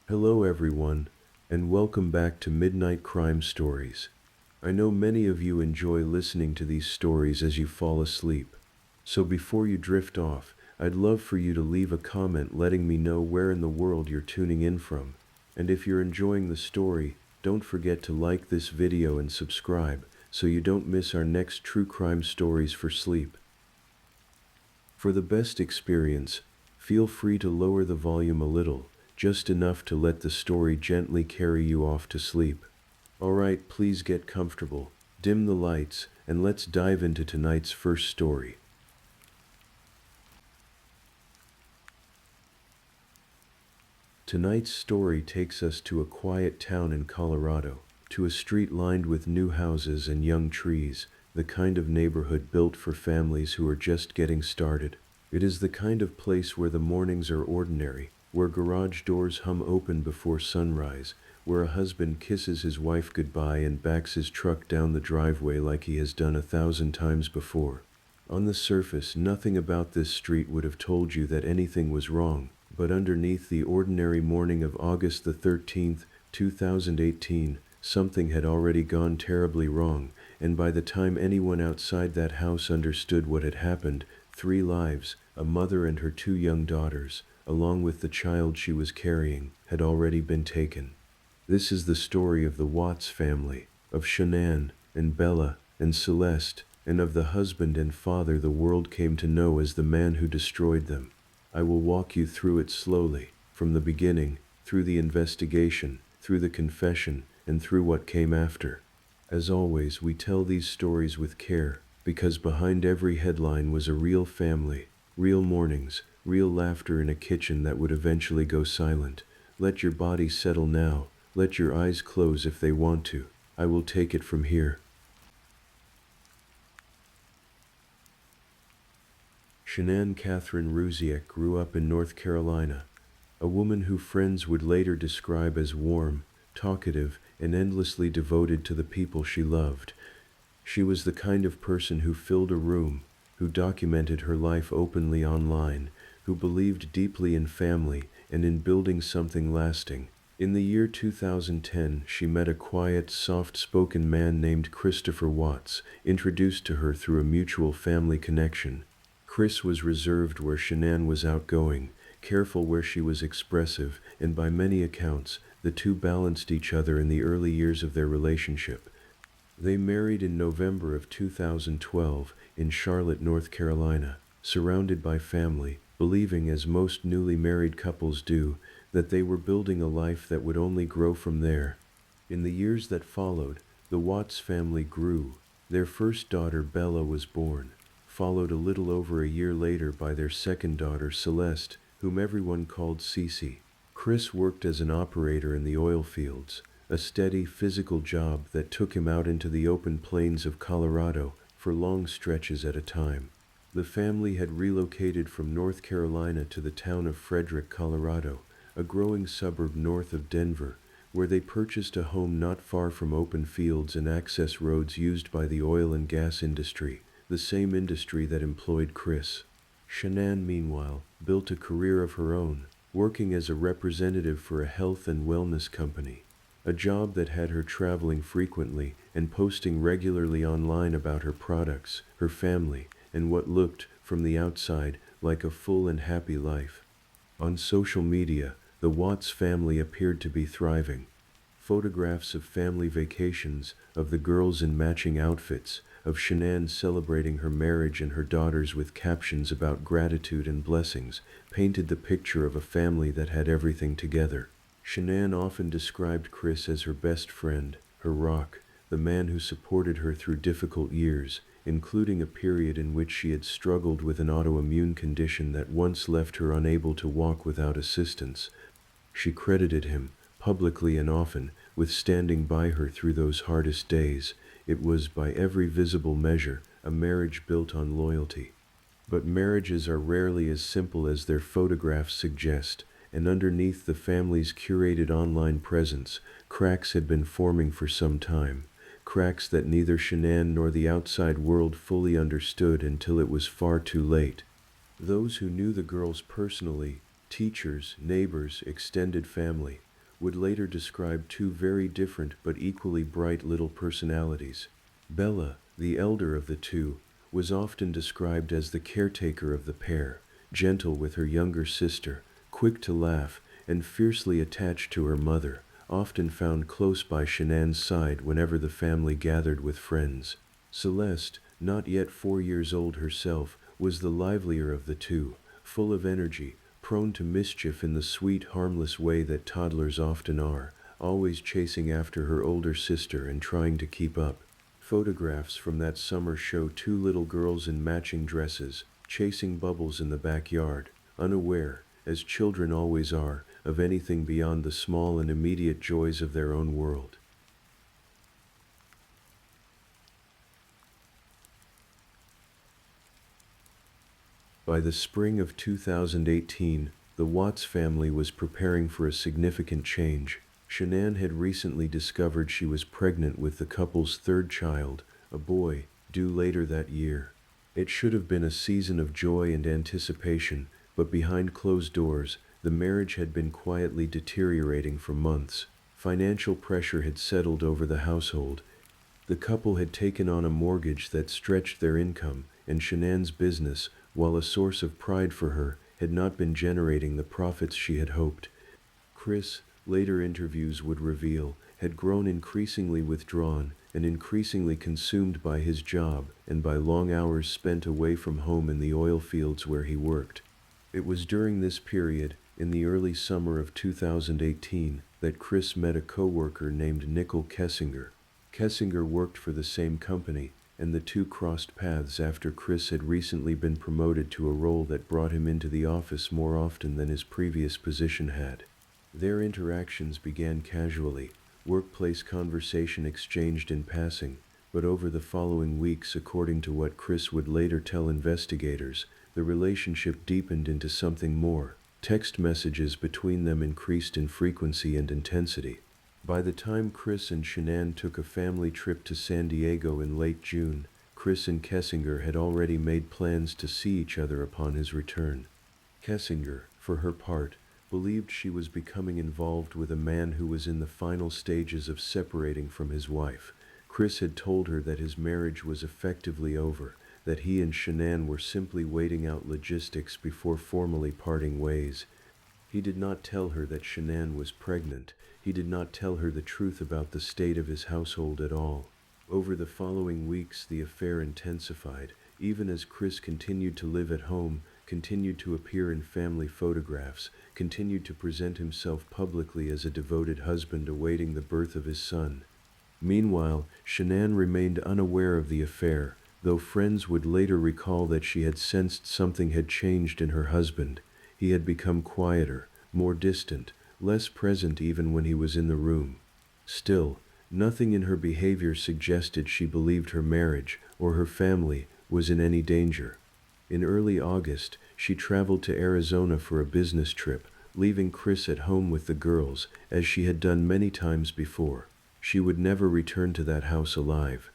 Hello, everyone, and welcome back to Midnight Crime Stories. I know many of you enjoy listening to these stories as you fall asleep. So before you drift off, I'd love for you to leave a comment letting me know where in the world you're tuning in from. And if you're enjoying the story, don't forget to like this video and subscribe so you don't miss our next true crime stories for sleep. For the best experience, feel free to lower the volume a little, just enough to let the story gently carry you off to sleep. Alright, please get comfortable, dim the lights, and let's dive into tonight's first story. Tonight's story takes us to a quiet town in Colorado, to a street lined with new houses and young trees, the kind of neighborhood built for families who are just getting started. It is the kind of place where the mornings are ordinary, where garage doors hum open before sunrise, where a husband kisses his wife goodbye and backs his truck down the driveway like he has done 1,000 times before. On the surface, nothing about this street would have told you that anything was wrong, but underneath the ordinary morning of August the 13th, 2018, something had already gone terribly wrong, and by the time anyone outside that house understood what had happened, 3 lives, a mother and her 2 young daughters, along with the child she was carrying, had already been taken. This is the story of the Watts family, of Shanann, and Bella, and Celeste, and of the husband and father the world came to know as the man who destroyed them. I will walk you through it slowly, from the beginning, through the investigation, through the confession, and through what came after. As always, we tell these stories with care, because behind every headline was a real family, real mornings, real laughter in a kitchen that would eventually go silent. Let your body settle now, let your eyes close if they want to. I will take it from here. Shanann Catherine Ruziek grew up in North Carolina, a woman who friends would later describe as warm, talkative, and endlessly devoted to the people she loved. She was the kind of person who filled a room, who documented her life openly online, who believed deeply in family and in building something lasting. In the year 2010, she met a quiet, soft-spoken man named Christopher Watts, introduced to her through a mutual family connection. Chris was reserved where Shanann was outgoing, careful where she was expressive, and by many accounts, the two balanced each other in the early years of their relationship. They married in November of 2012 in Charlotte, North Carolina, surrounded by family, believing, as most newly married couples do, that they were building a life that would only grow from there. In the years that followed, the Watts family grew. Their first daughter, Bella, was born, followed a little over a year later by their second daughter, Celeste, whom everyone called Cece. Chris worked as an operator in the oil fields, a steady physical job that took him out into the open plains of Colorado for long stretches at a time. The family had relocated from North Carolina to the town of Frederick, Colorado, a growing suburb north of Denver, where they purchased a home not far from open fields and access roads used by the oil and gas industry, the same industry that employed Chris. Shanann, meanwhile, built a career of her own, working as a representative for a health and wellness company, a job that had her traveling frequently and posting regularly online about her products, her family, and what looked, from the outside, like a full and happy life. On social media, the Watts family appeared to be thriving. Photographs of family vacations, of the girls in matching outfits, of Shanann celebrating her marriage and her daughters with captions about gratitude and blessings, painted the picture of a family that had everything together. Shanann often described Chris as her best friend, her rock, the man who supported her through difficult years, including a period in which she had struggled with an autoimmune condition that once left her unable to walk without assistance. She credited him, publicly and often, with standing by her through those hardest days. It was, by every visible measure, a marriage built on loyalty. But marriages are rarely as simple as their photographs suggest, and underneath the family's curated online presence, cracks had been forming for some time. Cracks that neither Shanann nor the outside world fully understood until it was far too late. Those who knew the girls personally, teachers, neighbors, extended family, would later describe two very different but equally bright little personalities. Bella, the elder of the two, was often described as the caretaker of the pair, gentle with her younger sister, quick to laugh, and fiercely attached to her mother, often found close by Shanann's side whenever the family gathered with friends. Celeste, not yet 4 years old herself, was the livelier of the two, full of energy, prone to mischief in the sweet, harmless way that toddlers often are, always chasing after her older sister and trying to keep up. Photographs from that summer show two little girls in matching dresses, chasing bubbles in the backyard, unaware, as children always are, of anything beyond the small and immediate joys of their own world. By the spring of 2018, the Watts family was preparing for a significant change. Shanann had recently discovered she was pregnant with the couple's third child, a boy, due later that year. It should have been a season of joy and anticipation, but behind closed doors, the marriage had been quietly deteriorating for months. Financial pressure had settled over the household. The couple had taken on a mortgage that stretched their income, and Shanann's business, while a source of pride for her, had not been generating the profits she had hoped. Chris, later interviews would reveal, had grown increasingly withdrawn and increasingly consumed by his job and by long hours spent away from home in the oil fields where he worked. It was during this period, in the early summer of 2018, that Chris met a coworker named Nicole Kessinger. Kessinger worked for the same company, and the two crossed paths after Chris had recently been promoted to a role that brought him into the office more often than his previous position had. Their interactions began casually, workplace conversation exchanged in passing, but over the following weeks, according to what Chris would later tell investigators, the relationship deepened into something more. Text messages between them increased in frequency and intensity. By the time Chris and Shanann took a family trip to San Diego in late June, Chris and Kessinger had already made plans to see each other upon his return. Kessinger, for her part, believed she was becoming involved with a man who was in the final stages of separating from his wife. Chris had told her that his marriage was effectively over, that he and Shanann were simply waiting out logistics before formally parting ways. He did not tell her that Shanann was pregnant. He did not tell her the truth about the state of his household at all. Over the following weeks, the affair intensified, even as Chris continued to live at home, continued to appear in family photographs, continued to present himself publicly as a devoted husband awaiting the birth of his son. Meanwhile, Shanann remained unaware of the affair, though friends would later recall that she had sensed something had changed in her husband. He had become quieter, more distant, less present even when he was in the room. Still, nothing in her behavior suggested she believed her marriage, or her family, was in any danger. In early August, she traveled to Arizona for a business trip, leaving Chris at home with the girls, as she had done many times before. She would never return to that house alive.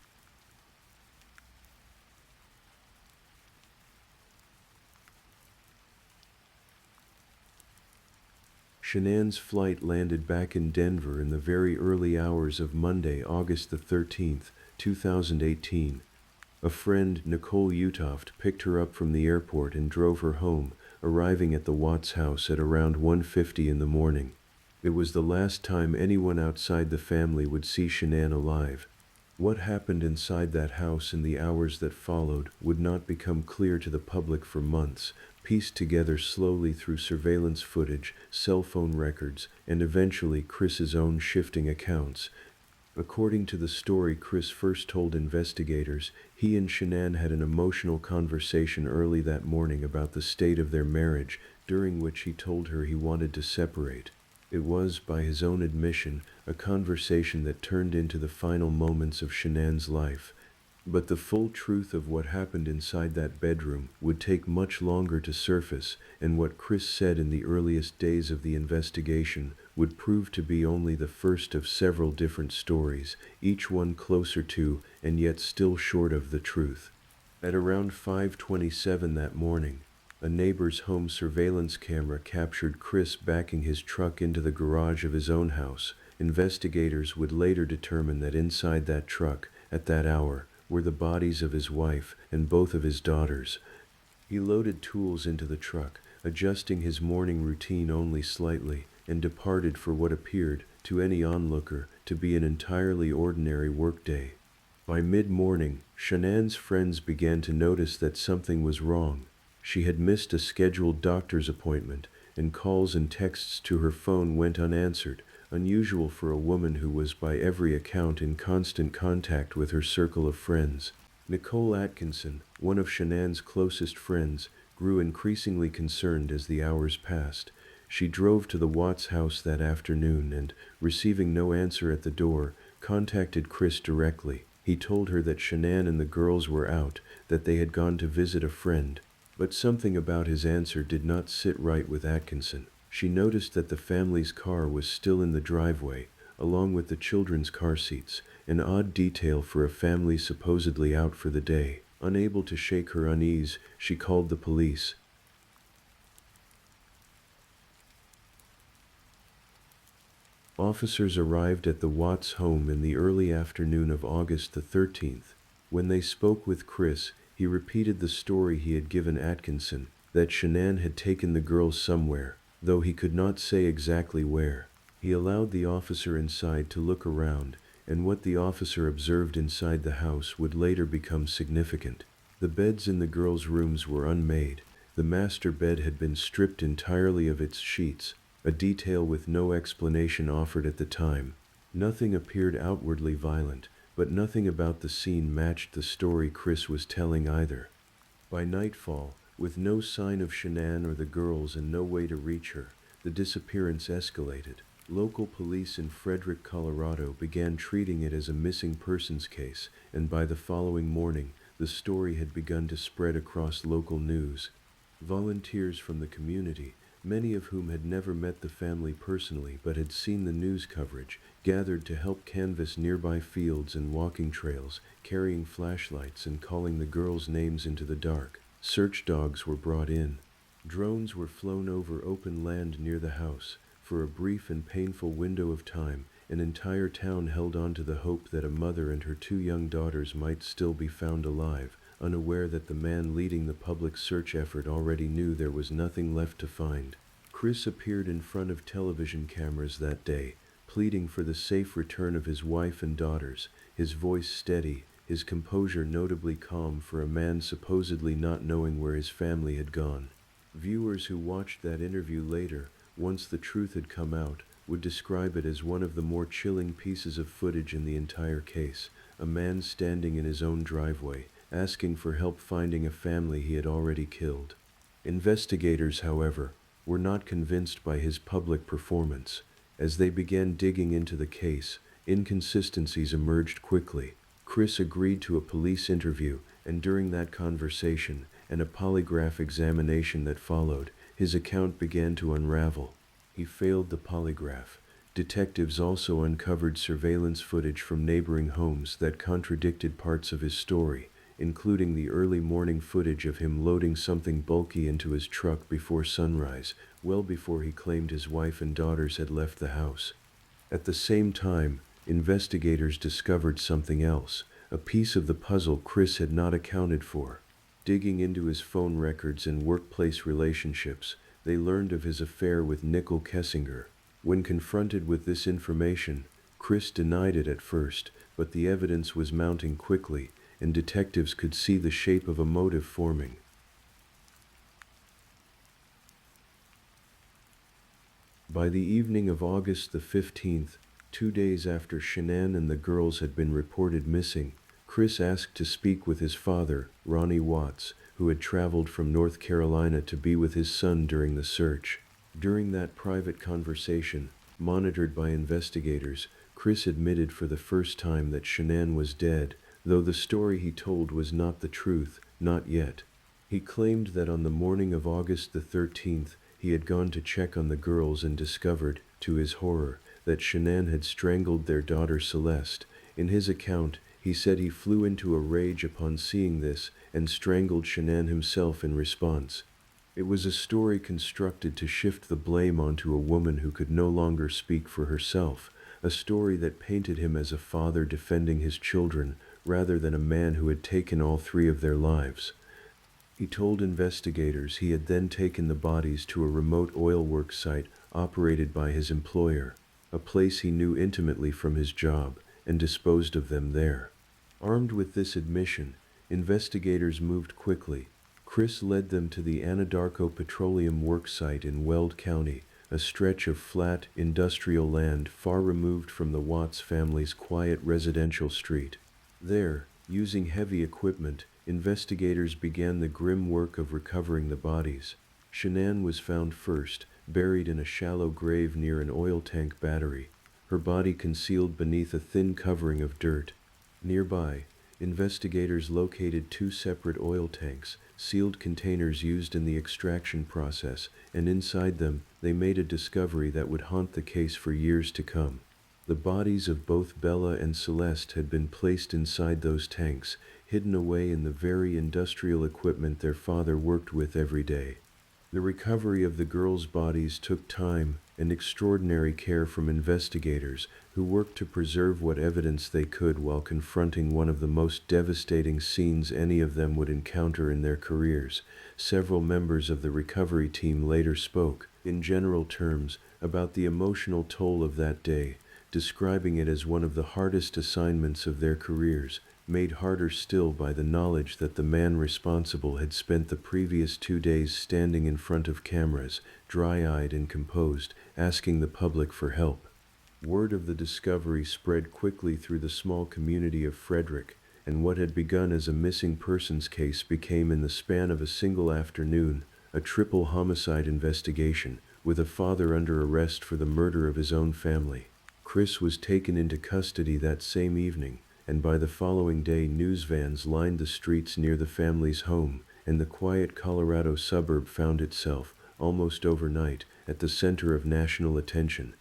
Shanann's flight landed back in Denver in the very early hours of Monday, August the 13th, 2018. A friend, Nicole Utoft, picked her up from the airport and drove her home, arriving at the Watts house at around 1:50 in the morning. It was the last time anyone outside the family would see Shanann alive. What happened inside that house in the hours that followed would not become clear to the public for months, pieced together slowly through surveillance footage, cell phone records, and eventually Chris's own shifting accounts. According to the story Chris first told investigators, he and Shanann had an emotional conversation early that morning about the state of their marriage, during which he told her he wanted to separate. It was, by his own admission, a conversation that turned into the final moments of Shanann's life. But the full truth of what happened inside that bedroom would take much longer to surface, and what Chris said in the earliest days of the investigation would prove to be only the first of several different stories, each one closer to, and yet still short of, the truth. At around 5:27 that morning, A neighbor's home surveillance camera captured Chris backing his truck into the garage of his own house. Investigators would later determine that inside that truck, at that hour, were the bodies of his wife and both of his daughters. He loaded tools into the truck, adjusting his morning routine only slightly, and departed for what appeared, to any onlooker, to be an entirely ordinary workday. By mid-morning, Shanann's friends began to notice that something was wrong. She had missed a scheduled doctor's appointment, and calls and texts to her phone went unanswered, unusual for a woman who was by every account in constant contact with her circle of friends. Nicole Atkinson, one of Shanann's closest friends, grew increasingly concerned as the hours passed. She drove to the Watts house that afternoon and, receiving no answer at the door, contacted Chris directly. He told her that Shanann and the girls were out, that they had gone to visit a friend. But something about his answer did not sit right with Atkinson. She noticed that the family's car was still in the driveway, along with the children's car seats, an odd detail for a family supposedly out for the day. Unable to shake her unease, she called the police. Officers arrived at the Watts home in the early afternoon of August the 13th. When they spoke with Chris, he repeated the story he had given Atkinson, that Shanann had taken the girls somewhere, though he could not say exactly where. He allowed the officer inside to look around, and what the officer observed inside the house would later become significant. The beds in the girls' rooms were unmade. The master bed had been stripped entirely of its sheets, a detail with no explanation offered at the time. Nothing appeared outwardly violent, but nothing about the scene matched the story Chris was telling either. By nightfall, with no sign of Shanann or the girls and no way to reach her, the disappearance escalated. Local police in Frederick, Colorado began treating it as a missing persons case, and by the following morning, the story had begun to spread across local news. Volunteers from the community, many of whom had never met the family personally but had seen the news coverage, gathered to help canvass nearby fields and walking trails, carrying flashlights and calling the girls' names into the dark. Search dogs were brought in. Drones were flown over open land near the house. For a brief and painful window of time, an entire town held on to the hope that a mother and her two young daughters might still be found alive, unaware that the man leading the public search effort already knew there was nothing left to find. Chris appeared in front of television cameras that day, pleading for the safe return of his wife and daughters, his voice steady, his composure notably calm for a man supposedly not knowing where his family had gone. Viewers who watched that interview later, once the truth had come out, would describe it as one of the more chilling pieces of footage in the entire case. A man standing in his own driveway, asking for help finding a family he had already killed. Investigators, however, were not convinced by his public performance. As they began digging into the case, inconsistencies emerged quickly. Chris agreed to a police interview, and during that conversation, and a polygraph examination that followed, his account began to unravel. He failed the polygraph. Detectives also uncovered surveillance footage from neighboring homes that contradicted parts of his story, including the early morning footage of him loading something bulky into his truck before sunrise, well before he claimed his wife and daughters had left the house. At the same time, investigators discovered something else, a piece of the puzzle Chris had not accounted for. Digging into his phone records and workplace relationships, they learned of his affair with Nicole Kessinger. When confronted with this information, Chris denied it at first, but the evidence was mounting quickly, and detectives could see the shape of a motive forming. By the evening of August the 15th, 2 days after Shanann and the girls had been reported missing, Chris asked to speak with his father, Ronnie Watts, who had traveled from North Carolina to be with his son during the search. During that private conversation, monitored by investigators, Chris admitted for the first time that Shanann was dead, though the story he told was not the truth, not yet. He claimed that on the morning of August the 13th, he had gone to check on the girls and discovered, to his horror, that Shanann had strangled their daughter Celeste. In his account, he said he flew into a rage upon seeing this, and strangled Shanann himself in response. It was a story constructed to shift the blame onto a woman who could no longer speak for herself, a story that painted him as a father defending his children rather than a man who had taken all three of their lives. He told investigators he had then taken the bodies to a remote oil work site operated by his employer, a place he knew intimately from his job, and disposed of them there. Armed with this admission, investigators moved quickly. Chris led them to the Anadarko Petroleum work site in Weld County, a stretch of flat, industrial land far removed from the Watts family's quiet residential street. There, using heavy equipment, investigators began the grim work of recovering the bodies. Shanann was found first, buried in a shallow grave near an oil tank battery, her body concealed beneath a thin covering of dirt. Nearby, investigators located two separate oil tanks, sealed containers used in the extraction process, and inside them, they made a discovery that would haunt the case for years to come. The bodies of both Bella and Celeste had been placed inside those tanks, hidden away in the very industrial equipment their father worked with every day. The recovery of the girls' bodies took time and extraordinary care from investigators who worked to preserve what evidence they could while confronting one of the most devastating scenes any of them would encounter in their careers. Several members of the recovery team later spoke, in general terms, about the emotional toll of that day, describing it as one of the hardest assignments of their careers, made harder still by the knowledge that the man responsible had spent the previous 2 days standing in front of cameras, dry-eyed and composed, asking the public for help. Word of the discovery spread quickly through the small community of Frederick, and what had begun as a missing persons case became in the span of a single afternoon, a triple homicide investigation, with a father under arrest for the murder of his own family. Chris was taken into custody that same evening, and by the following day news vans lined the streets near the family's home, and the quiet Colorado suburb found itself, almost overnight, at the center of national attention.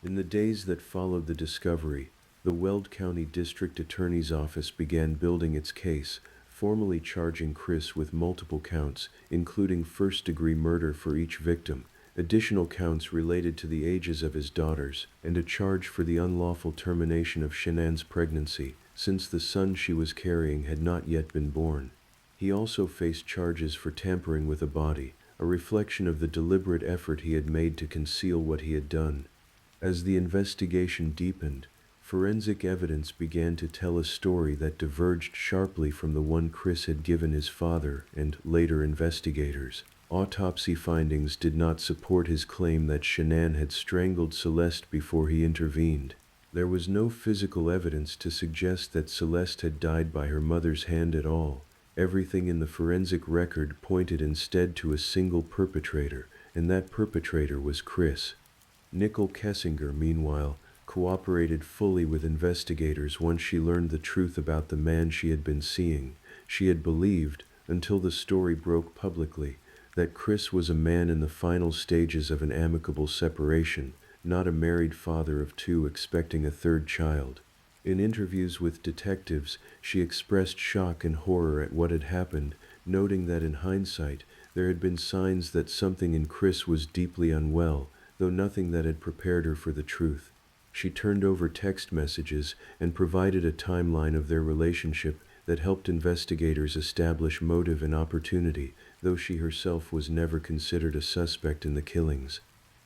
In the days that followed the discovery, the Weld County District Attorney's Office began building its case, formally charging Chris with multiple counts, including first-degree murder for each victim, additional counts related to the ages of his daughters, and a charge for the unlawful termination of Shanann's pregnancy, since the son she was carrying had not yet been born. He also faced charges for tampering with a body, a reflection of the deliberate effort he had made to conceal what he had done. As the investigation deepened, forensic evidence began to tell a story that diverged sharply from the one Chris had given his father and later investigators. Autopsy findings did not support his claim that Shanann had strangled Celeste before he intervened. There was no physical evidence to suggest that Celeste had died by her mother's hand at all. Everything in the forensic record pointed instead to a single perpetrator, and that perpetrator was Chris. Nicole Kessinger, meanwhile, cooperated fully with investigators once she learned the truth about the man she had been seeing. She had believed, until the story broke publicly, that Chris was a man in the final stages of an amicable separation, not a married father of two expecting a third child. In interviews with detectives, she expressed shock and horror at what had happened, noting that in hindsight, there had been signs that something in Chris was deeply unwell, though nothing that had prepared her for the truth. She turned over text messages and provided a timeline of their relationship that helped investigators establish motive and opportunity, though she herself was never considered a suspect in the killings.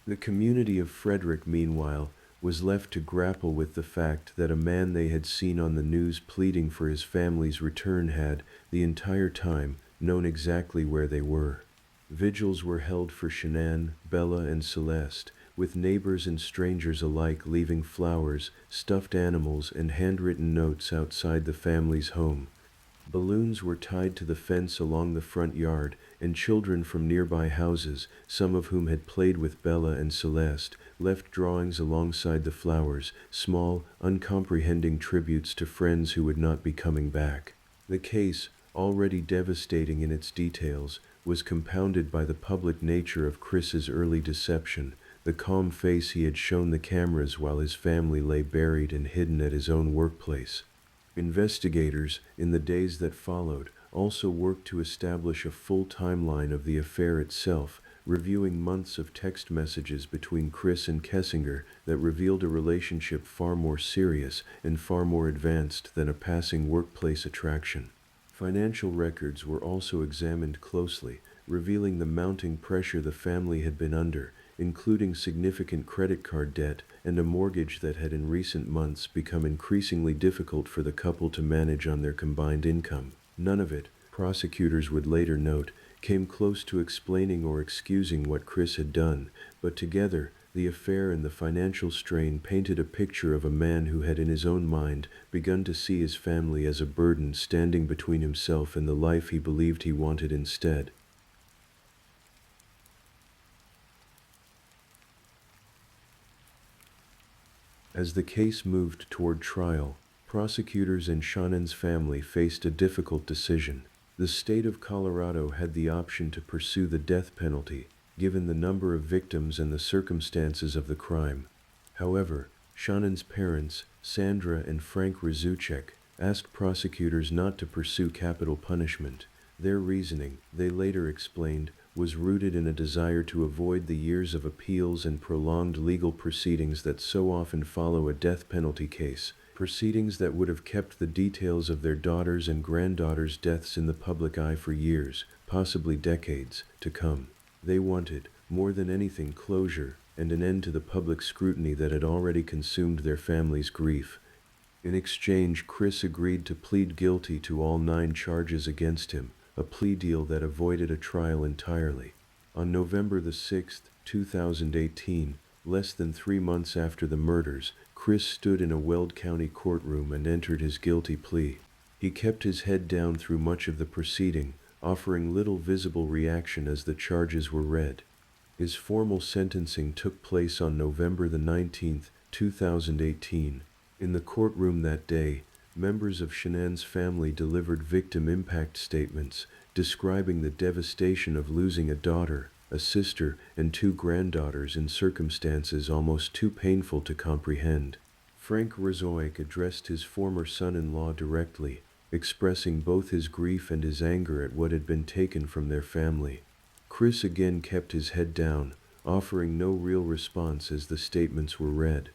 The community of Frederick, meanwhile, was left to grapple with the fact that a man they had seen on the news pleading for his family's return had, the entire time, known exactly where they were. Vigils were held for Shanann, Bella, and Celeste, with neighbors and strangers alike leaving flowers, stuffed animals, and handwritten notes outside the family's home. Balloons were tied to the fence along the front yard, and children from nearby houses, some of whom had played with Bella and Celeste, left drawings alongside the flowers, small, uncomprehending tributes to friends who would not be coming back. The case, already devastating in its details, was compounded by the public nature of Chris's early deception, the calm face he had shown the cameras while his family lay buried and hidden at his own workplace. Investigators, in the days that followed, also worked to establish a full timeline of the affair itself, reviewing months of text messages between Chris and Kessinger that revealed a relationship far more serious and far more advanced than a passing workplace attraction. Financial records were also examined closely, revealing the mounting pressure the family had been under, including significant credit card debt and a mortgage that had in recent months become increasingly difficult for the couple to manage on their combined income. None of it, prosecutors would later note, came close to explaining or excusing what Chris had done, but together, the affair and the financial strain painted a picture of a man who had in his own mind begun to see his family as a burden standing between himself and the life he believed he wanted instead. As the case moved toward trial, prosecutors and Shannon's family faced a difficult decision. The state of Colorado had the option to pursue the death penalty, given the number of victims and the circumstances of the crime. However, Shannon's parents, Sandra and Frank Razuchek, asked prosecutors not to pursue capital punishment. Their reasoning, they later explained, was rooted in a desire to avoid the years of appeals and prolonged legal proceedings that so often follow a death penalty case, proceedings that would have kept the details of their daughters' and granddaughters' deaths in the public eye for years, possibly decades, to come. They wanted, more than anything, closure and an end to the public scrutiny that had already consumed their family's grief. In exchange, Chris agreed to plead guilty to all 9 charges against him, a plea deal that avoided a trial entirely. On November the 6th, 2018, less than 3 months after the murders, Chris stood in a Weld County courtroom and entered his guilty plea. He kept his head down through much of the proceeding, offering little visible reaction as the charges were read. His formal sentencing took place on November the 19th, 2018. In the courtroom that day, members of Shannon's family delivered victim impact statements, describing the devastation of losing a daughter, a sister, and 2 granddaughters in circumstances almost too painful to comprehend. Frank Razoic addressed his former son-in-law directly, expressing both his grief and his anger at what had been taken from their family. Chris again kept his head down, offering no real response as the statements were read.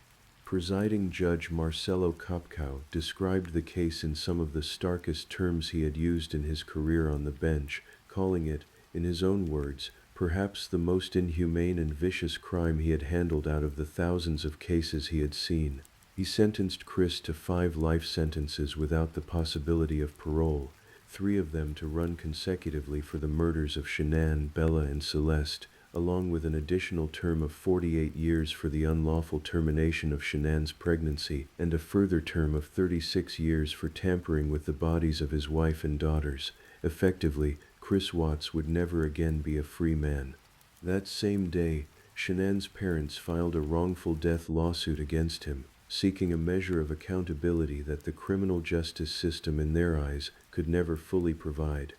Presiding Judge Marcelo Kopkow described the case in some of the starkest terms he had used in his career on the bench, calling it, in his own words, perhaps the most inhumane and vicious crime he had handled out of the thousands of cases he had seen. He sentenced Chris to 5 life sentences without the possibility of parole, 3 of them to run consecutively for the murders of Shanann, Bella, and Celeste, along with an additional term of 48 years for the unlawful termination of Shanann's pregnancy, and a further term of 36 years for tampering with the bodies of his wife and daughters. Effectively, Chris Watts would never again be a free man. That same day, Shanann's parents filed a wrongful death lawsuit against him, seeking a measure of accountability that the criminal justice system in their eyes could never fully provide.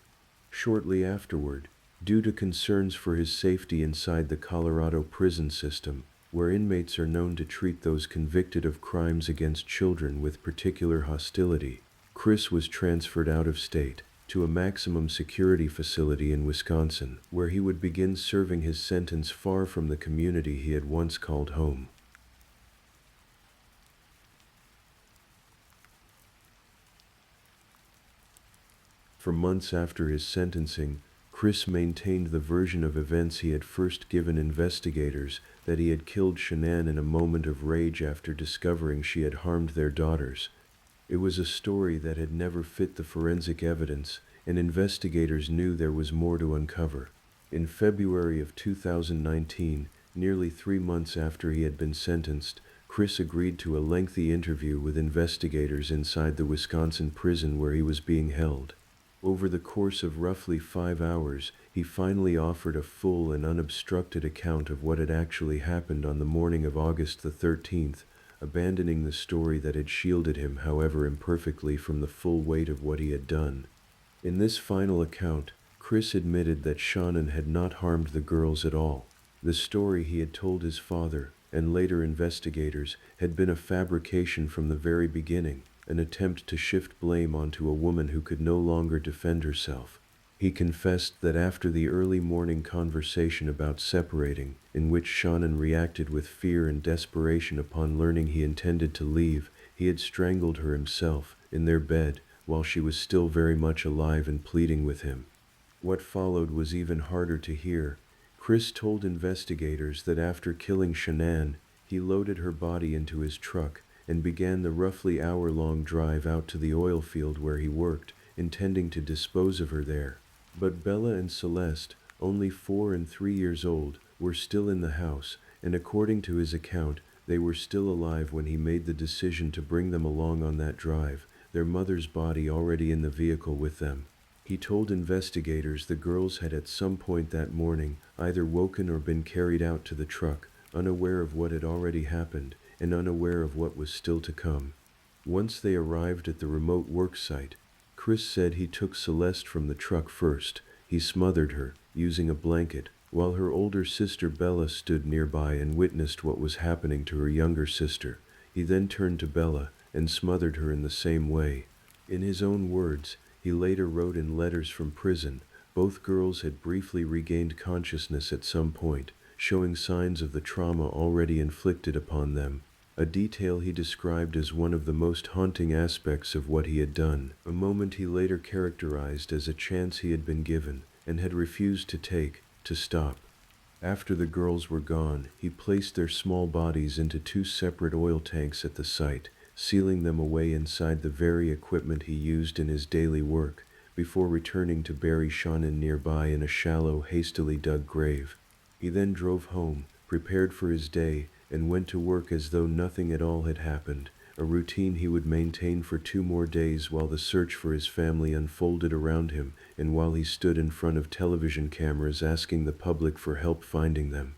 Shortly afterward, due to concerns for his safety inside the Colorado prison system, where inmates are known to treat those convicted of crimes against children with particular hostility, Chris was transferred out of state to a maximum security facility in Wisconsin, where he would begin serving his sentence far from the community he had once called home. For months after his sentencing, Chris maintained the version of events he had first given investigators, that he had killed Shanann in a moment of rage after discovering she had harmed their daughters. It was a story that had never fit the forensic evidence, and investigators knew there was more to uncover. In February of 2019, nearly 3 months after he had been sentenced, Chris agreed to a lengthy interview with investigators inside the Wisconsin prison where he was being held. Over the course of roughly 5 hours, he finally offered a full and unobstructed account of what had actually happened on the morning of August the 13th, abandoning the story that had shielded him, however imperfectly, from the full weight of what he had done. In this final account, Chris admitted that Shanann had not harmed the girls at all. The story he had told his father, and later investigators, had been a fabrication from the very beginning. an attempt to shift blame onto a woman who could no longer defend herself. He confessed that after the early morning conversation about separating, in which Shannon reacted with fear and desperation upon learning he intended to leave, he had strangled her himself, in their bed, while she was still very much alive and pleading with him. What followed was even harder to hear. Chris told investigators that after killing Shanann, he loaded her body into his truck and began the roughly hour-long drive out to the oil field where he worked, intending to dispose of her there. But Bella and Celeste, only 4 and 3 years old, were still in the house, and according to his account, they were still alive when he made the decision to bring them along on that drive, their mother's body already in the vehicle with them. He told investigators the girls had at some point that morning either woken or been carried out to the truck, unaware of what had already happened and unaware of what was still to come. Once they arrived at the remote work site, Chris said he took Celeste from the truck first. He smothered her, using a blanket, while her older sister Bella stood nearby and witnessed what was happening to her younger sister. He then turned to Bella and smothered her in the same way. In his own words, he later wrote in letters from prison, both girls had briefly regained consciousness at some point, showing signs of the trauma already inflicted upon them, a detail he described as one of the most haunting aspects of what he had done, a moment he later characterized as a chance he had been given and had refused to take, to stop. After the girls were gone, he placed their small bodies into 2 separate oil tanks at the site, sealing them away inside the very equipment he used in his daily work, before returning to bury Shannon nearby in a shallow, hastily dug grave. He then drove home, prepared for his day, and went to work as though nothing at all had happened, a routine he would maintain for 2 more days while the search for his family unfolded around him, and while he stood in front of television cameras asking the public for help finding them.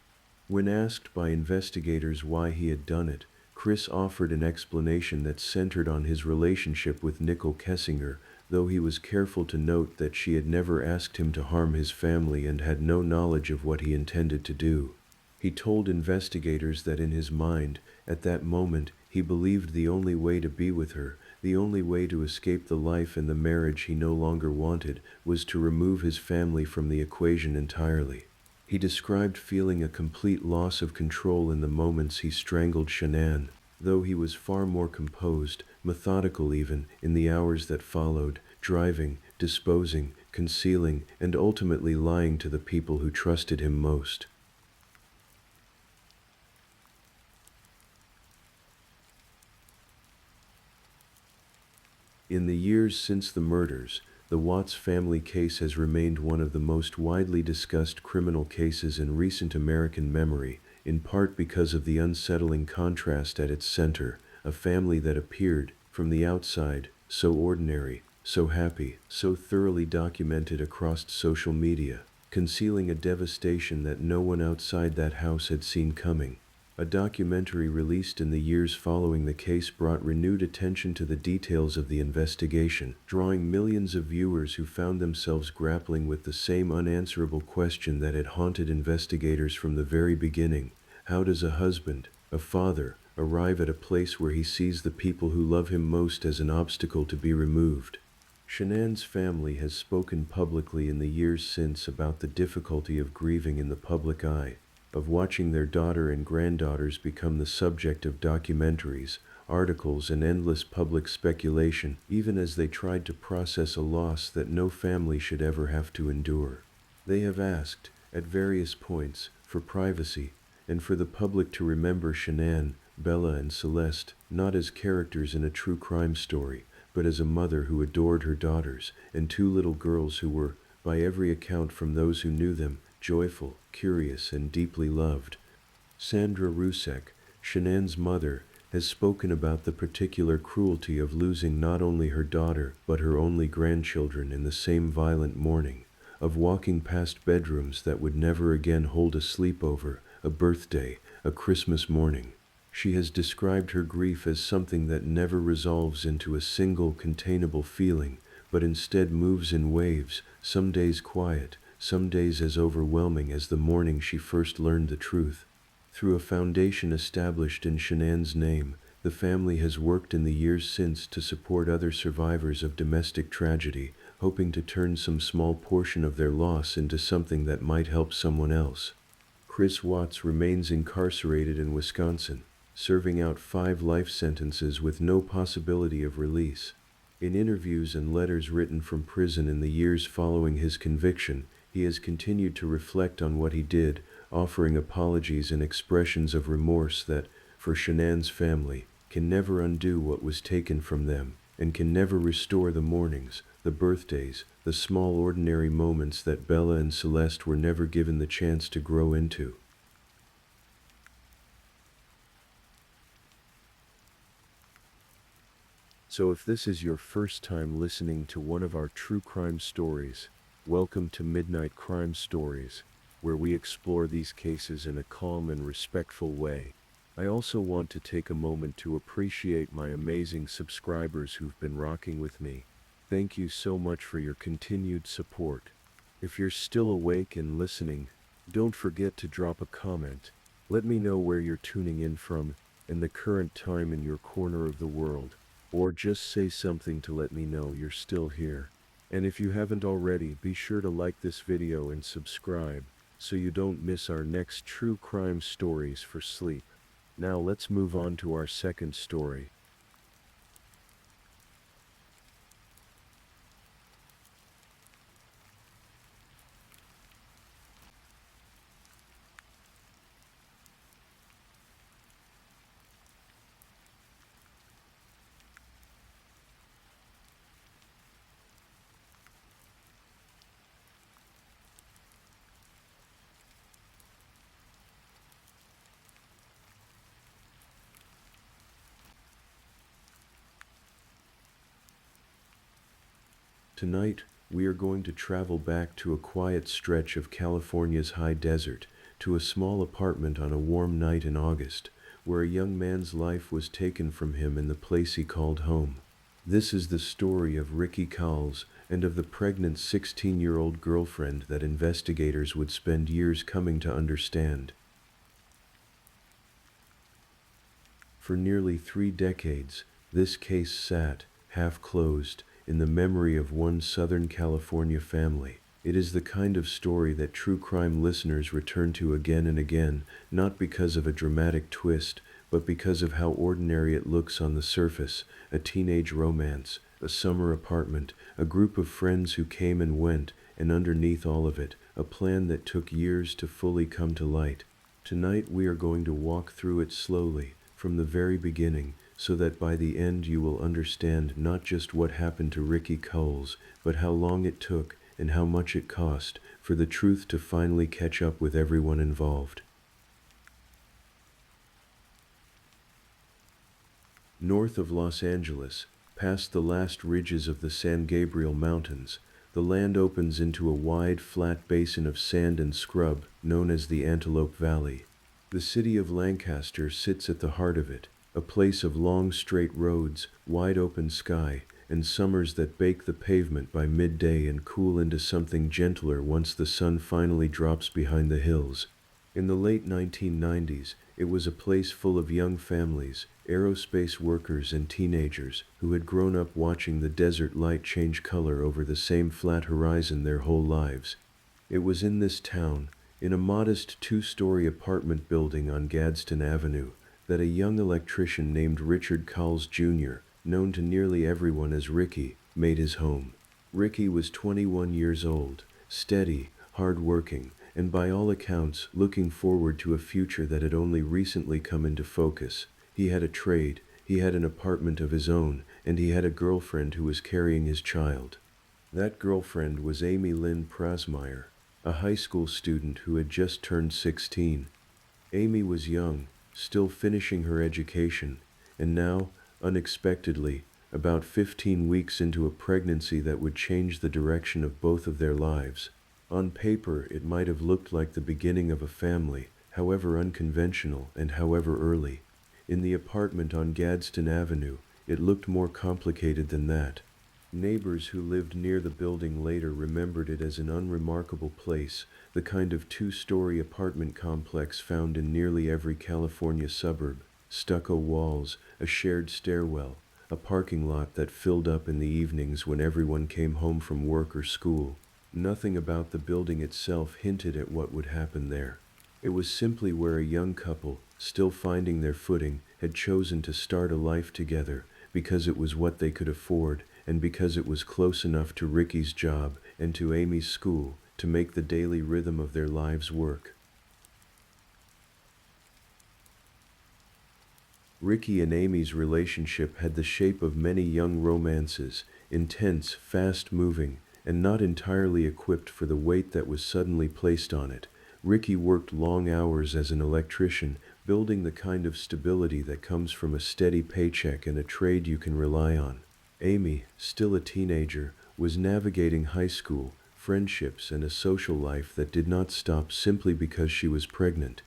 When asked by investigators why he had done it, Chris offered an explanation that centered on his relationship with Nicole Kessinger, though he was careful to note that she had never asked him to harm his family and had no knowledge of what he intended to do. He told investigators that in his mind, at that moment, he believed the only way to be with her, the only way to escape the life and the marriage he no longer wanted, was to remove his family from the equation entirely. He described feeling a complete loss of control in the moments he strangled Shanann, though he was far more composed, methodical even, in the hours that followed, driving, disposing, concealing, and ultimately lying to the people who trusted him most. In the years since the murders, the Watts family case has remained one of the most widely discussed criminal cases in recent American memory, in part because of the unsettling contrast at its center, a family that appeared, from the outside, so ordinary, so happy, so thoroughly documented across social media, concealing a devastation that no one outside that house had seen coming. A documentary released in the years following the case brought renewed attention to the details of the investigation, drawing millions of viewers who found themselves grappling with the same unanswerable question that had haunted investigators from the very beginning. How does a husband, a father, arrive at a place where he sees the people who love him most as an obstacle to be removed? Shanann's family has spoken publicly in the years since about the difficulty of grieving in the public eye, of watching their daughter and granddaughters become the subject of documentaries, articles, and endless public speculation, even as they tried to process a loss that no family should ever have to endure. They have asked, at various points, for privacy, and for the public to remember Shanann, Bella, and Celeste, not as characters in a true crime story, but as a mother who adored her daughters, and 2 little girls who were, by every account from those who knew them, joyful, curious, and deeply loved. Sandra Rusek, Shanann's mother, has spoken about the particular cruelty of losing not only her daughter but her only grandchildren in the same violent morning, of walking past bedrooms that would never again hold a sleepover, a birthday, a Christmas morning. She has described her grief as something that never resolves into a single containable feeling, but instead moves in waves, some days quiet, some days as overwhelming as the morning she first learned the truth. Through a foundation established in Shanann's name, The family has worked in the years since to support other survivors of domestic tragedy, hoping to turn some small portion of their loss into something that might help someone else. Chris Watts remains incarcerated in Wisconsin, serving out 5 life sentences with no possibility of release. In interviews and letters written from prison in the years following his conviction, he has continued to reflect on what he did, offering apologies and expressions of remorse that, for Shanann's family, can never undo what was taken from them, and can never restore the mornings, the birthdays, the small ordinary moments that Bella and Celeste were never given the chance to grow into. So if this is your first time listening to one of our true crime stories, welcome to Midnight Crime Stories, where we explore these cases in a calm and respectful way. I also want to take a moment to appreciate my amazing subscribers who've been rocking with me. Thank you so much for your continued support. If you're still awake and listening, don't forget to drop a comment. Let me know where you're tuning in from and the current time in your corner of the world. Or just say something to let me know you're still here. And if you haven't already, be sure to like this video and subscribe so you don't miss our next true crime stories for sleep. Now let's move on to our second story. Tonight, we are going to travel back to a quiet stretch of California's high desert, to a small apartment on a warm night in August, where a young man's life was taken from him in the place he called home. This is the story of Ricky Cowles and of the pregnant 16-year-old girlfriend that investigators would spend years coming to understand. For nearly 3 decades, this case sat, half closed, in the memory of one Southern California family. It is the kind of story that true crime listeners return to again and again, not because of a dramatic twist, but because of how ordinary it looks on the surface: a teenage romance, a summer apartment, a group of friends who came and went, and underneath all of it, a plan that took years to fully come to light. Tonight we are going to walk through it slowly, from the very beginning, so that by the end you will understand not just what happened to Ricky Cowles, but how long it took and how much it cost for the truth to finally catch up with everyone involved. North of Los Angeles, past the last ridges of the San Gabriel Mountains, the land opens into a wide, flat basin of sand and scrub known as the Antelope Valley. The city of Lancaster sits at the heart of it, a place of long straight roads, wide open sky, and summers that bake the pavement by midday and cool into something gentler once the sun finally drops behind the hills. In the late 1990s, it was a place full of young families, aerospace workers and teenagers who had grown up watching the desert light change color over the same flat horizon their whole lives. It was in this town, in a modest 2-story apartment building on Gadsden Avenue, that a young electrician named Richard Cowles Jr., known to nearly everyone as Ricky, made his home. Ricky was 21 years old, steady, hard-working, and by all accounts looking forward to a future that had only recently come into focus. He had a trade, he had an apartment of his own, and he had a girlfriend who was carrying his child. That girlfriend was Amy Lynn Prasmeyer, a high school student who had just turned 16. Amy was young, still finishing her education, and now, unexpectedly, about 15 weeks into a pregnancy that would change the direction of both of their lives. On paper, it might have looked like the beginning of a family, however unconventional and however early. In the apartment on Gadsden Avenue, it looked more complicated than that. Neighbors who lived near the building later remembered it as an unremarkable place, the kind of 2-story apartment complex found in nearly every California suburb. stucco walls, a shared stairwell, a parking lot that filled up in the evenings when everyone came home from work or school. Nothing about the building itself hinted at what would happen there. It was simply where a young couple, still finding their footing, had chosen to start a life together because it was what they could afford and because it was close enough to Ricky's job and to Amy's school to make the daily rhythm of their lives work. Ricky and Amy's relationship had the shape of many young romances, intense, fast-moving, and not entirely equipped for the weight that was suddenly placed on it. Ricky worked long hours as an electrician, building the kind of stability that comes from a steady paycheck and a trade you can rely on. Amy, still a teenager, was navigating high school, friendships, and a social life that did not stop simply because she was pregnant.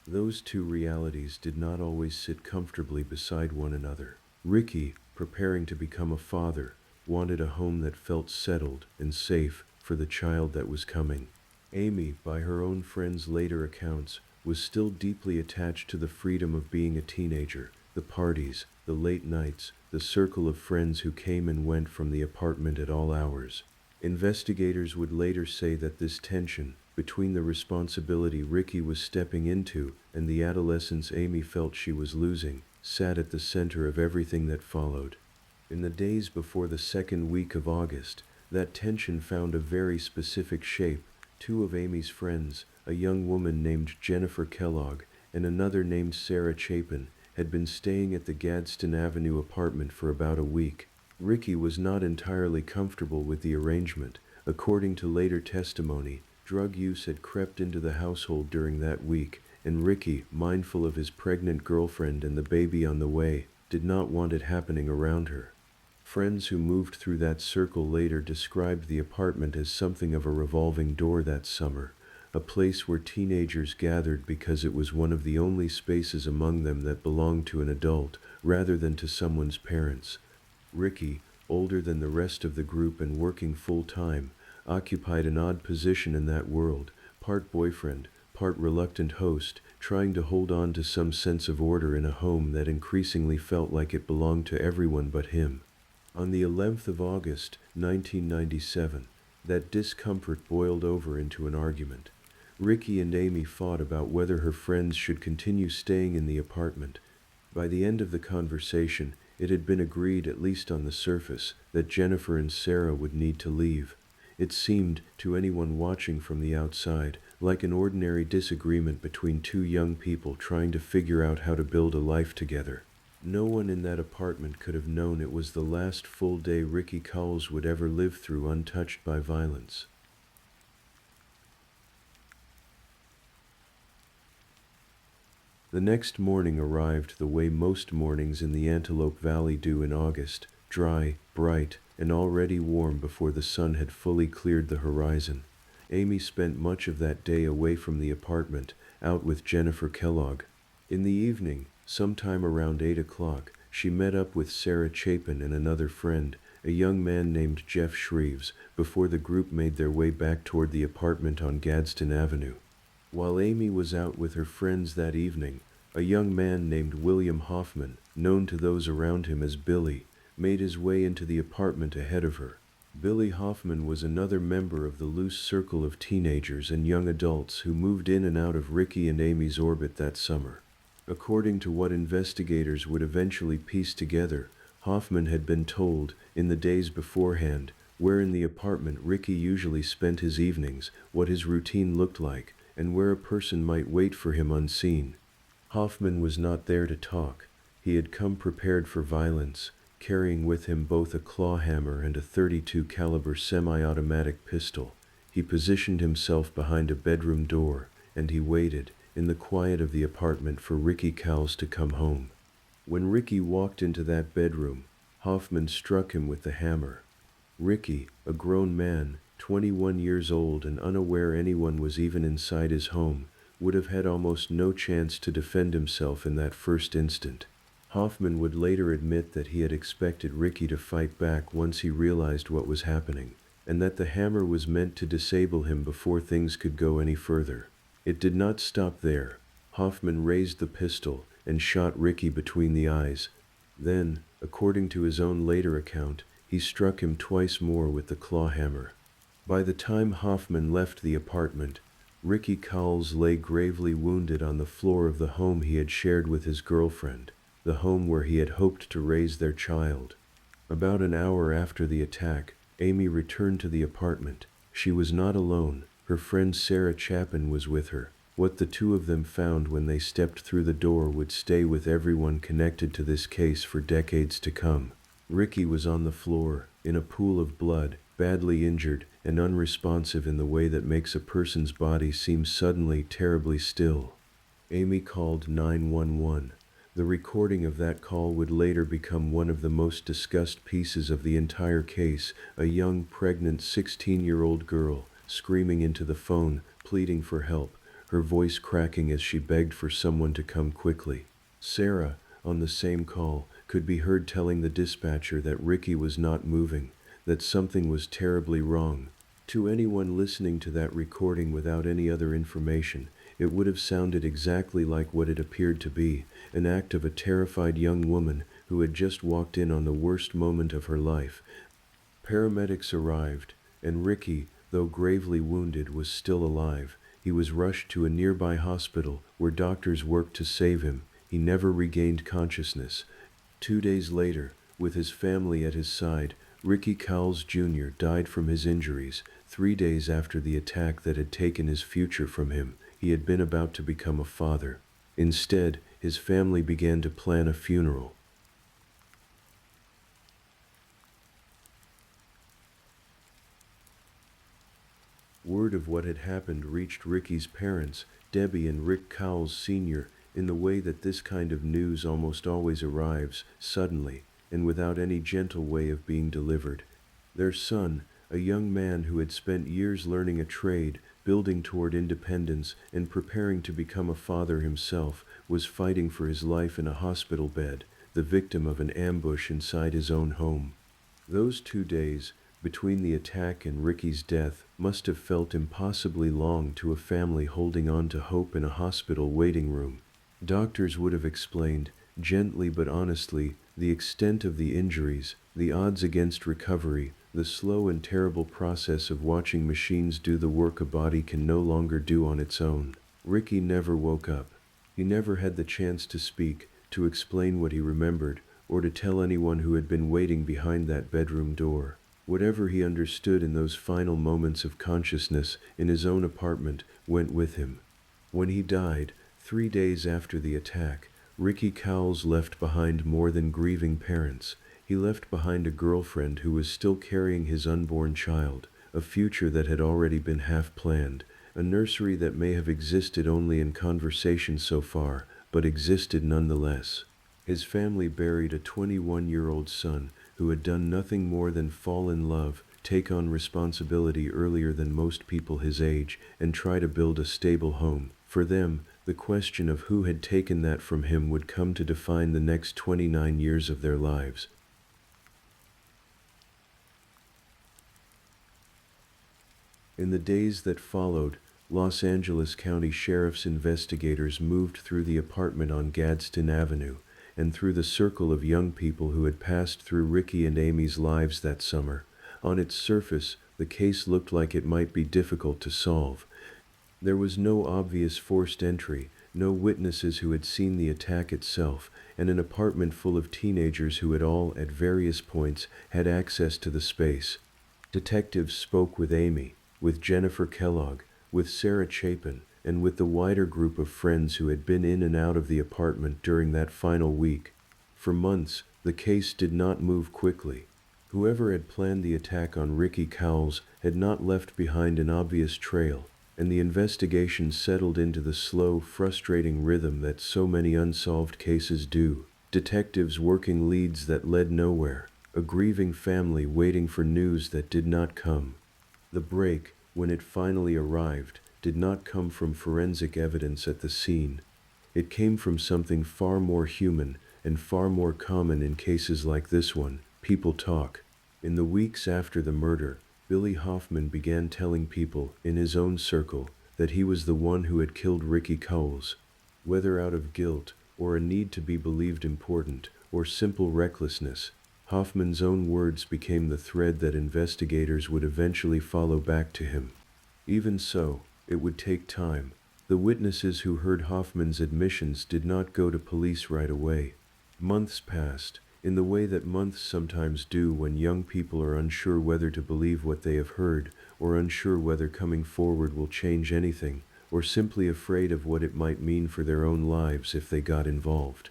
Those two realities did not always sit comfortably beside one another. Ricky, preparing to become a father, wanted a home that felt settled and safe for the child that was coming. Amy, by her own friends' later accounts, was still deeply attached to the freedom of being a teenager, the parties, the late nights, the circle of friends who came and went from the apartment at all hours. Investigators would later say that this tension, between the responsibility Ricky was stepping into and the adolescence Amy felt she was losing, sat at the center of everything that followed. In the days before the second week of August, that tension found a very specific shape. Two of Amy's friends, a young woman named Jennifer Kellogg and another named Sarah Chapin, had been staying at the Gadsden Avenue apartment for about a week. Ricky was not entirely comfortable with the arrangement. According to later testimony, drug use had crept into the household during that week, and Ricky, mindful of his pregnant girlfriend and the baby on the way, did not want it happening around her. Friends who moved through that circle later described the apartment as something of a revolving door that summer, a place where teenagers gathered because it was one of the only spaces among them that belonged to an adult, rather than to someone's parents. Ricky, older than the rest of the group and working full-time, occupied an odd position in that world, part boyfriend, part reluctant host, trying to hold on to some sense of order in a home that increasingly felt like it belonged to everyone but him. On the 11th of August, 1997, that discomfort boiled over into an argument. Ricky and Amy fought about whether her friends should continue staying in the apartment. By the end of the conversation, it had been agreed, at least on the surface, that Jennifer and Sarah would need to leave. It seemed, to anyone watching from the outside, like an ordinary disagreement between two young people trying to figure out how to build a life together. No one in that apartment could have known it was the last full day Ricky Cowles would ever live through untouched by violence. The next morning arrived the way most mornings in the Antelope Valley do in August, dry, bright, and already warm before the sun had fully cleared the horizon. Amy spent much of that day away from the apartment, out with Jennifer Kellogg. In the evening, sometime around 8 o'clock, she met up with Sarah Chapin and another friend, a young man named Jeff Shreves, before the group made their way back toward the apartment on Gadsden Avenue. While Amy was out with her friends that evening, a young man named William Hoffman, known to those around him as Billy, made his way into the apartment ahead of her. Billy Hoffman was another member of the loose circle of teenagers and young adults who moved in and out of Ricky and Amy's orbit that summer. According to what investigators would eventually piece together, Hoffman had been told, in the days beforehand, where in the apartment Ricky usually spent his evenings, what his routine looked like, and where a person might wait for him unseen. Hoffman was not there to talk. He had come prepared for violence, carrying with him both a claw hammer and a .32 caliber semi-automatic pistol. He positioned himself behind a bedroom door, and he waited, in the quiet of the apartment, for Ricky Cowles to come home. When Ricky walked into that bedroom, Hoffman struck him with the hammer. Ricky, a grown man, 21 years old and unaware anyone was even inside his home, would have had almost no chance to defend himself in that first instant. Hoffman would later admit that he had expected Ricky to fight back once he realized what was happening, and that the hammer was meant to disable him before things could go any further. It did not stop there. Hoffman raised the pistol, and shot Ricky between the eyes. Then, according to his own later account, he struck him twice more with the claw hammer. By the time Hoffman left the apartment, Ricky Cowles lay gravely wounded on the floor of the home he had shared with his girlfriend, the home where he had hoped to raise their child. About an hour after the attack, Amy returned to the apartment. She was not alone. Her friend Sarah Chapin was with her. What the two of them found when they stepped through the door would stay with everyone connected to this case for decades to come. Ricky was on the floor, in a pool of blood, badly injured, and unresponsive in the way that makes a person's body seem suddenly terribly still. Amy called 911. The recording of that call would later become one of the most discussed pieces of the entire case, a young, pregnant 16-year-old girl, screaming into the phone, pleading for help, her voice cracking as she begged for someone to come quickly. Sarah, on the same call, could be heard telling the dispatcher that Ricky was not moving, that something was terribly wrong. To anyone listening to that recording without any other information, it would have sounded exactly like what it appeared to be, an act of a terrified young woman who had just walked in on the worst moment of her life. Paramedics arrived, and Ricky, though gravely wounded, was still alive. He was rushed to a nearby hospital where doctors worked to save him. He never regained consciousness. 2 days later, with his family at his side, Ricky Cowles Jr. died from his injuries, 3 days after the attack that had taken his future from him. He had been about to become a father. Instead, his family began to plan a funeral. Word of what had happened reached Ricky's parents, Debbie and Rick Cowles Sr., in the way that this kind of news almost always arrives, suddenly, and without any gentle way of being delivered. Their son, a young man who had spent years learning a trade, building toward independence, and preparing to become a father himself, was fighting for his life in a hospital bed, the victim of an ambush inside his own home. Those 2 days, between the attack and Ricky's death, must have felt impossibly long to a family holding on to hope in a hospital waiting room. Doctors would have explained, gently but honestly, the extent of the injuries, the odds against recovery, the slow and terrible process of watching machines do the work a body can no longer do on its own. Ricky never woke up. He never had the chance to speak, to explain what he remembered, or to tell anyone who had been waiting behind that bedroom door. Whatever he understood in those final moments of consciousness in his own apartment went with him. When he died, 3 days after the attack, Ricky Cowles left behind more than grieving parents. He left behind a girlfriend who was still carrying his unborn child, a future that had already been half planned, a nursery that may have existed only in conversation so far, but existed nonetheless. His family buried a 21-year-old son who had done nothing more than fall in love, take on responsibility earlier than most people his age, and try to build a stable home. For them, the question of who had taken that from him would come to define the next 29 years of their lives. In the days that followed, Los Angeles County Sheriff's investigators moved through the apartment on Gadsden Avenue, and through the circle of young people who had passed through Ricky and Amy's lives that summer. On its surface, the case looked like it might be difficult to solve. There was no obvious forced entry, no witnesses who had seen the attack itself, and an apartment full of teenagers who had all, at various points, had access to the space. Detectives spoke with Amy, with Jennifer Kellogg, with Sarah Chapin, and with the wider group of friends who had been in and out of the apartment during that final week. For months, the case did not move quickly. Whoever had planned the attack on Ricky Cowles had not left behind an obvious trail, and the investigation settled into the slow, frustrating rhythm that so many unsolved cases do. Detectives working leads that led nowhere, a grieving family waiting for news that did not come. The break, when it finally arrived, did not come from forensic evidence at the scene. It came from something far more human and far more common in cases like this one: people talk. In the weeks after the murder, Billy Hoffman began telling people, in his own circle, that he was the one who had killed Ricky Cowles. Whether out of guilt or a need to be believed important, or simple recklessness. Hoffman's own words became the thread that investigators would eventually follow back to him. Even so, it would take time. The witnesses who heard Hoffman's admissions did not go to police right away. Months passed, in the way that months sometimes do when young people are unsure whether to believe what they have heard, or unsure whether coming forward will change anything, or simply afraid of what it might mean for their own lives if they got involved.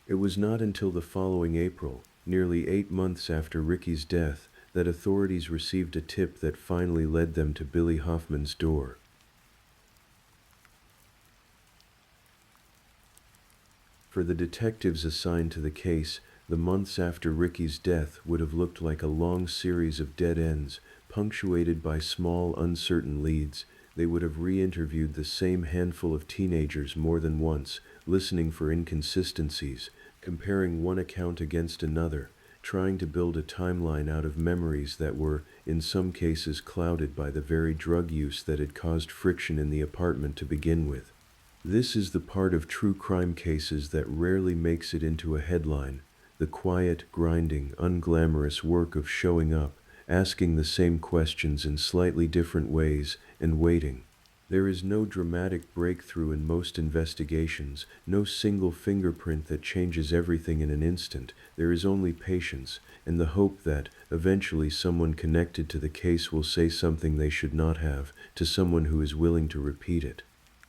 It was not until the following April, nearly 8 months after Ricky's death, that authorities received a tip that finally led them to Billy Hoffman's door. For the detectives assigned to the case, the months after Ricky's death would have looked like a long series of dead ends, punctuated by small, uncertain leads. They would have re-interviewed the same handful of teenagers more than once, listening for inconsistencies, comparing one account against another, trying to build a timeline out of memories that were, in some cases, clouded by the very drug use that had caused friction in the apartment to begin with. This is the part of true crime cases that rarely makes it into a headline, the quiet, grinding, unglamorous work of showing up, asking the same questions in slightly different ways, and waiting. There is no dramatic breakthrough in most investigations, no single fingerprint that changes everything in an instant. There is only patience, and the hope that, eventually someone connected to the case will say something they should not have, to someone who is willing to repeat it.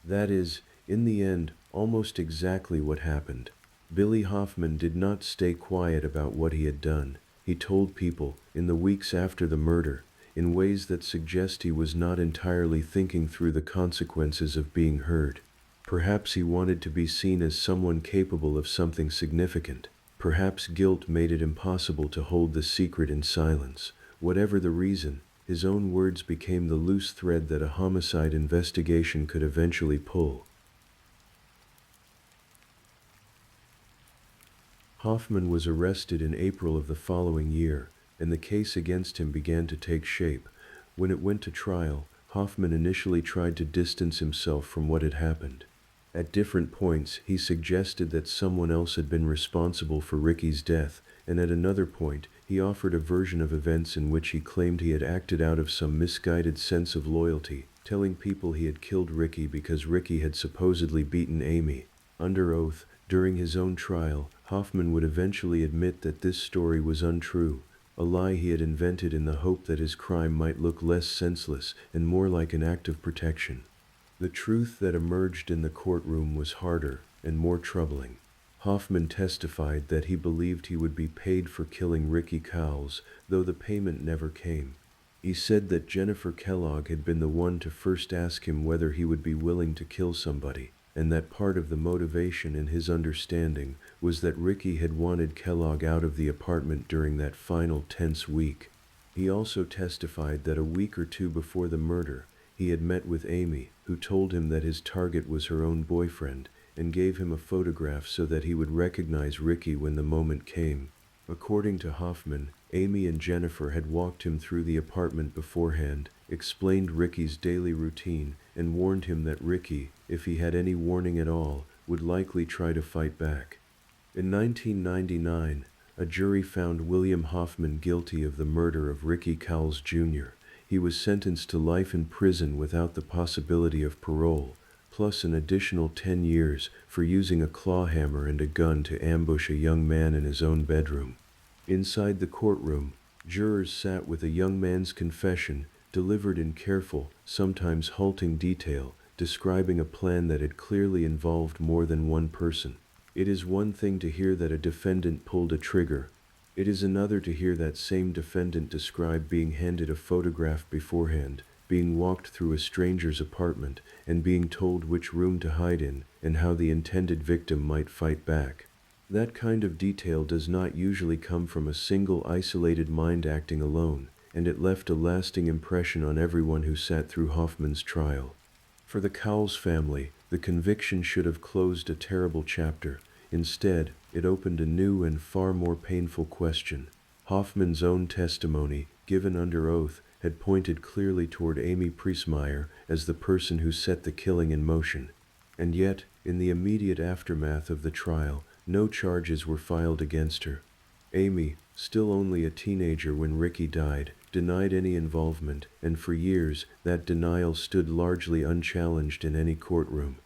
That is, in the end, almost exactly what happened. Billy Hoffman did not stay quiet about what he had done. He told people, in the weeks after the murder, in ways that suggest he was not entirely thinking through the consequences of being heard. Perhaps he wanted to be seen as someone capable of something significant. Perhaps guilt made it impossible to hold the secret in silence. Whatever the reason, his own words became the loose thread that a homicide investigation could eventually pull. Hoffman was arrested in April of the following year, and the case against him began to take shape. When it went to trial, Hoffman initially tried to distance himself from what had happened. At different points, he suggested that someone else had been responsible for Ricky's death, and at another point, he offered a version of events in which he claimed he had acted out of some misguided sense of loyalty, telling people he had killed Ricky because Ricky had supposedly beaten Amy. Under oath, during his own trial, Hoffman would eventually admit that this story was untrue, a lie he had invented in the hope that his crime might look less senseless and more like an act of protection. The truth that emerged in the courtroom was harder and more troubling. Hoffman testified that he believed he would be paid for killing Ricky Cowles, though the payment never came. He said that Jennifer Kellogg had been the one to first ask him whether he would be willing to kill somebody, and that part of the motivation in his understanding was that Ricky had wanted Kellogg out of the apartment during that final tense week. He also testified that a week or two before the murder, he had met with Amy, who told him that his target was her own boyfriend, and gave him a photograph so that he would recognize Ricky when the moment came. According to Hoffman, Amy and Jennifer had walked him through the apartment beforehand, explained Ricky's daily routine, and warned him that Ricky, if he had any warning at all, would likely try to fight back. In 1999, a jury found William Hoffman guilty of the murder of Ricky Cowles Jr. He was sentenced to life in prison without the possibility of parole, plus an additional 10 years for using a claw hammer and a gun to ambush a young man in his own bedroom. Inside the courtroom, jurors sat with a young man's confession, delivered in careful, sometimes halting detail, describing a plan that had clearly involved more than one person. It is one thing to hear that a defendant pulled a trigger. It is another to hear that same defendant describe being handed a photograph beforehand, being walked through a stranger's apartment, and being told which room to hide in, and how the intended victim might fight back. That kind of detail does not usually come from a single isolated mind acting alone, and it left a lasting impression on everyone who sat through Hoffman's trial. For the Cowles family, the conviction should have closed a terrible chapter. Instead, it opened a new and far more painful question. Hoffman's own testimony, given under oath, had pointed clearly toward Amy Priesmeyer as the person who set the killing in motion. And yet, In the immediate aftermath of the trial, no charges were filed against her. Amy, still only a teenager when Ricky died, denied any involvement, and for years, that denial stood largely unchallenged in any courtroom.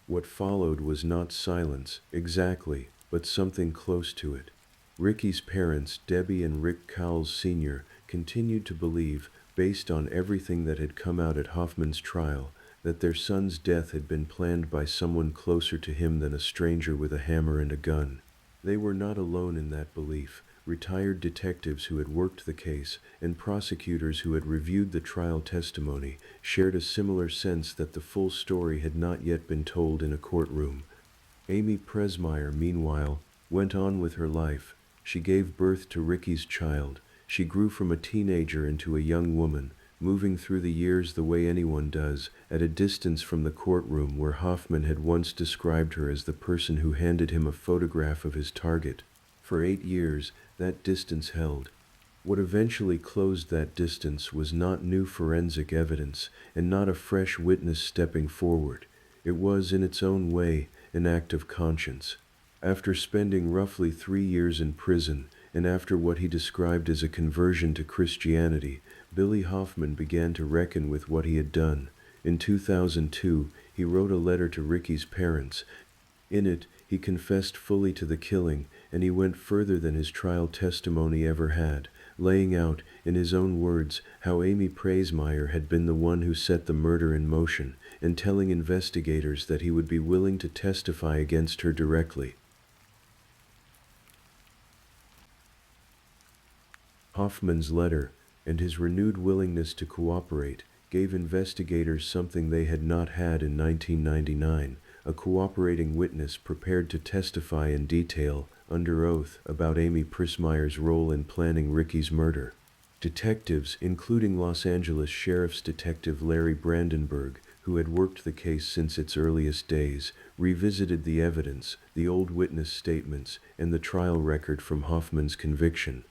What followed was not silence, exactly, but something close to it. Ricky's parents, Debbie and Rick Cowles Sr., continued to believe, based on everything that had come out at Hoffman's trial, that their son's death had been planned by someone closer to him than a stranger with a hammer and a gun. They were not alone in that belief. Retired detectives who had worked the case and prosecutors who had reviewed the trial testimony shared a similar sense that the full story had not yet been told in a courtroom. Amy Presmeyer, meanwhile, went on with her life. She gave birth to Ricky's child. She grew from a teenager into a young woman, moving through the years the way anyone does, at a distance from the courtroom where Hoffman had once described her as the person who handed him a photograph of his target. For 8 years, that distance held. What eventually closed that distance was not new forensic evidence, and not a fresh witness stepping forward. It was, in its own way, an act of conscience. After spending roughly 3 years in prison, and after what he described as a conversion to Christianity, Billy Hoffman began to reckon with what he had done. In 2002, he wrote a letter to Ricky's parents. In it, he confessed fully to the killing, and he went further than his trial testimony ever had, laying out, in his own words, how Amy Presmeyer had been the one who set the murder in motion, and telling investigators that he would be willing to testify against her directly. Hoffman's letter, and his renewed willingness to cooperate, gave investigators something they had not had in 1999, a cooperating witness prepared to testify in detail, under oath, about Amy Presmeyer's role in planning Ricky's murder. Detectives, including Los Angeles Sheriff's Detective Larry Brandenburg, who had worked the case since its earliest days, revisited the evidence, the old witness statements, and the trial record from Hoffman's conviction.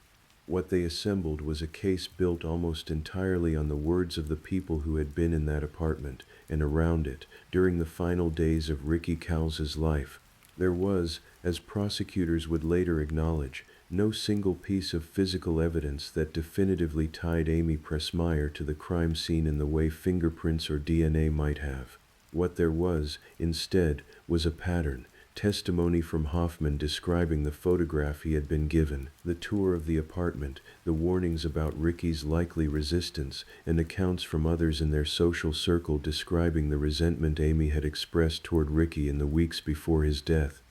What they assembled was a case built almost entirely on the words of the people who had been in that apartment and around it during the final days of Ricky Cowles' life. There was, as prosecutors would later acknowledge, no single piece of physical evidence that definitively tied Amy Presmeyer to the crime scene in the way fingerprints or DNA might have. What there was, instead, was a pattern. Testimony from Hoffman describing the photograph he had been given, the tour of the apartment, the warnings about Ricky's likely resistance, and accounts from others in their social circle describing the resentment Amy had expressed toward Ricky in the weeks before his death.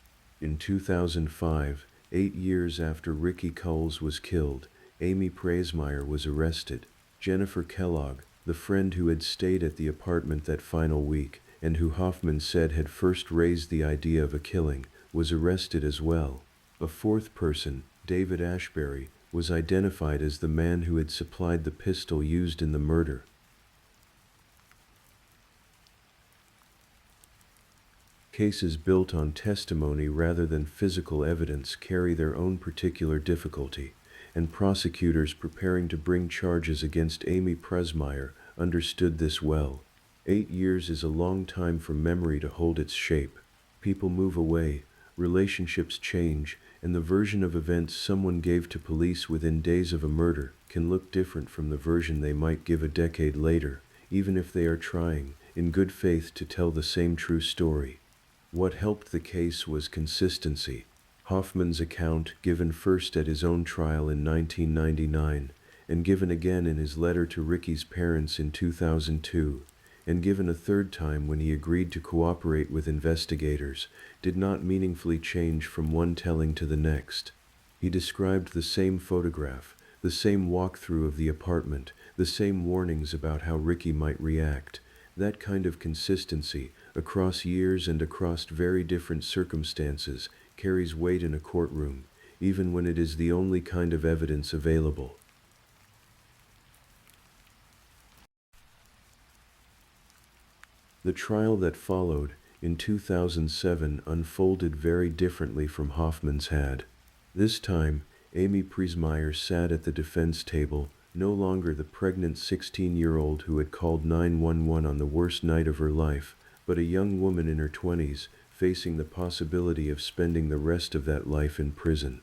In 2005, 8 years after Ricky Cowles was killed, Amy Presmeyer was arrested. Jennifer Kellogg, the friend who had stayed at the apartment that final week, and who Hoffman said had first raised the idea of a killing, was arrested as well. A fourth person, David Ashbury, was identified as the man who had supplied the pistol used in the murder. Cases built on testimony rather than physical evidence carry their own particular difficulty, and prosecutors preparing to bring charges against Amy Presmeyer understood this well. 8 years is a long time for memory to hold its shape. People move away, relationships change, and the version of events someone gave to police within days of a murder can look different from the version they might give a decade later, even if they are trying, in good faith, to tell the same true story. What helped the case was consistency. Hoffman's account, given first at his own trial in 1999, and given again in his letter to Ricky's parents in 2002, and given a third time when he agreed to cooperate with investigators, did not meaningfully change from one telling to the next. He described the same photograph, the same walkthrough of the apartment, the same warnings about how Ricky might react. That kind of consistency, across years and across very different circumstances, carries weight in a courtroom, even when it is the only kind of evidence available. The trial that followed, in 2007, unfolded very differently from Hoffman's had. This time, Amy Presmeyer sat at the defense table, no longer the pregnant 16-year-old who had called 911 on the worst night of her life, but a young woman in her 20s, facing the possibility of spending the rest of that life in prison.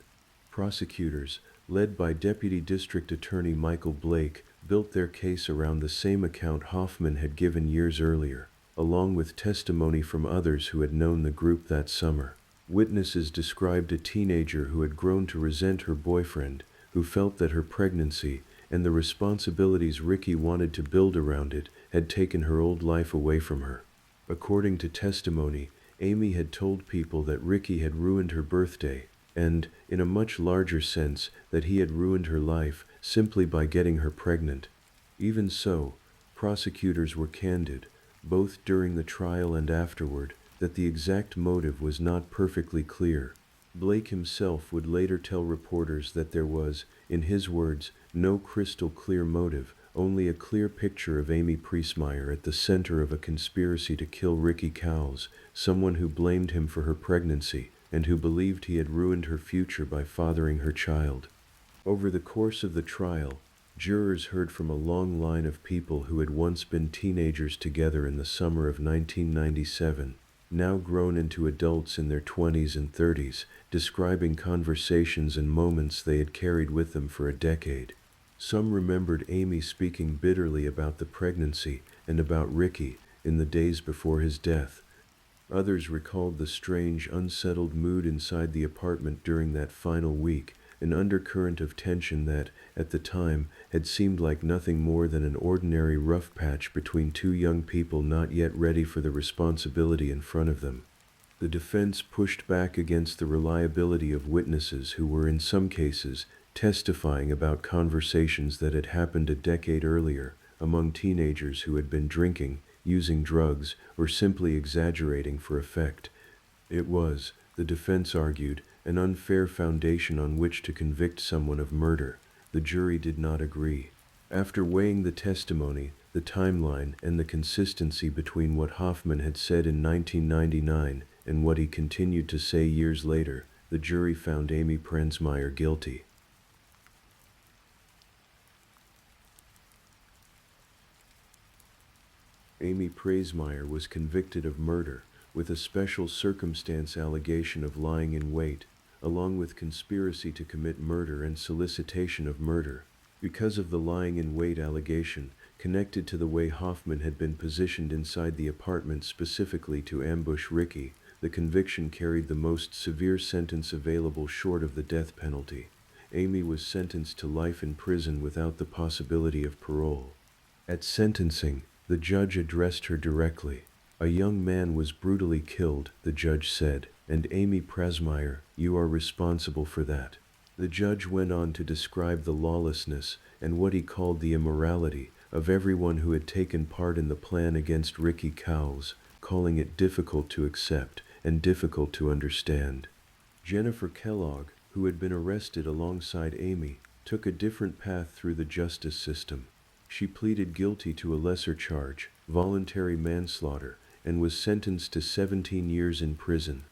Prosecutors, led by Deputy District Attorney Michael Blake, built their case around the same account Hoffman had given years earlier, along with testimony from others who had known the group that summer. Witnesses described a teenager who had grown to resent her boyfriend, who felt that her pregnancy, and the responsibilities Ricky wanted to build around it, had taken her old life away from her. According to testimony, Amy had told people that Ricky had ruined her birthday, and, in a much larger sense, that he had ruined her life simply by getting her pregnant. Even so, prosecutors were candid, both during the trial and afterward, that the exact motive was not perfectly clear. Blake himself would later tell reporters that there was, in his words, no crystal clear motive, only a clear picture of Amy Priesmeyer at the center of a conspiracy to kill Ricky Cowles, someone who blamed him for her pregnancy, and who believed he had ruined her future by fathering her child. Over the course of the trial, jurors heard from a long line of people who had once been teenagers together in the summer of 1997, now grown into adults in their 20s and 30s, describing conversations and moments they had carried with them for a decade. Some remembered Amy speaking bitterly about the pregnancy and about Ricky in the days before his death. Others recalled the strange, unsettled mood inside the apartment during that final week, an undercurrent of tension that, at the time, had seemed like nothing more than an ordinary rough patch between two young people not yet ready for the responsibility in front of them. The defense pushed back against the reliability of witnesses who were, in some cases, testifying about conversations that had happened a decade earlier among teenagers who had been drinking, using drugs, or simply exaggerating for effect. It was, the defense argued, an unfair foundation on which to convict someone of murder. The jury did not agree. After weighing the testimony, the timeline, and the consistency between what Hoffman had said in 1999 and what he continued to say years later, the jury found Amy Priesmeyer guilty. Amy Priesmeyer was convicted of murder, with a special circumstance allegation of lying in wait, along with conspiracy to commit murder and solicitation of murder. Because of the lying in wait allegation, connected to the way Hoffman had been positioned inside the apartment specifically to ambush Ricky, the conviction carried the most severe sentence available short of the death penalty. Amy was sentenced to life in prison without the possibility of parole. At sentencing, the judge addressed her directly. "A young man was brutally killed," the judge said, "and Amy Priesmeyer, you are responsible for that." The judge went on to describe the lawlessness, and what he called the immorality, of everyone who had taken part in the plan against Ricky Cowles, calling it difficult to accept and difficult to understand. Jennifer Kellogg, who had been arrested alongside Amy, took a different path through the justice system. She pleaded guilty to a lesser charge, voluntary manslaughter, and was sentenced to 17 years in prison.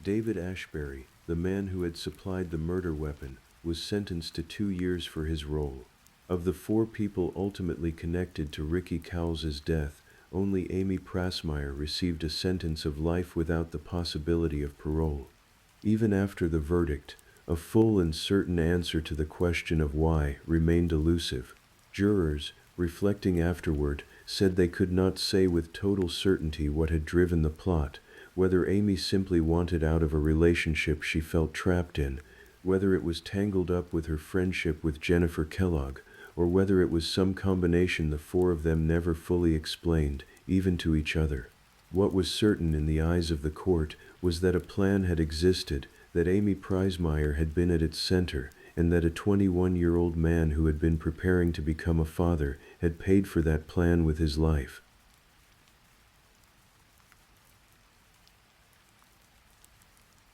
David Ashbury, the man who had supplied the murder weapon, was sentenced to 2 years for his role. Of the 4 people ultimately connected to Ricky Cowles' death, only Amy Priesmeyer received a sentence of life without the possibility of parole. Even after the verdict, a full and certain answer to the question of why remained elusive. Jurors, reflecting afterward, said they could not say with total certainty what had driven the plot, whether Amy simply wanted out of a relationship she felt trapped in, whether it was tangled up with her friendship with Jennifer Kellogg, or whether it was some combination the 4 of them never fully explained, even to each other. What was certain in the eyes of the court was that a plan had existed, that Amy Priesmeyer had been at its center, and that a 21-year-old man who had been preparing to become a father had paid for that plan with his life.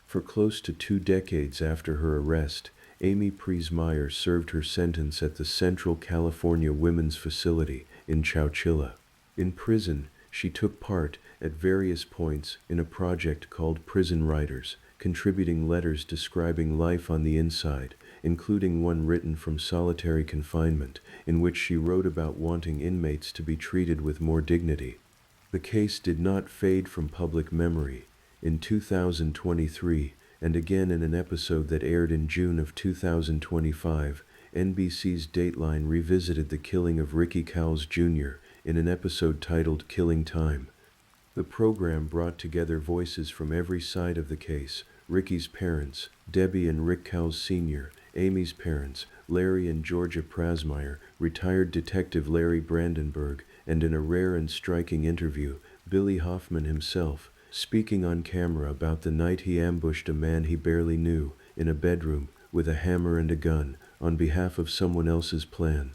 For close to 2 decades after her arrest, Amy Priesmeyer served her sentence at the Central California Women's Facility in Chowchilla. In prison, she took part, at various points, in a project called Prison Writers, contributing letters describing life on the inside, including one written from solitary confinement, in which she wrote about wanting inmates to be treated with more dignity. The case did not fade from public memory. In 2023, and again in an episode that aired in June of 2025, NBC's Dateline revisited the killing of Ricky Cowles Jr. in an episode titled Killing Time. The program brought together voices from every side of the case: Ricky's parents, Debbie and Rick Cowles Sr., Amy's parents, Larry and Georgia Prasmeyer, retired detective Larry Brandenburg, and in a rare and striking interview, Billy Hoffman himself, speaking on camera about the night he ambushed a man he barely knew, in a bedroom, with a hammer and a gun, on behalf of someone else's plan.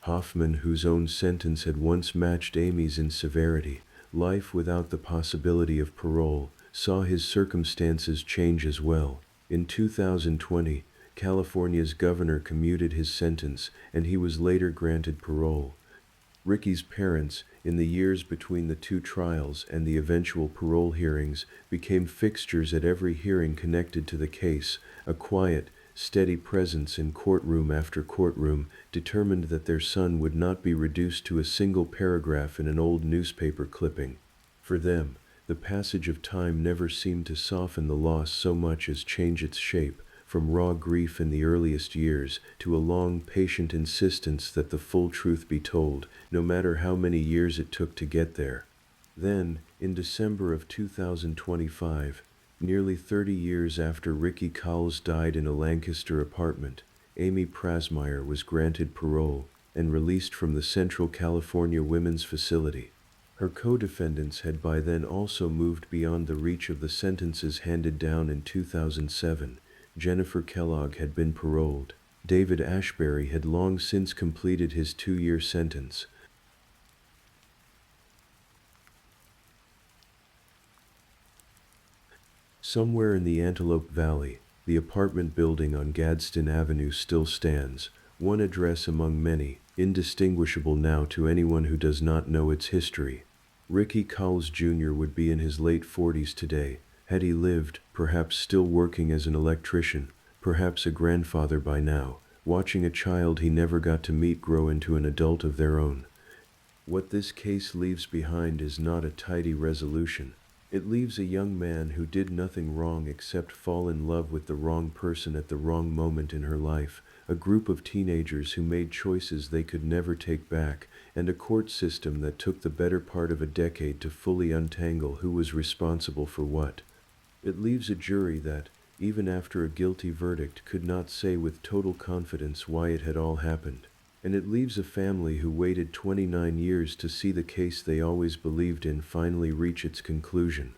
Hoffman, whose own sentence had once matched Amy's in severity, life without the possibility of parole, saw his circumstances change as well. In 2020, California's governor commuted his sentence, and he was later granted parole. Ricky's parents, in the years between the two trials and the eventual parole hearings, became fixtures at every hearing connected to the case. A quiet, steady presence in courtroom after courtroom determined that their son would not be reduced to a single paragraph in an old newspaper clipping. For them, the passage of time never seemed to soften the loss so much as change its shape, from raw grief in the earliest years to a long, patient insistence that the full truth be told, no matter how many years it took to get there. Then, in December of 2025, nearly 30 years after Ricky Cowles died in a Lancaster apartment, Amy Prasmeyer was granted parole and released from the Central California Women's Facility. Her co-defendants had by then also moved beyond the reach of the sentences handed down in 2007. Jennifer Kellogg had been paroled. David Ashbury had long since completed his 2-year sentence. Somewhere in the Antelope Valley, the apartment building on Gadsden Avenue still stands, one address among many, indistinguishable now to anyone who does not know its history. Ricky Cowles Jr. would be in his late 40s today, had he lived, perhaps still working as an electrician, perhaps a grandfather by now, watching a child he never got to meet grow into an adult of their own. What this case leaves behind is not a tidy resolution. It leaves a young man who did nothing wrong except fall in love with the wrong person at the wrong moment in her life, a group of teenagers who made choices they could never take back, and a court system that took the better part of a decade to fully untangle who was responsible for what. It leaves a jury that, even after a guilty verdict, could not say with total confidence why it had all happened. And it leaves a family who waited 29 years to see the case they always believed in finally reach its conclusion.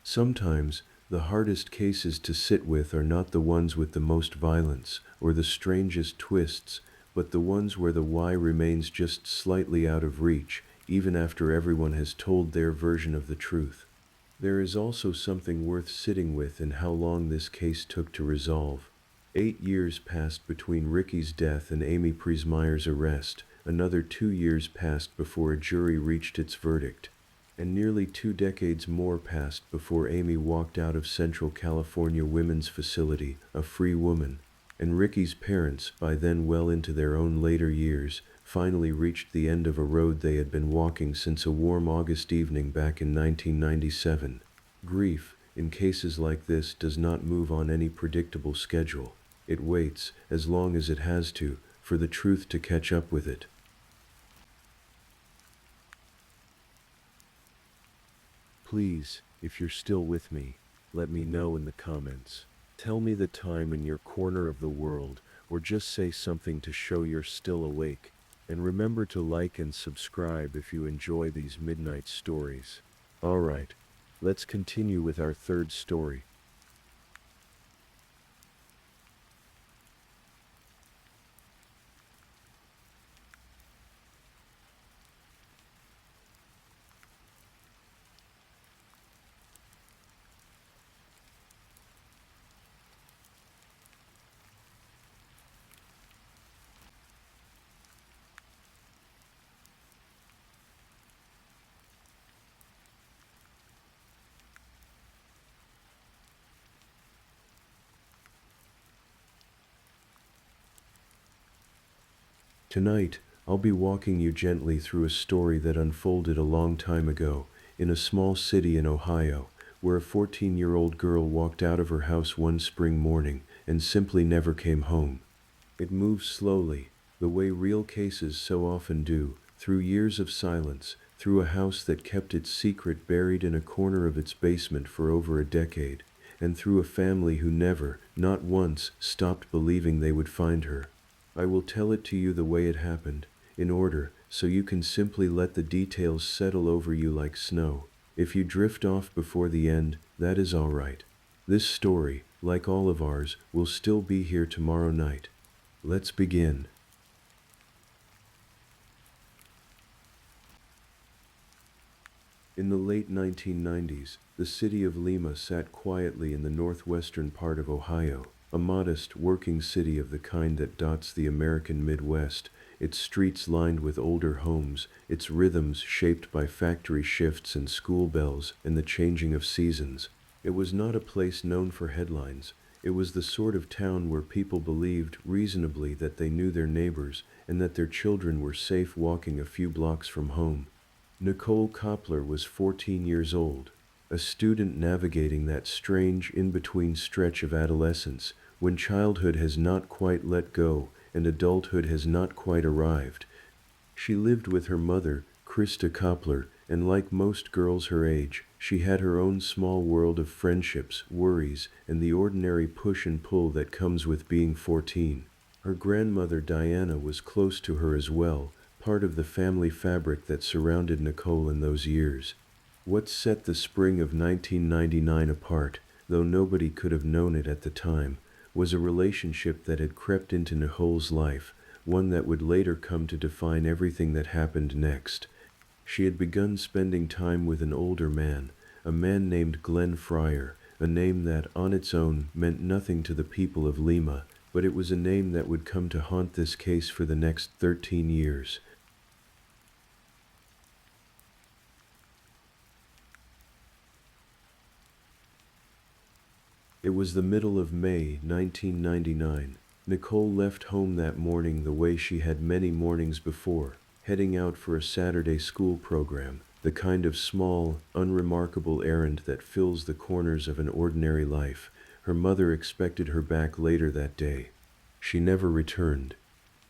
Sometimes, the hardest cases to sit with are not the ones with the most violence or the strangest twists, but the ones where the why remains just slightly out of reach, even after everyone has told their version of the truth. There is also something worth sitting with in how long this case took to resolve. 8 years passed between Ricky's death and Amy Prasmeyer's arrest, another 2 years passed before a jury reached its verdict, and nearly 2 decades more passed before Amy walked out of Central California Women's Facility, a free woman, and Ricky's parents, by then well into their own later years, finally reached the end of a road they had been walking since a warm August evening back in 1997. Grief, in cases like this, does not move on any predictable schedule. It waits, as long as it has to, for the truth to catch up with it. Please, if you're still with me, let me know in the comments. Tell me the time in your corner of the world, or just say something to show you're still awake. And remember to like and subscribe if you enjoy these midnight stories. Alright, let's continue with our third story. Tonight, I'll be walking you gently through a story that unfolded a long time ago, in a small city in Ohio, where a 14-year-old girl walked out of her house one spring morning and simply never came home. It moves slowly, the way real cases so often do, through years of silence, through a house that kept its secret buried in a corner of its basement for over a decade, and through a family who never, not once, stopped believing they would find her. I will tell it to you the way it happened, in order, so you can simply let the details settle over you like snow. If you drift off before the end, that is all right. This story, like all of ours, will still be here tomorrow night. Let's begin. In the late 1990s, the city of Lima sat quietly in the northwestern part of Ohio, a modest, working city of the kind that dots the American Midwest, its streets lined with older homes, its rhythms shaped by factory shifts and school bells and the changing of seasons. It was not a place known for headlines. It was the sort of town where people believed reasonably that they knew their neighbors and that their children were safe walking a few blocks from home. Nicole Koppler was 14 years old, a student navigating that strange in-between stretch of adolescence when childhood has not quite let go and adulthood has not quite arrived. She lived with her mother, Krista Koppler, and like most girls her age, she had her own small world of friendships, worries, and the ordinary push and pull that comes with being 14. Her grandmother Diana was close to her as well, part of the family fabric that surrounded Nicole in those years. What set the spring of 1999 apart, though nobody could have known it at the time, was a relationship that had crept into Nicole's life, one that would later come to define everything that happened next. She had begun spending time with an older man, a man named Glenn Fryer, a name that, on its own, meant nothing to the people of Lima, but it was a name that would come to haunt this case for the next 13 years. It was the middle of May 1999. Nicole left home that morning the way she had many mornings before, heading out for a Saturday school program, the kind of small, unremarkable errand that fills the corners of an ordinary life. Her mother expected her back later that day. She never returned.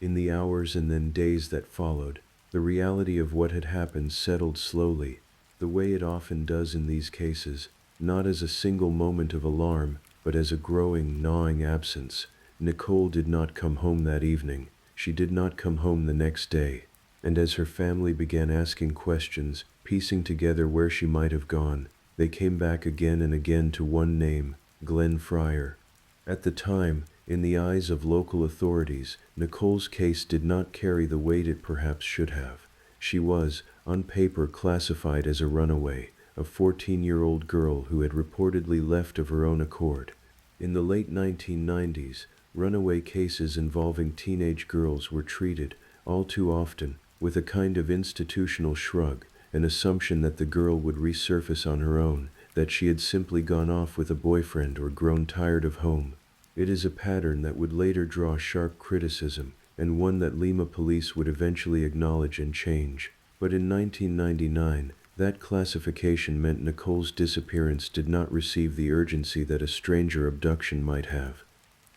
In the hours and then days that followed, the reality of what had happened settled slowly, the way it often does in these cases, not as a single moment of alarm, but as a growing, gnawing absence. Nicole did not come home that evening. She did not come home the next day. And as her family began asking questions, piecing together where she might have gone, they came back again and again to one name, Glenn Fryer. At the time, in the eyes of local authorities, Nicole's case did not carry the weight it perhaps should have. She was, on paper, classified as a runaway, a 14-year-old girl who had reportedly left of her own accord. In the late 1990s, runaway cases involving teenage girls were treated, all too often, with a kind of institutional shrug, an assumption that the girl would resurface on her own, that she had simply gone off with a boyfriend or grown tired of home. It is a pattern that would later draw sharp criticism, and one that Lima police would eventually acknowledge and change. But in 1999, that classification meant Nicole's disappearance did not receive the urgency that a stranger abduction might have.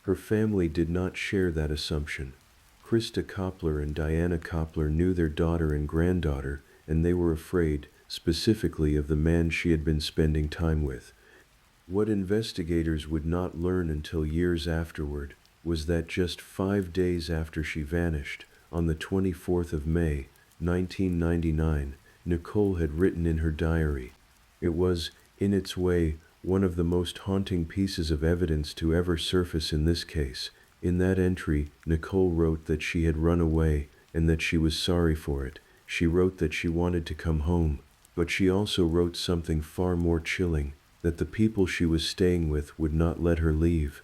Her family did not share that assumption. Krista Koppler and Diana Koppler knew their daughter and granddaughter, and they were afraid, specifically of the man she had been spending time with. What investigators would not learn until years afterward was that just 5 days after she vanished, on the 24th of May, 1999, Nicole had written in her diary. It was, in its way, one of the most haunting pieces of evidence to ever surface in this case. In that entry, Nicole wrote that she had run away and that she was sorry for it. She wrote that she wanted to come home, but she also wrote something far more chilling, that the people she was staying with would not let her leave.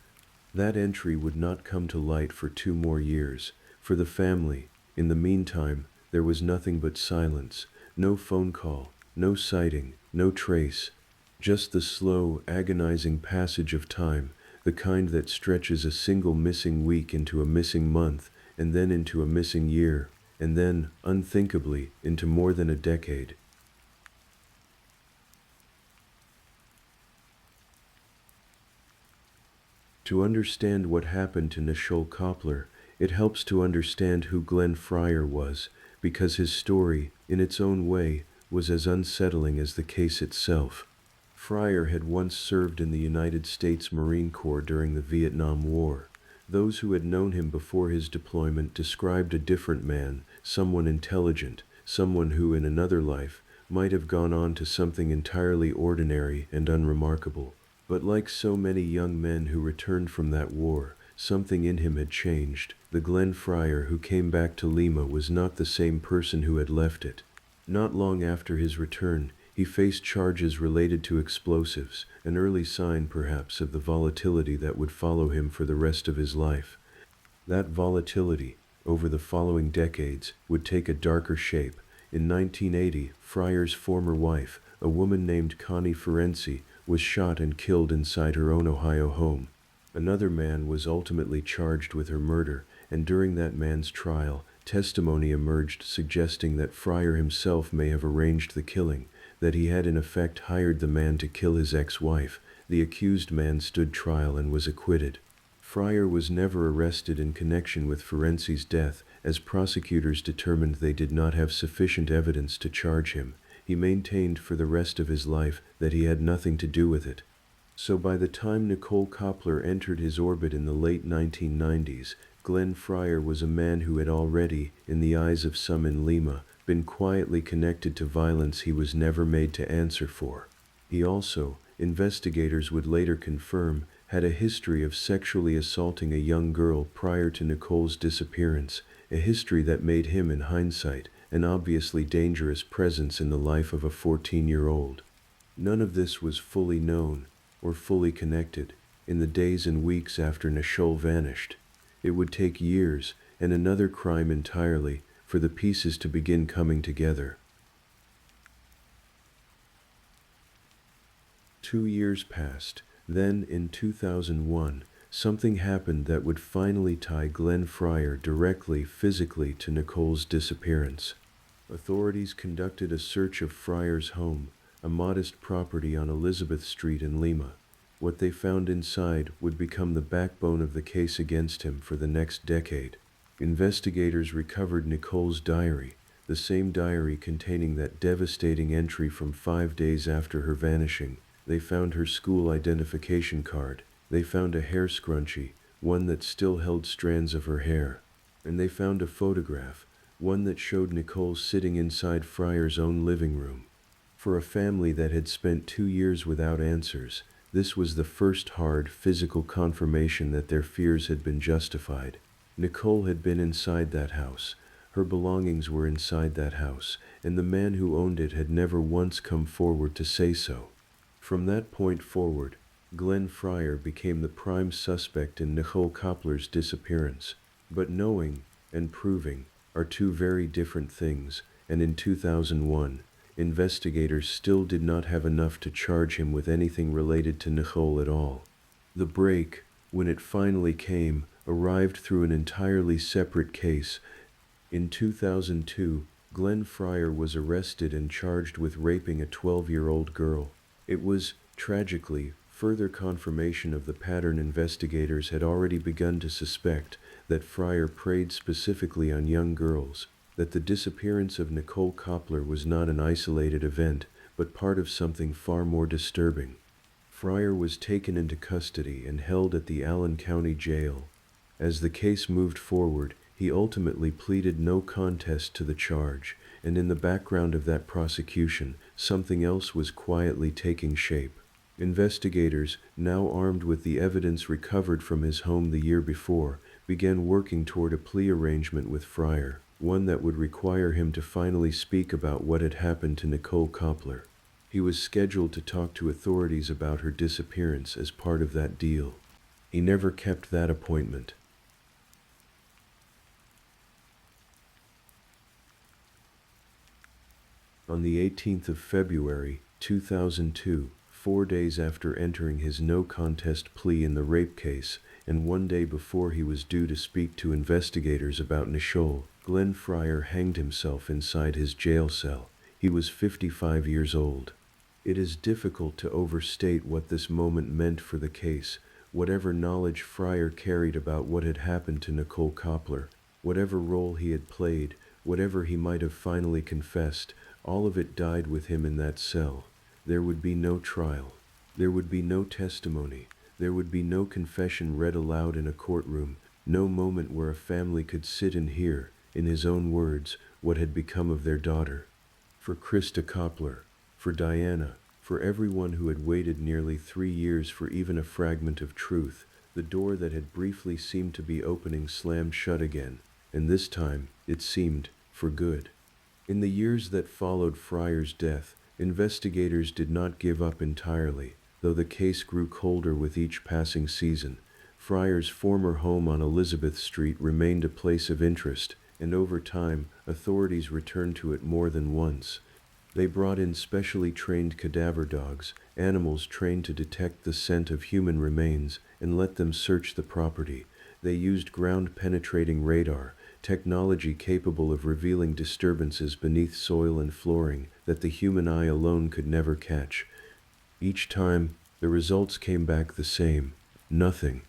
That entry would not come to light for 2 more years. For the family, in the meantime, there was nothing but silence. No phone call, no sighting, no trace. Just the slow, agonizing passage of time, the kind that stretches a single missing week into a missing month, and then into a missing year, and then, unthinkably, into more than a decade. To understand what happened to Nicole Koppler, it helps to understand who Glenn Fryer was, because his story, in its own way, was as unsettling as the case itself. Fryer had once served in the United States Marine Corps during the Vietnam War. Those who had known him before his deployment described a different man, someone intelligent, someone who in another life might have gone on to something entirely ordinary and unremarkable. But like so many young men who returned from that war, something in him had changed. The Glenn Fryer who came back to Lima was not the same person who had left it. Not long after his return, he faced charges related to explosives, an early sign perhaps of the volatility that would follow him for the rest of his life. That volatility, over the following decades, would take a darker shape. In 1980, Fryer's former wife, a woman named Connie Ferenczi, was shot and killed inside her own Ohio home. Another man was ultimately charged with her murder, and during that man's trial, testimony emerged suggesting that Fryer himself may have arranged the killing, that he had in effect hired the man to kill his ex-wife. The accused man stood trial and was acquitted. Fryer was never arrested in connection with Ferenczi's death, as prosecutors determined they did not have sufficient evidence to charge him. He maintained for the rest of his life that he had nothing to do with it. So by the time Nicole Koppler entered his orbit in the late 1990s, Glenn Fryer was a man who had already, in the eyes of some in Lima, been quietly connected to violence he was never made to answer for. He also, investigators would later confirm, had a history of sexually assaulting a young girl prior to Nicole's disappearance, a history that made him, in hindsight, an obviously dangerous presence in the life of a 14-year-old. None of this was fully known, or fully connected, in the days and weeks after Nicole vanished. It would take years, and another crime entirely, for the pieces to begin coming together. 2 years passed. Then, in 2001, something happened that would finally tie Glenn Fryer directly, physically, to Nicole's disappearance. Authorities conducted a search of Fryer's home, a modest property on Elizabeth Street in Lima. What they found inside would become the backbone of the case against him for the next decade. Investigators recovered Nicole's diary, the same diary containing that devastating entry from 5 days after her vanishing. They found her school identification card. They found a hair scrunchie, one that still held strands of her hair. And they found a photograph, one that showed Nicole sitting inside Fryer's own living room. For a family that had spent 2 years without answers, this was the first hard, physical confirmation that their fears had been justified. Nicole had been inside that house. Her belongings were inside that house, and the man who owned it had never once come forward to say so. From that point forward, Glenn Fryer became the prime suspect in Nicole Koppler's disappearance. But knowing and proving are two very different things, and in 2001, investigators still did not have enough to charge him with anything related to Nicole at all. The break, when it finally came, arrived through an entirely separate case. In 2002, Glenn Fryer was arrested and charged with raping a 12-year-old girl. It was, tragically, further confirmation of the pattern investigators had already begun to suspect, that Fryer preyed specifically on young girls, that the disappearance of Nicole Koppler was not an isolated event, but part of something far more disturbing. Fryer was taken into custody and held at the Allen County Jail. As the case moved forward, he ultimately pleaded no contest to the charge, and in the background of that prosecution, something else was quietly taking shape. Investigators, now armed with the evidence recovered from his home the year before, began working toward a plea arrangement with Fryer, one that would require him to finally speak about what had happened to Nicole Koppler. He was scheduled to talk to authorities about her disappearance as part of that deal. He never kept that appointment. On the 18th of February, 2002, 4 days after entering his no-contest plea in the rape case, and one day before he was due to speak to investigators about Nicole, Glenn Fryer hanged himself inside his jail cell. He was 55 years old. It is difficult to overstate what this moment meant for the case. Whatever knowledge Fryer carried about what had happened to Nicole Koppler, whatever role he had played, whatever he might have finally confessed, all of it died with him in that cell. There would be no trial. There would be no testimony. There would be no confession read aloud in a courtroom, no moment where a family could sit and hear, in his own words, what had become of their daughter. For Krista Koppler, for Diana, for everyone who had waited nearly 3 years for even a fragment of truth, the door that had briefly seemed to be opening slammed shut again, and this time, it seemed, for good. In the years that followed Fryer's death, investigators did not give up entirely, though the case grew colder with each passing season. Fryer's former home on Elizabeth Street remained a place of interest, and over time, authorities returned to it more than once. They brought in specially trained cadaver dogs, animals trained to detect the scent of human remains, and let them search the property. They used ground-penetrating radar, technology capable of revealing disturbances beneath soil and flooring that the human eye alone could never catch. Each time, the results came back the same: nothing.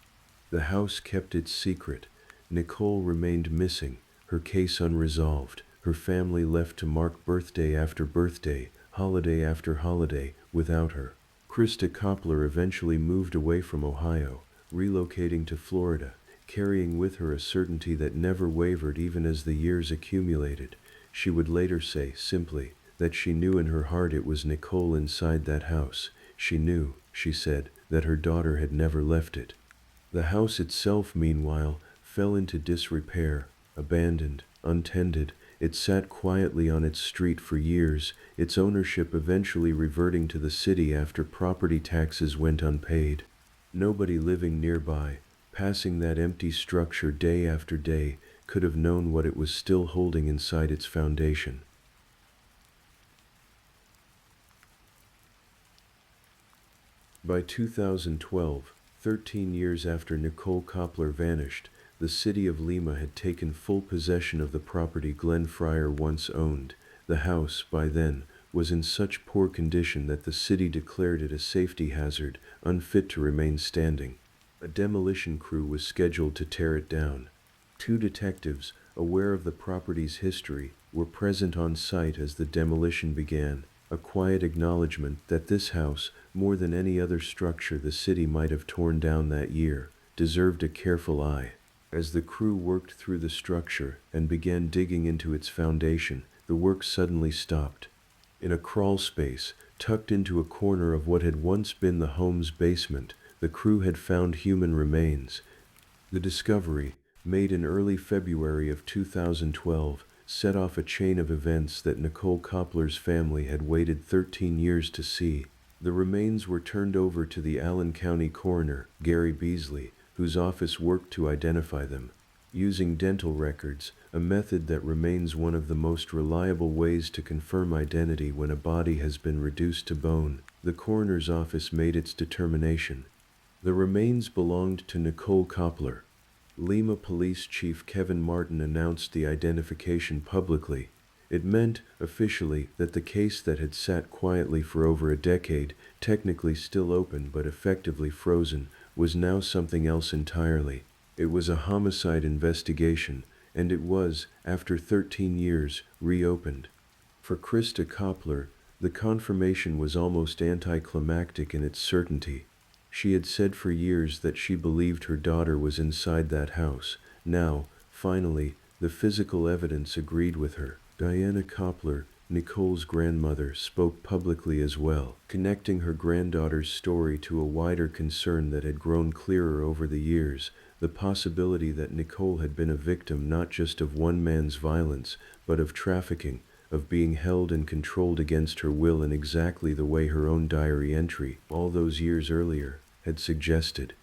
The house kept its secret. Nicole remained missing, her case unresolved, her family left to mark birthday after birthday, holiday after holiday, without her. Krista Koppler eventually moved away from Ohio, relocating to Florida, carrying with her a certainty that never wavered even as the years accumulated. She would later say, simply, that she knew in her heart it was Nicole inside that house. She knew, she said, that her daughter had never left it. The house itself, meanwhile, fell into disrepair, abandoned, untended. It sat quietly on its street for years, its ownership eventually reverting to the city after property taxes went unpaid. Nobody living nearby, passing that empty structure day after day, could have known what it was still holding inside its foundation. By 2012, 13 years after Nicole Koppler vanished, the city of Lima had taken full possession of the property Glenn Fryer once owned. The house, by then, was in such poor condition that the city declared it a safety hazard, unfit to remain standing. A demolition crew was scheduled to tear it down. 2 detectives, aware of the property's history, were present on site as the demolition began, a quiet acknowledgement that this house, more than any other structure the city might have torn down that year, deserved a careful eye. As the crew worked through the structure and began digging into its foundation, the work suddenly stopped. In a crawl space, tucked into a corner of what had once been the home's basement, the crew had found human remains. The discovery, made in early February of 2012, set off a chain of events that Nicole Koppler's family had waited 13 years to see. The remains were turned over to the Allen County coroner, Gary Beasley, whose office worked to identify them. Using dental records, a method that remains one of the most reliable ways to confirm identity when a body has been reduced to bone, the coroner's office made its determination. The remains belonged to Nicole Koppler. Lima Police Chief Kevin Martin announced the identification publicly. It meant, officially, that the case that had sat quietly for over a decade, technically still open but effectively frozen, was now something else entirely. It was a homicide investigation, and it was, after 13 years, reopened. For Krista Koppler, the confirmation was almost anticlimactic in its certainty. She had said for years that she believed her daughter was inside that house. Now, finally, the physical evidence agreed with her. Diana Koppler, Nicole's grandmother, spoke publicly as well, connecting her granddaughter's story to a wider concern that had grown clearer over the years, the possibility that Nicole had been a victim not just of one man's violence, but of trafficking, of being held and controlled against her will in exactly the way her own diary entry, all those years earlier, had suggested.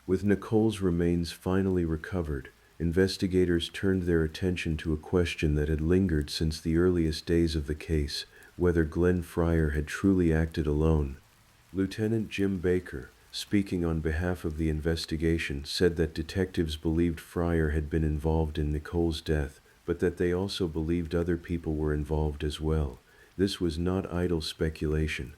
With Nicole's remains finally recovered, investigators turned their attention to a question that had lingered since the earliest days of the case: whether Glenn Fryer had truly acted alone. Lieutenant Jim Baker, speaking on behalf of the investigation, said that detectives believed Fryer had been involved in Nicole's death, but that they also believed other people were involved as well. This was not idle speculation.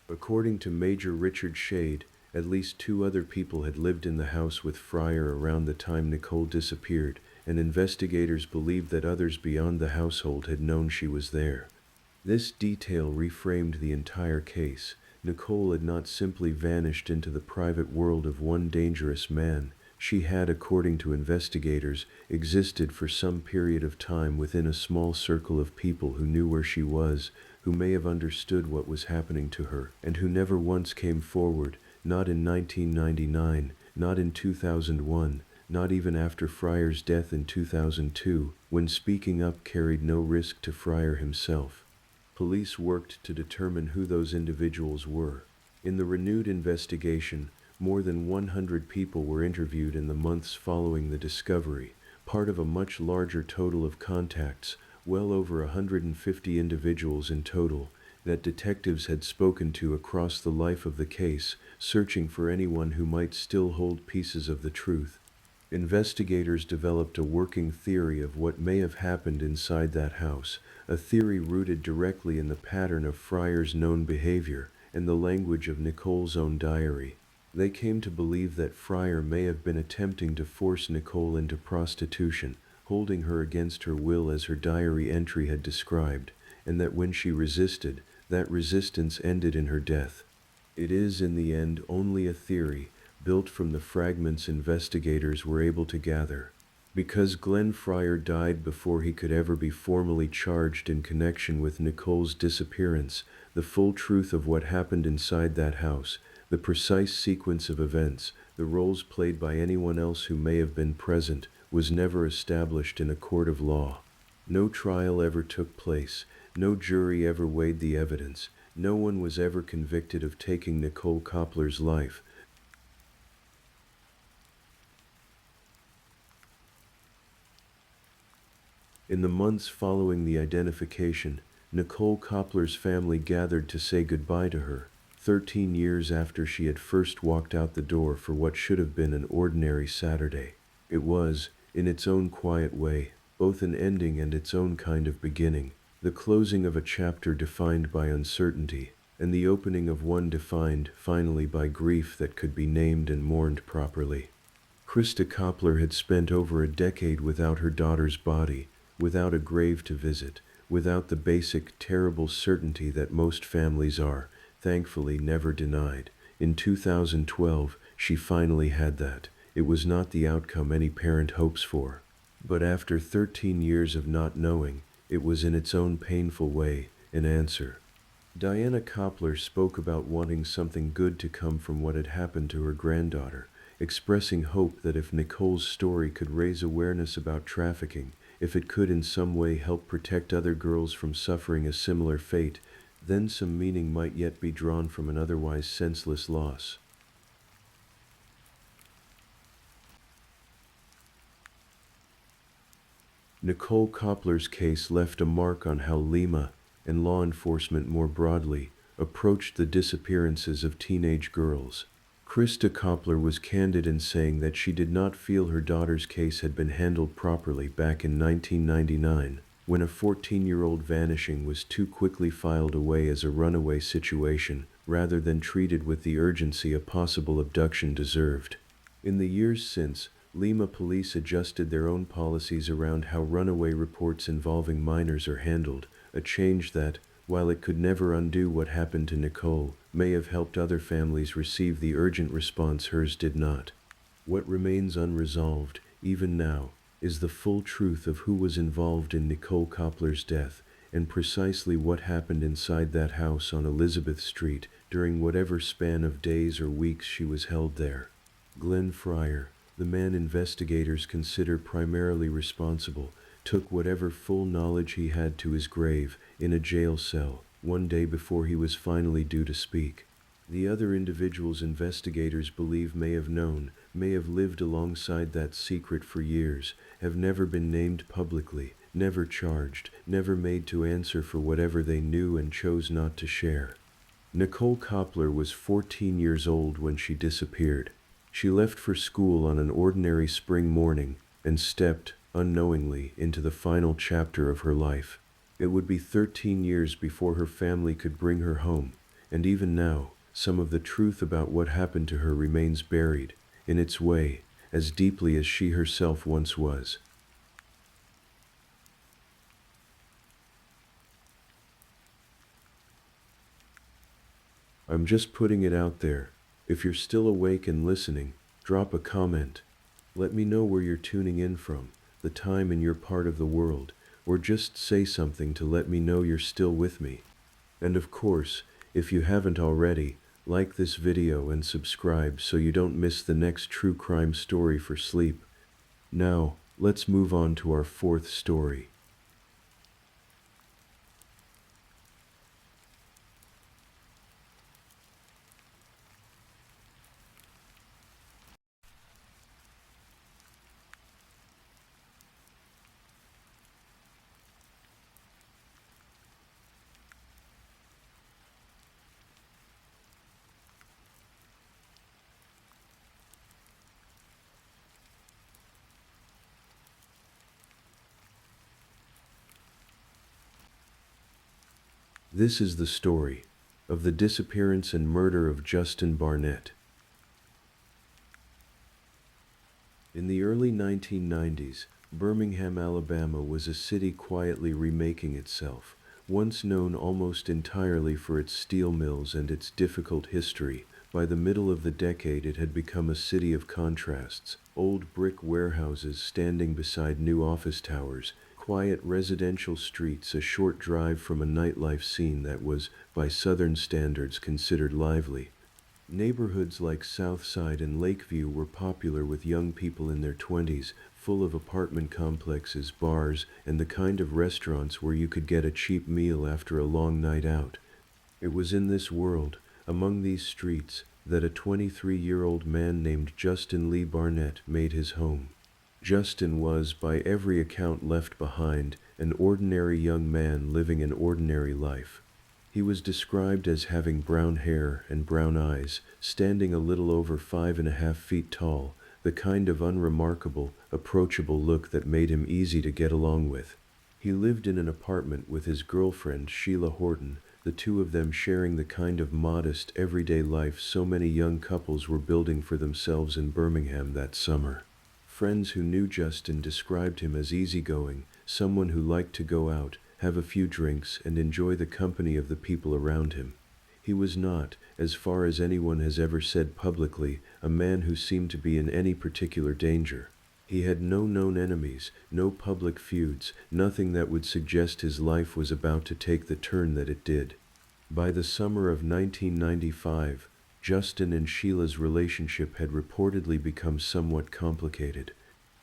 According to Major Richard Shade, at least two other people had lived in the house with Fryer around the time Nicole disappeared, and investigators believed that others beyond the household had known she was there. This detail reframed the entire case. Nicole had not simply vanished into the private world of one dangerous man. She had, according to investigators, existed for some period of time within a small circle of people who knew where she was, who may have understood what was happening to her, and who never once came forward, not in 1999, not in 2001, not even after Fryer's death in 2002, when speaking up carried no risk to Fryer himself. Police worked to determine who those individuals were. In the renewed investigation, more than 100 people were interviewed in the months following the discovery, part of a much larger total of contacts, well over 150 individuals in total, that detectives had spoken to across the life of the case, searching for anyone who might still hold pieces of the truth. Investigators developed a working theory of what may have happened inside that house, a theory rooted directly in the pattern of Fryer's known behavior and the language of Nicole's own diary. They came to believe that Fryer may have been attempting to force Nicole into prostitution, holding her against her will as her diary entry had described, and that when she resisted, that resistance ended in her death. It is in the end only a theory, built from the fragments investigators were able to gather. Because Glenn Fryer died before he could ever be formally charged in connection with Nicole's disappearance, the full truth of what happened inside that house, the precise sequence of events, the roles played by anyone else who may have been present, was never established in a court of law. No trial ever took place, no jury ever weighed the evidence, no one was ever convicted of taking Nicole Koppler's life. In the months following the identification, Nicole Koppler's family gathered to say goodbye to her, 13 years after she had first walked out the door for what should have been an ordinary Saturday. It was, in its own quiet way, both an ending and its own kind of beginning, the closing of a chapter defined by uncertainty, and the opening of one defined, finally, by grief that could be named and mourned properly. Krista Koppler had spent over a decade without her daughter's body, without a grave to visit, without the basic, terrible certainty that most families are, thankfully, never denied. In 2012, she finally had that. It was not the outcome any parent hopes for. But after 13 years of not knowing, it was in its own painful way, an answer. Diana Koppler spoke about wanting something good to come from what had happened to her granddaughter, expressing hope that if Nicole's story could raise awareness about trafficking, if it could in some way help protect other girls from suffering a similar fate, then some meaning might yet be drawn from an otherwise senseless loss. Nicole Koppler's case left a mark on how Lima, and law enforcement more broadly, approached the disappearances of teenage girls. Krista Koppler was candid in saying that she did not feel her daughter's case had been handled properly back in 1999, when a 14-year-old vanishing was too quickly filed away as a runaway situation, rather than treated with the urgency a possible abduction deserved. In the years since, Lima police adjusted their own policies around how runaway reports involving minors are handled, a change that, while it could never undo what happened to Nicole, may have helped other families receive the urgent response hers did not. What remains unresolved, even now, is the full truth of who was involved in Nicole Koppler's death, and precisely what happened inside that house on Elizabeth Street during whatever span of days or weeks she was held there. Glenn Fryer, the man investigators consider primarily responsible, took whatever full knowledge he had to his grave, in a jail cell, one day before he was finally due to speak. The other individuals investigators believe may have known, may have lived alongside that secret for years, have never been named publicly, never charged, never made to answer for whatever they knew and chose not to share. Nicole Koppler was 14 years old when she disappeared. She left for school on an ordinary spring morning and stepped, unknowingly, into the final chapter of her life. It would be 13 years before her family could bring her home, and even now, some of the truth about what happened to her remains buried, in its way, as deeply as she herself once was. I'm just putting it out there. If you're still awake and listening, drop a comment. Let me know where you're tuning in from, the time in your part of the world, or just say something to let me know you're still with me. And of course, if you haven't already, like this video and subscribe so you don't miss the next true crime story for sleep. Now, let's move on to our fourth story. This is the story of the disappearance and murder of Justin Barnett. In the early 1990s, Birmingham, Alabama was a city quietly remaking itself. Once known almost entirely for its steel mills and its difficult history, by the middle of the decade it had become a city of contrasts. Old brick warehouses standing beside new office towers, quiet residential streets a short drive from a nightlife scene that was, by Southern standards, considered lively. Neighborhoods like Southside and Lakeview were popular with young people in their 20s, full of apartment complexes, bars, and the kind of restaurants where you could get a cheap meal after a long night out. It was in this world, among these streets, that a 23-year-old man named Justin Lee Barnett made his home. Justin was, by every account left behind, an ordinary young man living an ordinary life. He was described as having brown hair and brown eyes, standing a little over 5.5 feet tall, the kind of unremarkable, approachable look that made him easy to get along with. He lived in an apartment with his girlfriend Sheila Horton, the two of them sharing the kind of modest, everyday life so many young couples were building for themselves in Birmingham that summer. Friends who knew Justin described him as easygoing, someone who liked to go out, have a few drinks, and enjoy the company of the people around him. He was not, as far as anyone has ever said publicly, a man who seemed to be in any particular danger. He had no known enemies, no public feuds, nothing that would suggest his life was about to take the turn that it did. By the summer of 1995, Justin and Sheila's relationship had reportedly become somewhat complicated.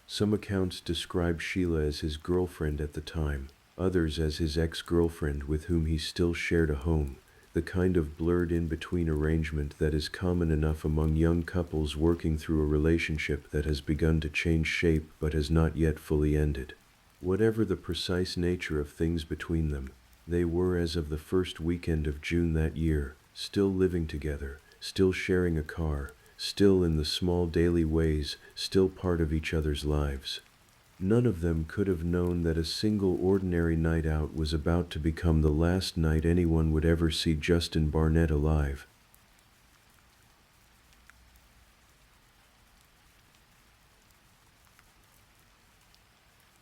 Some accounts describe Sheila as his girlfriend at the time, others as his ex-girlfriend with whom he still shared a home, the kind of blurred in-between arrangement that is common enough among young couples working through a relationship that has begun to change shape but has not yet fully ended. Whatever the precise nature of things between them, they were, as of the first weekend of June that year, still living together, still sharing a car, still in the small daily ways, still part of each other's lives. None of them could have known that a single ordinary night out was about to become the last night anyone would ever see Justin Barnett alive.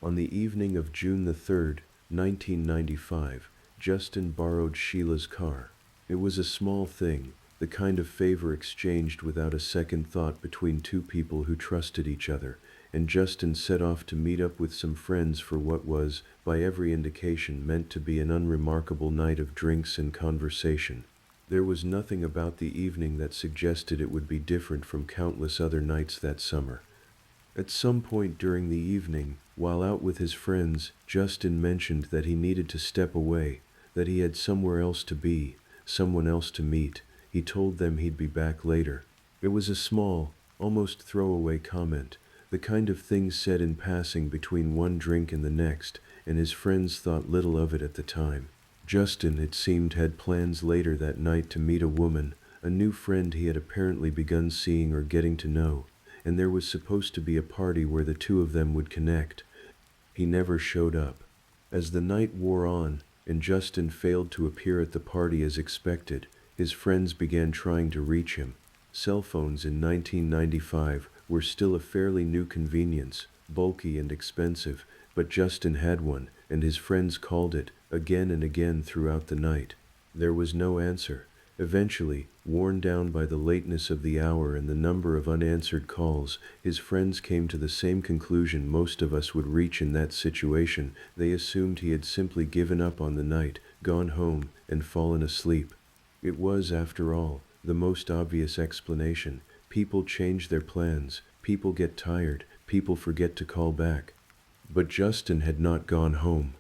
On the evening of June the 3rd, 1995, Justin borrowed Sheila's car. It was a small thing, the kind of favor exchanged without a second thought between two people who trusted each other, and Justin set off to meet up with some friends for what was, by every indication, meant to be an unremarkable night of drinks and conversation. There was nothing about the evening that suggested it would be different from countless other nights that summer. At some point during the evening, while out with his friends, Justin mentioned that he needed to step away, that he had somewhere else to be, someone else to meet. He told them he'd be back later. It was a small, almost throwaway comment, the kind of thing said in passing between one drink and the next, and his friends thought little of it at the time. Justin, it seemed, had plans later that night to meet a woman, a new friend he had apparently begun seeing or getting to know, and there was supposed to be a party where the two of them would connect. He never showed up. As the night wore on, and Justin failed to appear at the party as expected, his friends began trying to reach him. Cell phones in 1995 were still a fairly new convenience, bulky and expensive, but Justin had one, and his friends called it again and again throughout the night. There was no answer. Eventually, worn down by the lateness of the hour and the number of unanswered calls, his friends came to the same conclusion most of us would reach in that situation. They assumed he had simply given up on the night, gone home, and fallen asleep. It was, after all, the most obvious explanation. People change their plans, people get tired, people forget to call back. But Justin had not gone home.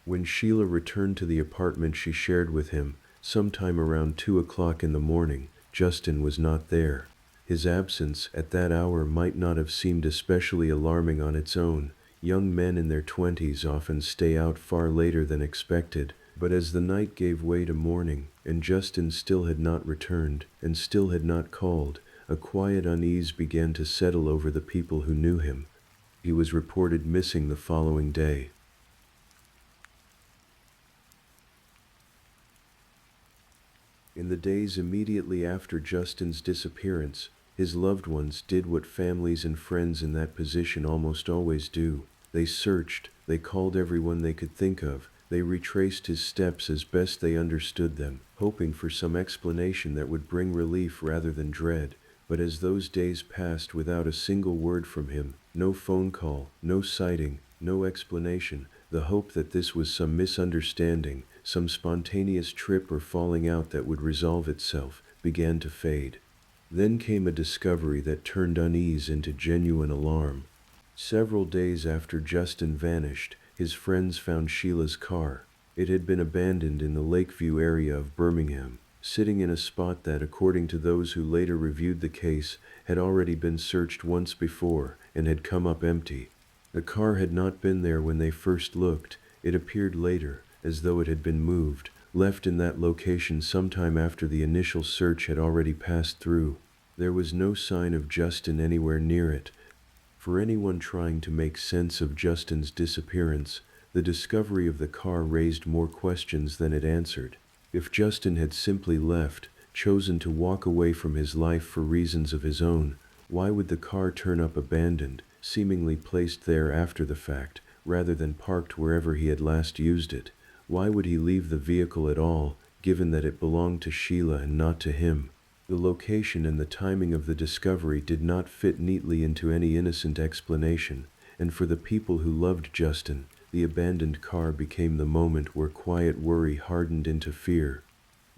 When Sheila returned to the apartment she shared with him, sometime around 2 o'clock in the morning, Justin was not there. His absence at that hour might not have seemed especially alarming on its own. Young men in their 20s often stay out far later than expected, but as the night gave way to morning, and Justin still had not returned, and still had not called, a quiet unease began to settle over the people who knew him. He was reported missing the following day. In the days immediately after Justin's disappearance, his loved ones did what families and friends in that position almost always do. They searched, they called everyone they could think of, they retraced his steps as best they understood them, hoping for some explanation that would bring relief rather than dread. But as those days passed without a single word from him, no phone call, no sighting, no explanation, the hope that this was some misunderstanding, some spontaneous trip or falling out that would resolve itself, began to fade. Then came a discovery that turned unease into genuine alarm. Several days after Justin vanished, his friends found Sheila's car. It had been abandoned in the Lakeview area of Birmingham, sitting in a spot that, according to those who later reviewed the case, had already been searched once before and had come up empty. The car had not been there when they first looked. It appeared later, as though it had been moved, left in that location sometime after the initial search had already passed through. There was no sign of Justin anywhere near it. For anyone trying to make sense of Justin's disappearance, the discovery of the car raised more questions than it answered. If Justin had simply left, chosen to walk away from his life for reasons of his own, why would the car turn up abandoned, seemingly placed there after the fact, rather than parked wherever he had last used it? Why would he leave the vehicle at all, given that it belonged to Sheila and not to him? The location and the timing of the discovery did not fit neatly into any innocent explanation, and for the people who loved Justin, the abandoned car became the moment where quiet worry hardened into fear.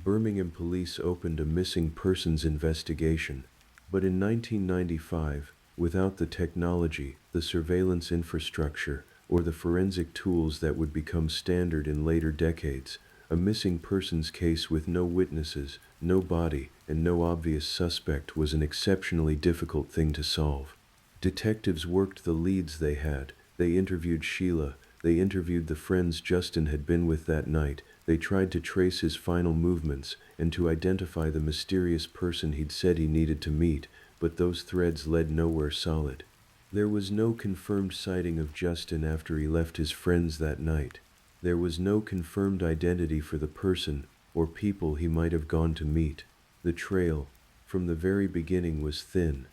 Birmingham police opened a missing persons investigation, but in 1995, without the technology, the surveillance infrastructure, or the forensic tools that would become standard in later decades, a missing persons case with no witnesses, no body, and no obvious suspect was an exceptionally difficult thing to solve. Detectives worked the leads they had. They interviewed Sheila, they interviewed the friends Justin had been with that night, they tried to trace his final movements, and to identify the mysterious person he'd said he needed to meet, but those threads led nowhere solid. There was no confirmed sighting of Justin after he left his friends that night. There was no confirmed identity for the person or people he might have gone to meet. The trail, from the very beginning, was thin.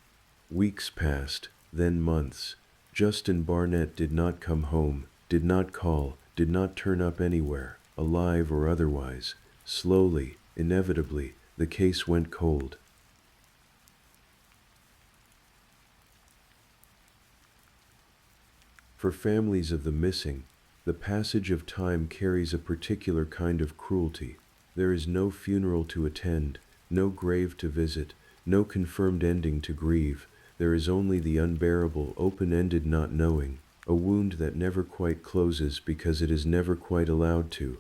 Weeks passed, then months. Justin Barnett did not come home, did not call, did not turn up anywhere, alive or otherwise. Slowly, inevitably, the case went cold. For families of the missing, the passage of time carries a particular kind of cruelty. There is no funeral to attend, no grave to visit, no confirmed ending to grieve. There is only the unbearable, open-ended not knowing, a wound that never quite closes because it is never quite allowed to.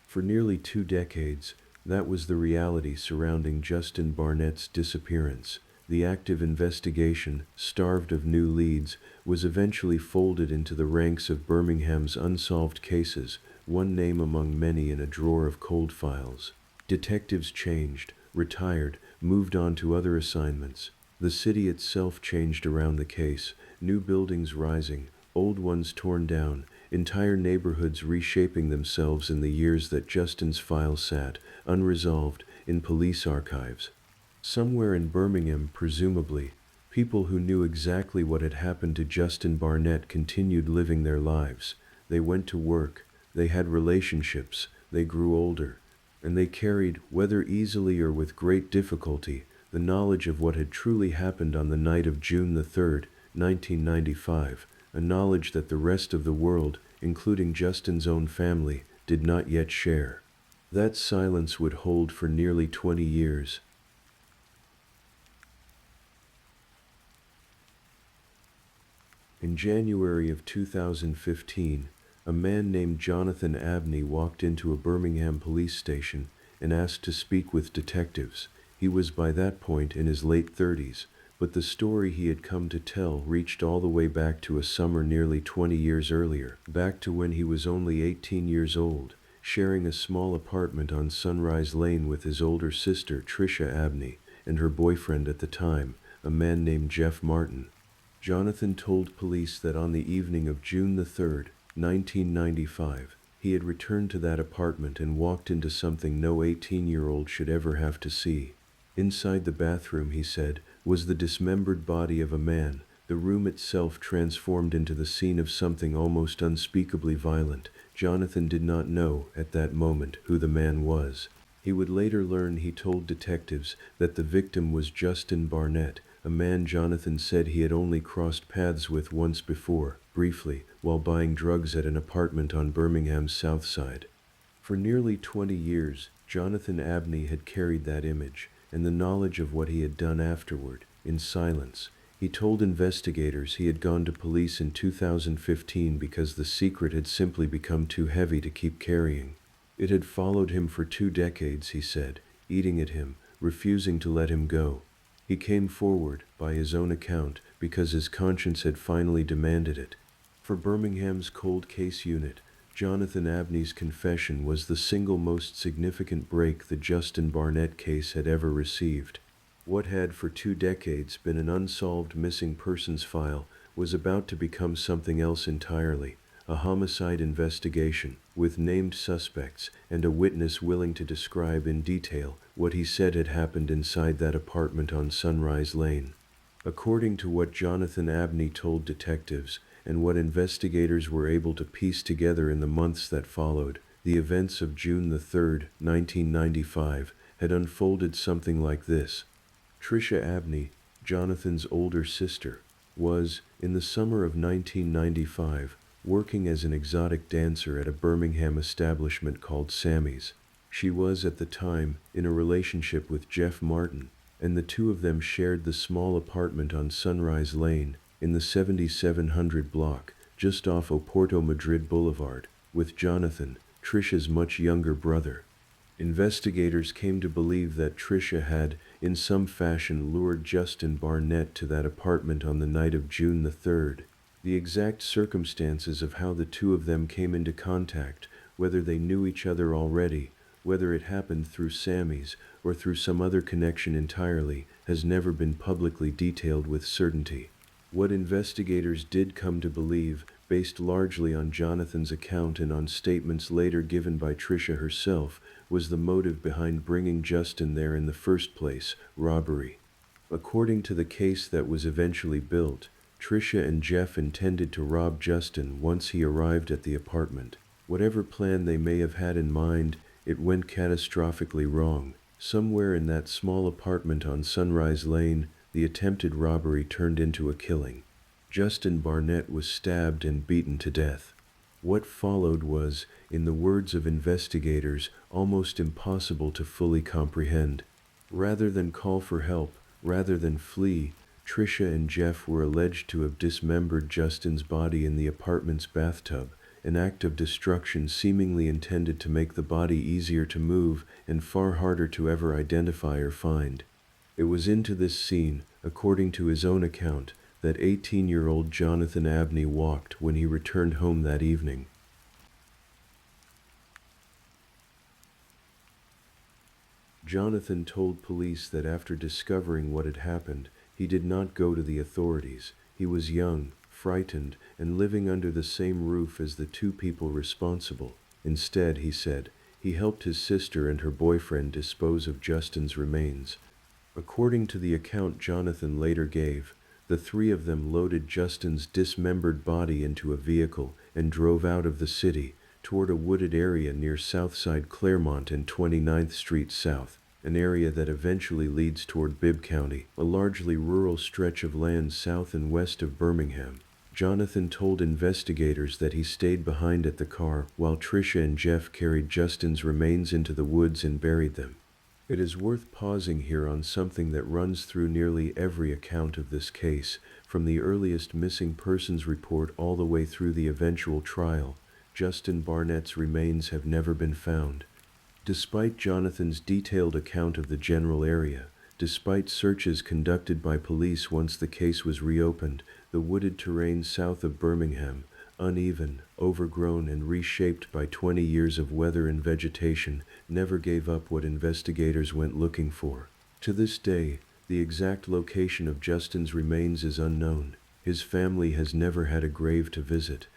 For nearly 2 decades, that was the reality surrounding Justin Barnett's disappearance. The active investigation, starved of new leads, was eventually folded into the ranks of Birmingham's unsolved cases, one name among many in a drawer of cold files. Detectives changed, retired, moved on to other assignments. The city itself changed around the case, new buildings rising, old ones torn down, entire neighborhoods reshaping themselves in the years that Justin's file sat, unresolved, in police archives. Somewhere in Birmingham, presumably, people who knew exactly what had happened to Justin Barnett continued living their lives. They went to work, they had relationships, they grew older, and they carried, whether easily or with great difficulty, the knowledge of what had truly happened on the night of June the 3rd, 1995, a knowledge that the rest of the world, including Justin's own family, did not yet share. That silence would hold for nearly 20 years. In January of 2015, a man named Jonathan Abney walked into a Birmingham police station and asked to speak with detectives. He was by that point in his late 30s, but the story he had come to tell reached all the way back to a summer nearly 20 years earlier, back to when he was only 18 years old, sharing a small apartment on Sunrise Lane with his older sister Tricia Abney and her boyfriend at the time, a man named Jeff Martin. Jonathan told police that on the evening of June the 3rd, 1995, he had returned to that apartment and walked into something no 18-year-old should ever have to see. Inside the bathroom, he said, was the dismembered body of a man, the room itself transformed into the scene of something almost unspeakably violent. Jonathan did not know, at that moment, who the man was. He would later learn, he told detectives, that the victim was Justin Barnett, a man Jonathan said he had only crossed paths with once before, briefly, while buying drugs at an apartment on Birmingham's South Side. For nearly 20 years, Jonathan Abney had carried that image, and the knowledge of what he had done afterward, in silence. He told investigators he had gone to police in 2015 because the secret had simply become too heavy to keep carrying. It had followed him for 2 decades, he said, eating at him, refusing to let him go. He came forward, by his own account, because his conscience had finally demanded it. For Birmingham's cold case unit, Jonathan Abney's confession was the single most significant break the Justin Barnett case had ever received. What had for 2 decades been an unsolved missing persons file was about to become something else entirely, a homicide investigation, with named suspects and a witness willing to describe in detail what he said had happened inside that apartment on Sunrise Lane. According to what Jonathan Abney told detectives, and what investigators were able to piece together in the months that followed, the events of June the 3rd, 1995, had unfolded something like this. Tricia Abney, Jonathan's older sister, was, in the summer of 1995, working as an exotic dancer at a Birmingham establishment called Sammy's. She was, at the time, in a relationship with Jeff Martin, and the two of them shared the small apartment on Sunrise Lane, in the 7700 block, just off Oporto Madrid Boulevard, with Jonathan, Tricia's much younger brother. Investigators came to believe that Tricia had, in some fashion, lured Justin Barnett to that apartment on the night of June the 3rd. The exact circumstances of how the two of them came into contact, whether they knew each other already, whether it happened through Sammy's or through some other connection entirely, has never been publicly detailed with certainty. What investigators did come to believe, based largely on Jonathan's account and on statements later given by Tricia herself, was the motive behind bringing Justin there in the first place: robbery. According to the case that was eventually built, Tricia and Jeff intended to rob Justin once he arrived at the apartment. Whatever plan they may have had in mind, it went catastrophically wrong. Somewhere in that small apartment on Sunrise Lane, the attempted robbery turned into a killing. Justin Barnett was stabbed and beaten to death. What followed was, in the words of investigators, almost impossible to fully comprehend. Rather than call for help, rather than flee, Tricia and Jeff were alleged to have dismembered Justin's body in the apartment's bathtub, an act of destruction seemingly intended to make the body easier to move and far harder to ever identify or find. It was into this scene, according to his own account, that 18-year-old Jonathan Abney walked when he returned home that evening. Jonathan told police that after discovering what had happened, he did not go to the authorities. He was young, frightened, and living under the same roof as the two people responsible. Instead, he said, he helped his sister and her boyfriend dispose of Justin's remains. According to the account Jonathan later gave, the three of them loaded Justin's dismembered body into a vehicle and drove out of the city, toward a wooded area near Southside Claremont and 29th Street South, an area that eventually leads toward Bibb County, a largely rural stretch of land south and west of Birmingham. Jonathan told investigators that he stayed behind at the car while Tricia and Jeff carried Justin's remains into the woods and buried them. It is worth pausing here on something that runs through nearly every account of this case, from the earliest missing persons report all the way through the eventual trial. Justin Barnett's remains have never been found. Despite Jonathan's detailed account of the general area, despite searches conducted by police once the case was reopened, the wooded terrain south of Birmingham, uneven, overgrown, and reshaped by 20 years of weather and vegetation, never gave up what investigators went looking for. To this day, the exact location of Justin's remains is unknown. His family has never had a grave to visit.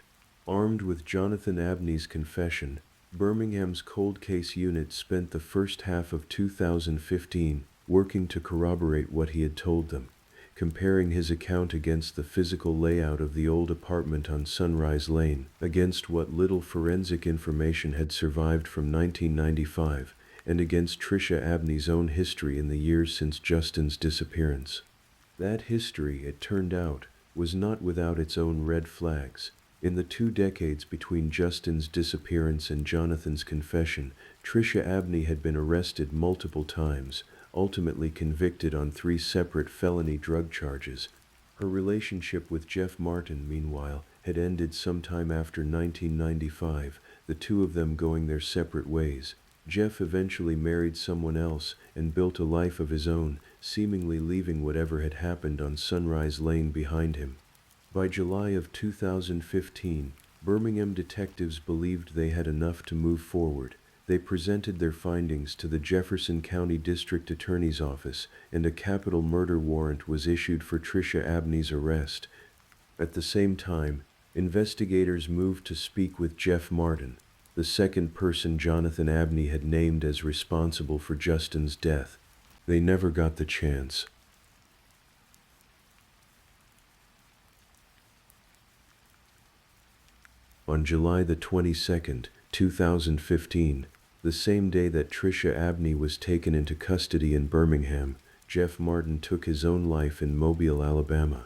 Armed with Jonathan Abney's confession, Birmingham's cold case unit spent the first half of 2015 working to corroborate what he had told them, comparing his account against the physical layout of the old apartment on Sunrise Lane, against what little forensic information had survived from 1995, and against Tricia Abney's own history in the years since Justin's disappearance. That history, it turned out, was not without its own red flags. In the 2 decades between Justin's disappearance and Jonathan's confession, Tricia Abney had been arrested multiple times, ultimately convicted on 3 separate felony drug charges. Her relationship with Jeff Martin, meanwhile, had ended sometime after 1995, the two of them going their separate ways. Jeff eventually married someone else and built a life of his own, seemingly leaving whatever had happened on Sunrise Lane behind him. By July of 2015, Birmingham detectives believed they had enough to move forward. They presented their findings to the Jefferson County District Attorney's Office, and a capital murder warrant was issued for Tricia Abney's arrest. At the same time, investigators moved to speak with Jeff Martin, the second person Jonathan Abney had named as responsible for Justin's death. They never got the chance. On July the 22nd, 2015, the same day that Tricia Abney was taken into custody in Birmingham, Jeff Martin took his own life in Mobile, Alabama.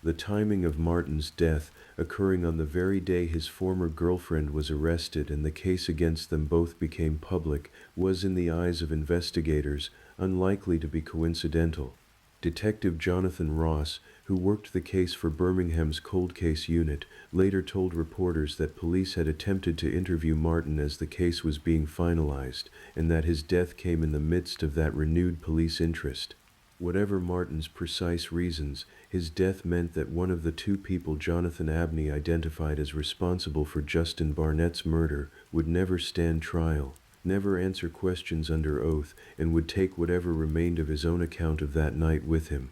The timing of Martin's death, occurring on the very day his former girlfriend was arrested and the case against them both became public, was in the eyes of investigators unlikely to be coincidental. Detective Jonathan Ross, who worked the case for Birmingham's cold case unit, later told reporters that police had attempted to interview Martin as the case was being finalized, and that his death came in the midst of that renewed police interest. Whatever Martin's precise reasons, his death meant that one of the two people Jonathan Abney identified as responsible for Justin Barnett's murder would never stand trial, never answer questions under oath, and would take whatever remained of his own account of that night with him.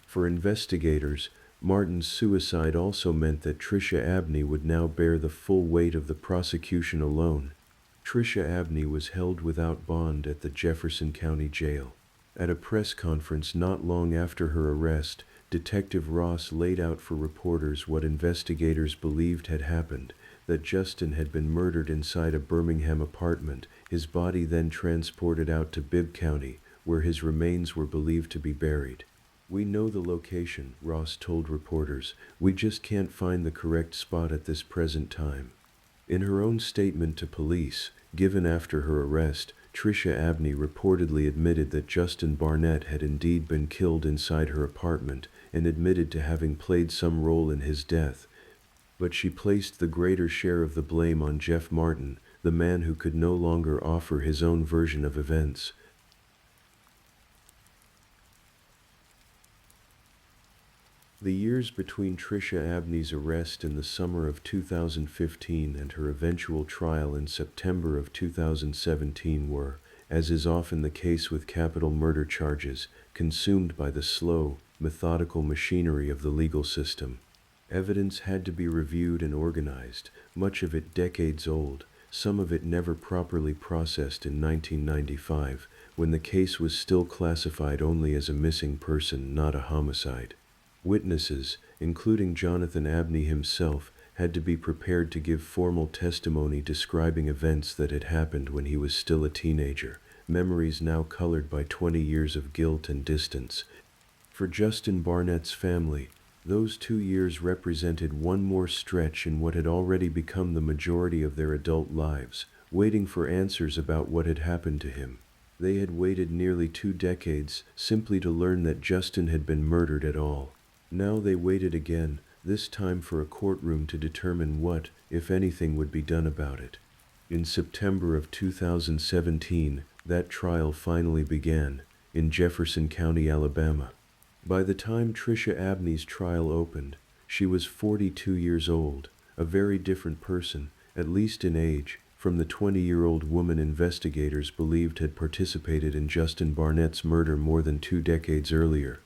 For investigators, Martin's suicide also meant that Tricia Abney would now bear the full weight of the prosecution alone. Tricia Abney was held without bond at the Jefferson County Jail. At a press conference not long after her arrest, Detective Ross laid out for reporters what investigators believed had happened, that Justin had been murdered inside a Birmingham apartment, his body then transported out to Bibb County, where his remains were believed to be buried. "We know the location," Ross told reporters. "We just can't find the correct spot at this present time." In her own statement to police, given after her arrest, Tricia Abney reportedly admitted that Justin Barnett had indeed been killed inside her apartment, and admitted to having played some role in his death. But she placed the greater share of the blame on Jeff Martin, the man who could no longer offer his own version of events. The years between Tricia Abney's arrest in the summer of 2015 and her eventual trial in September of 2017 were, as is often the case with capital murder charges, consumed by the slow, methodical machinery of the legal system. Evidence had to be reviewed and organized, much of it decades old, some of it never properly processed in 1995, when the case was still classified only as a missing person, not a homicide. Witnesses, including Jonathan Abney himself, had to be prepared to give formal testimony describing events that had happened when he was still a teenager, memories now colored by 20 years of guilt and distance. For Justin Barnett's family, those 2 years represented one more stretch in what had already become the majority of their adult lives, waiting for answers about what had happened to him. They had waited nearly 2 decades simply to learn that Justin had been murdered at all. Now they waited again, this time for a courtroom to determine what, if anything, would be done about it. In September of 2017, that trial finally began, in Jefferson County, Alabama. By the time Tricia Abney's trial opened, she was 42 years old, a very different person, at least in age, from the 20-year-old woman investigators believed had participated in Justin Barnett's murder more than 2 decades earlier.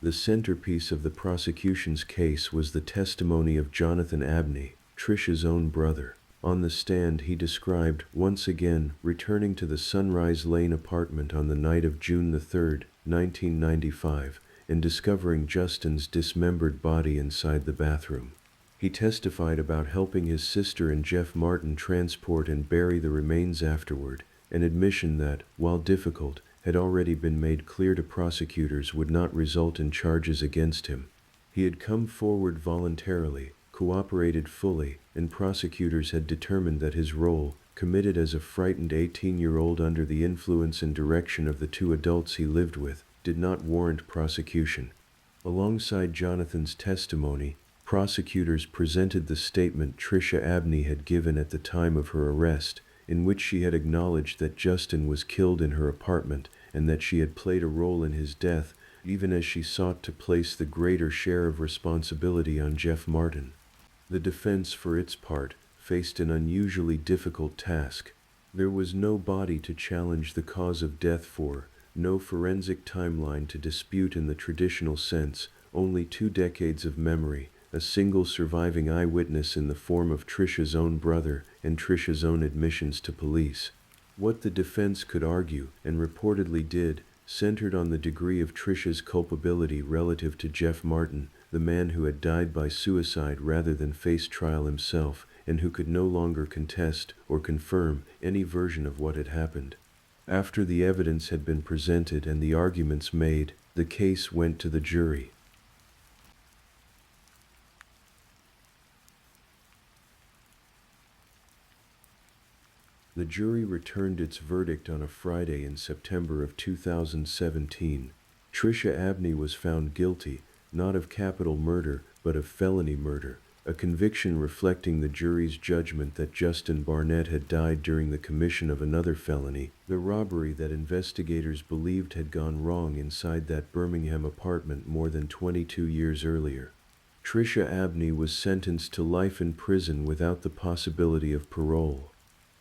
The centerpiece of the prosecution's case was the testimony of Jonathan Abney, Tricia's own brother. On the stand, he described, once again, returning to the Sunrise Lane apartment on the night of June 3, 1995, and discovering Justin's dismembered body inside the bathroom. He testified about helping his sister and Jeff Martin transport and bury the remains afterward, an admission that, while difficult, had already been made clear to prosecutors would not result in charges against him. He had come forward voluntarily, cooperated fully, and prosecutors had determined that his role, committed as a frightened 18-year-old under the influence and direction of the 2 adults he lived with, did not warrant prosecution. Alongside Jonathan's testimony, prosecutors presented the statement Tricia Abney had given at the time of her arrest, in which she had acknowledged that Justin was killed in her apartment and that she had played a role in his death, even as she sought to place the greater share of responsibility on Jeff Martin. The defense, for its part, faced an unusually difficult task. There was no body to challenge the cause of death for, no forensic timeline to dispute in the traditional sense, only 2 decades of memory, a single surviving eyewitness in the form of Tricia's own brother, and Tricia's own admissions to police. What the defense could argue, and reportedly did, centered on the degree of Tricia's culpability relative to Jeff Martin, the man who had died by suicide rather than face trial himself, and who could no longer contest or confirm any version of what had happened. After the evidence had been presented and the arguments made, the case went to the jury. The jury returned its verdict on a Friday in September of 2017. Tricia Abney was found guilty, not of capital murder, but of felony murder, a conviction reflecting the jury's judgment that Justin Barnett had died during the commission of another felony, the robbery that investigators believed had gone wrong inside that Birmingham apartment more than 22 years earlier. Tricia Abney was sentenced to life in prison without the possibility of parole.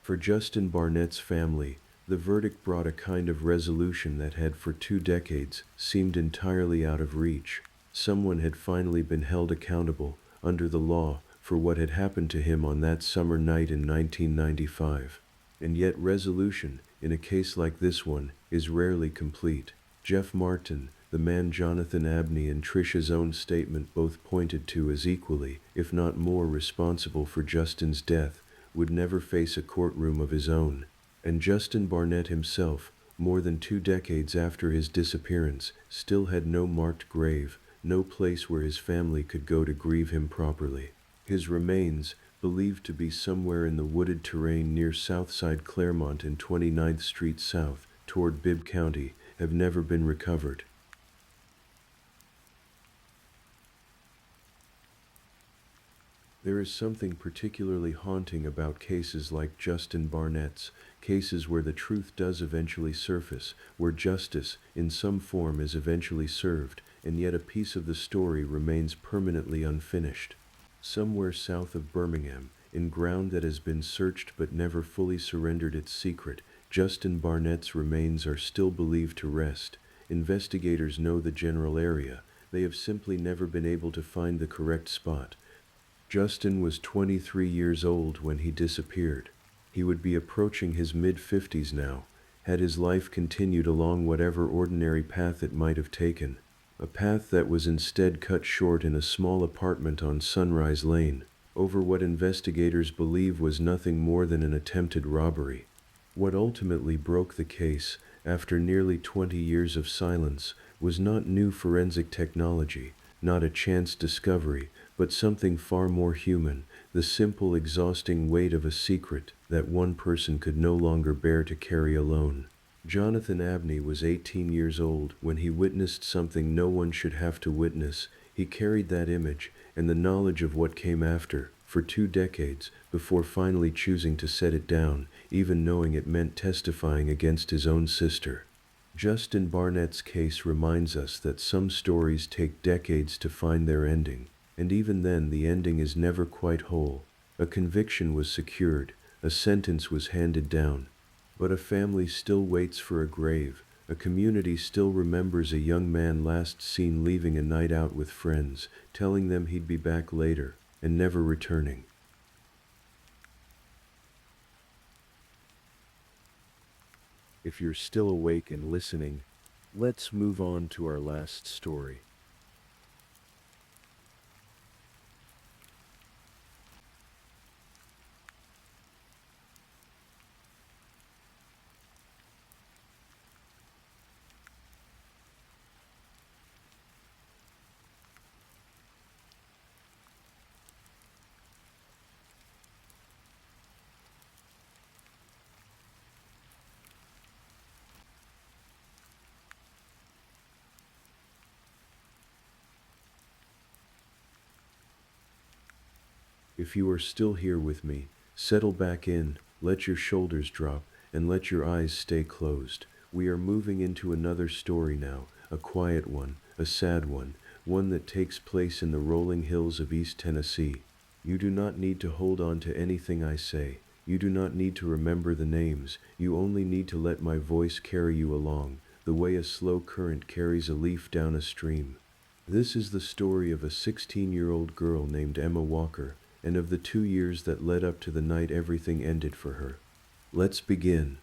For Justin Barnett's family, the verdict brought a kind of resolution that had for 2 decades seemed entirely out of reach. Someone had finally been held accountable, under the law, for what had happened to him on that summer night in 1995. And yet resolution, in a case like this one, is rarely complete. Jeff Martin, the man Jonathan Abney and Tricia's own statement both pointed to as equally, if not more responsible for Justin's death, would never face a courtroom of his own. And Justin Barnett himself, more than 2 decades after his disappearance, still had no marked grave, no place where his family could go to grieve him properly. His remains, believed to be somewhere in the wooded terrain near Southside Claremont and 29th Street South, toward Bibb County, have never been recovered. There is something particularly haunting about cases like Justin Barnett's, cases where the truth does eventually surface, where justice, in some form, is eventually served, and yet a piece of the story remains permanently unfinished. Somewhere south of Birmingham, in ground that has been searched but never fully surrendered its secret, Justin Barnett's remains are still believed to rest. Investigators know the general area, they have simply never been able to find the correct spot. Justin was 23 years old when he disappeared. He would be approaching his mid-50s now, had his life continued along whatever ordinary path it might have taken, a path that was instead cut short in a small apartment on Sunrise Lane, over what investigators believe was nothing more than an attempted robbery. What ultimately broke the case, after nearly 20 years of silence, was not new forensic technology, not a chance discovery, but something far more human, the simple, exhausting weight of a secret that one person could no longer bear to carry alone. Jonathan Abney was 18 years old when he witnessed something no one should have to witness. He carried that image, and the knowledge of what came after, for 2 decades, before finally choosing to set it down, even knowing it meant testifying against his own sister. Justin Barnett's case reminds us that some stories take decades to find their ending, and even then the ending is never quite whole. A conviction was secured, a sentence was handed down, but a family still waits for a grave, a community still remembers a young man last seen leaving a night out with friends, telling them he'd be back later, and never returning. If you're still awake and listening, let's move on to our last story. If you are still here with me, settle back in, let your shoulders drop, and let your eyes stay closed. We are moving into another story now, a quiet one, a sad one that takes place in the rolling hills of East Tennessee. You do not need to hold on to anything I say. You do not need to remember the names. You only need to let my voice carry you along, the way a slow current carries a leaf down a stream. This is the story of a 16-year-old girl named Emma Walker, and of the 2 years that led up to the night everything ended for her. Let's begin.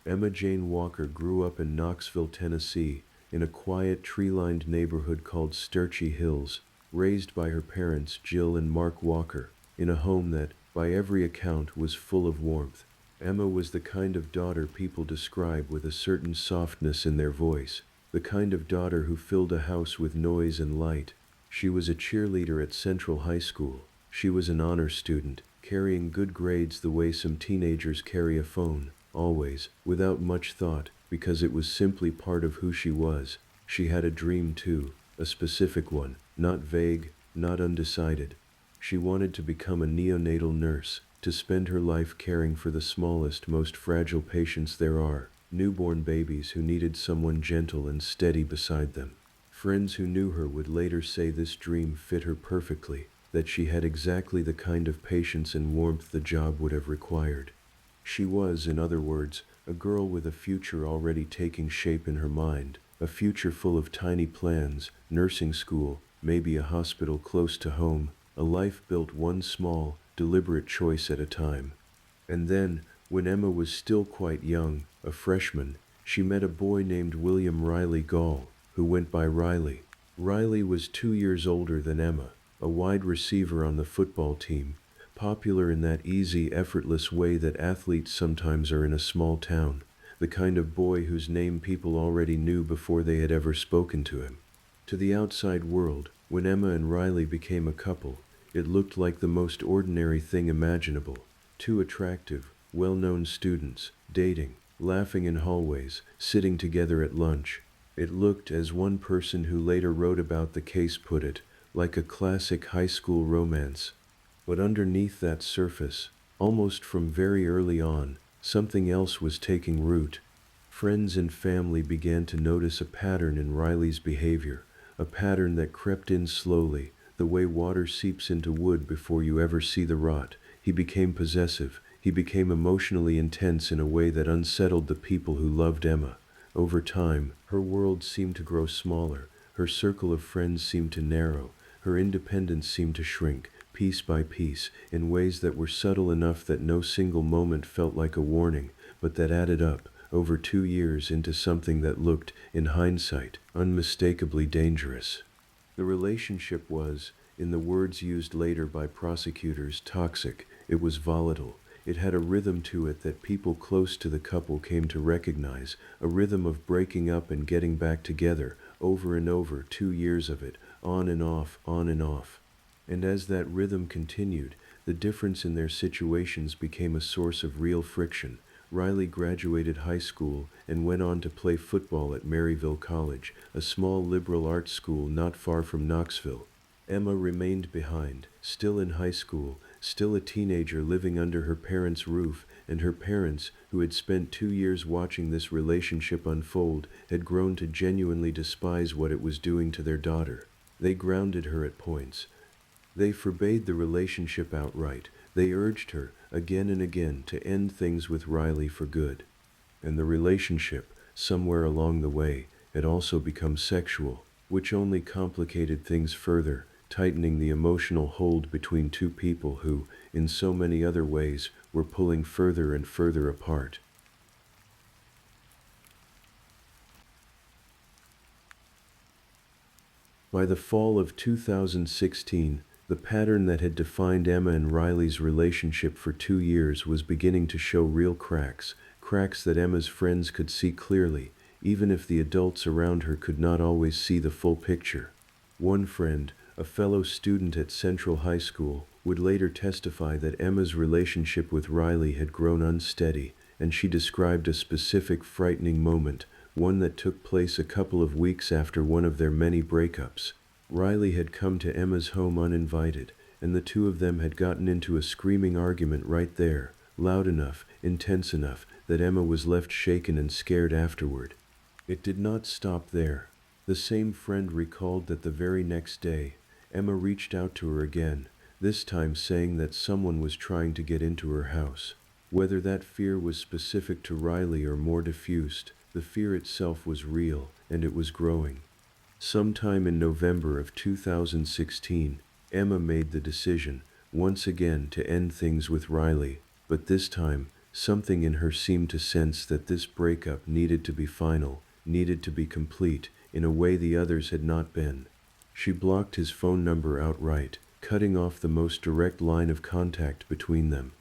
Emma Jane Walker grew up in Knoxville, Tennessee, in a quiet, tree-lined neighborhood called Sturchy Hills, raised by her parents Jill and Mark Walker, in a home that, by every account, was full of warmth. Emma was the kind of daughter people describe with a certain softness in their voice, the kind of daughter who filled a house with noise and light. She was a cheerleader at Central High School. She was an honor student, carrying good grades the way some teenagers carry a phone, always, without much thought, because it was simply part of who she was. She had a dream too, a specific one, not vague, not undecided. She wanted to become a neonatal nurse, to spend her life caring for the smallest, most fragile patients there are, newborn babies who needed someone gentle and steady beside them. Friends who knew her would later say this dream fit her perfectly, that she had exactly the kind of patience and warmth the job would have required. She was, in other words, a girl with a future already taking shape in her mind, a future full of tiny plans, nursing school, maybe a hospital close to home, a life built one small, deliberate choice at a time. And then, when Emma was still quite young, a freshman, she met a boy named William Riley Gall, who went by Riley. Riley was 2 years older than Emma, a wide receiver on the football team, popular in that easy, effortless way that athletes sometimes are in a small town, the kind of boy whose name people already knew before they had ever spoken to him. To the outside world, when Emma and Riley became a couple, it looked like the most ordinary thing imaginable. Two attractive, well-known students, dating, laughing in hallways, sitting together at lunch. It looked, as one person who later wrote about the case put it, like a classic high school romance. But underneath that surface, almost from very early on, Something else was taking root. Friends and family began to notice a pattern in Riley's behavior, a pattern that crept in slowly, the way water seeps into wood before you ever see the rot. He became possessive. He became emotionally intense in a way that unsettled the people who loved Emma. Over time, her world seemed to grow smaller, her circle of friends seemed to narrow, her independence seemed to shrink, piece by piece, in ways that were subtle enough that no single moment felt like a warning, but that added up, over 2 years, into something that looked, in hindsight, unmistakably dangerous. The relationship was, in the words used later by prosecutors, toxic. It was volatile. It had a rhythm to it that people close to the couple came to recognize, a rhythm of breaking up and getting back together, over and over, 2 years of it, on and off, on and off. And as that rhythm continued, the difference in their situations became a source of real friction. Riley graduated high school and went on to play football at Maryville College, a small liberal arts school not far from Knoxville. Emma remained behind, still in high school, still a teenager living under her parents' roof, and her parents, who had spent 2 years watching this relationship unfold, had grown to genuinely despise what it was doing to their daughter. They grounded her at points. They forbade the relationship outright. They urged her, again and again, to end things with Riley for good. And the relationship, somewhere along the way, had also become sexual, which only complicated things further, tightening the emotional hold between two people who, in so many other ways, were pulling further and further apart. By the fall of 2016, the pattern that had defined Emma and Riley's relationship for 2 years was beginning to show real cracks, cracks that Emma's friends could see clearly, even if the adults around her could not always see the full picture. One friend, a fellow student at Central High School, would later testify that Emma's relationship with Riley had grown unsteady, and she described a specific frightening moment, one that took place a couple of weeks after one of their many breakups. Riley had come to Emma's home uninvited, and the two of them had gotten into a screaming argument right there, loud enough, intense enough, that Emma was left shaken and scared afterward. It did not stop there. The same friend recalled that the very next day, Emma reached out to her again, this time saying that someone was trying to get into her house. Whether that fear was specific to Riley or more diffused, the fear itself was real, and it was growing. Sometime in November of 2016, Emma made the decision, once again, to end things with Riley, but this time, something in her seemed to sense that this breakup needed to be final, needed to be complete, in a way the others had not been. She blocked his phone number outright, cutting off the most direct line of contact between them.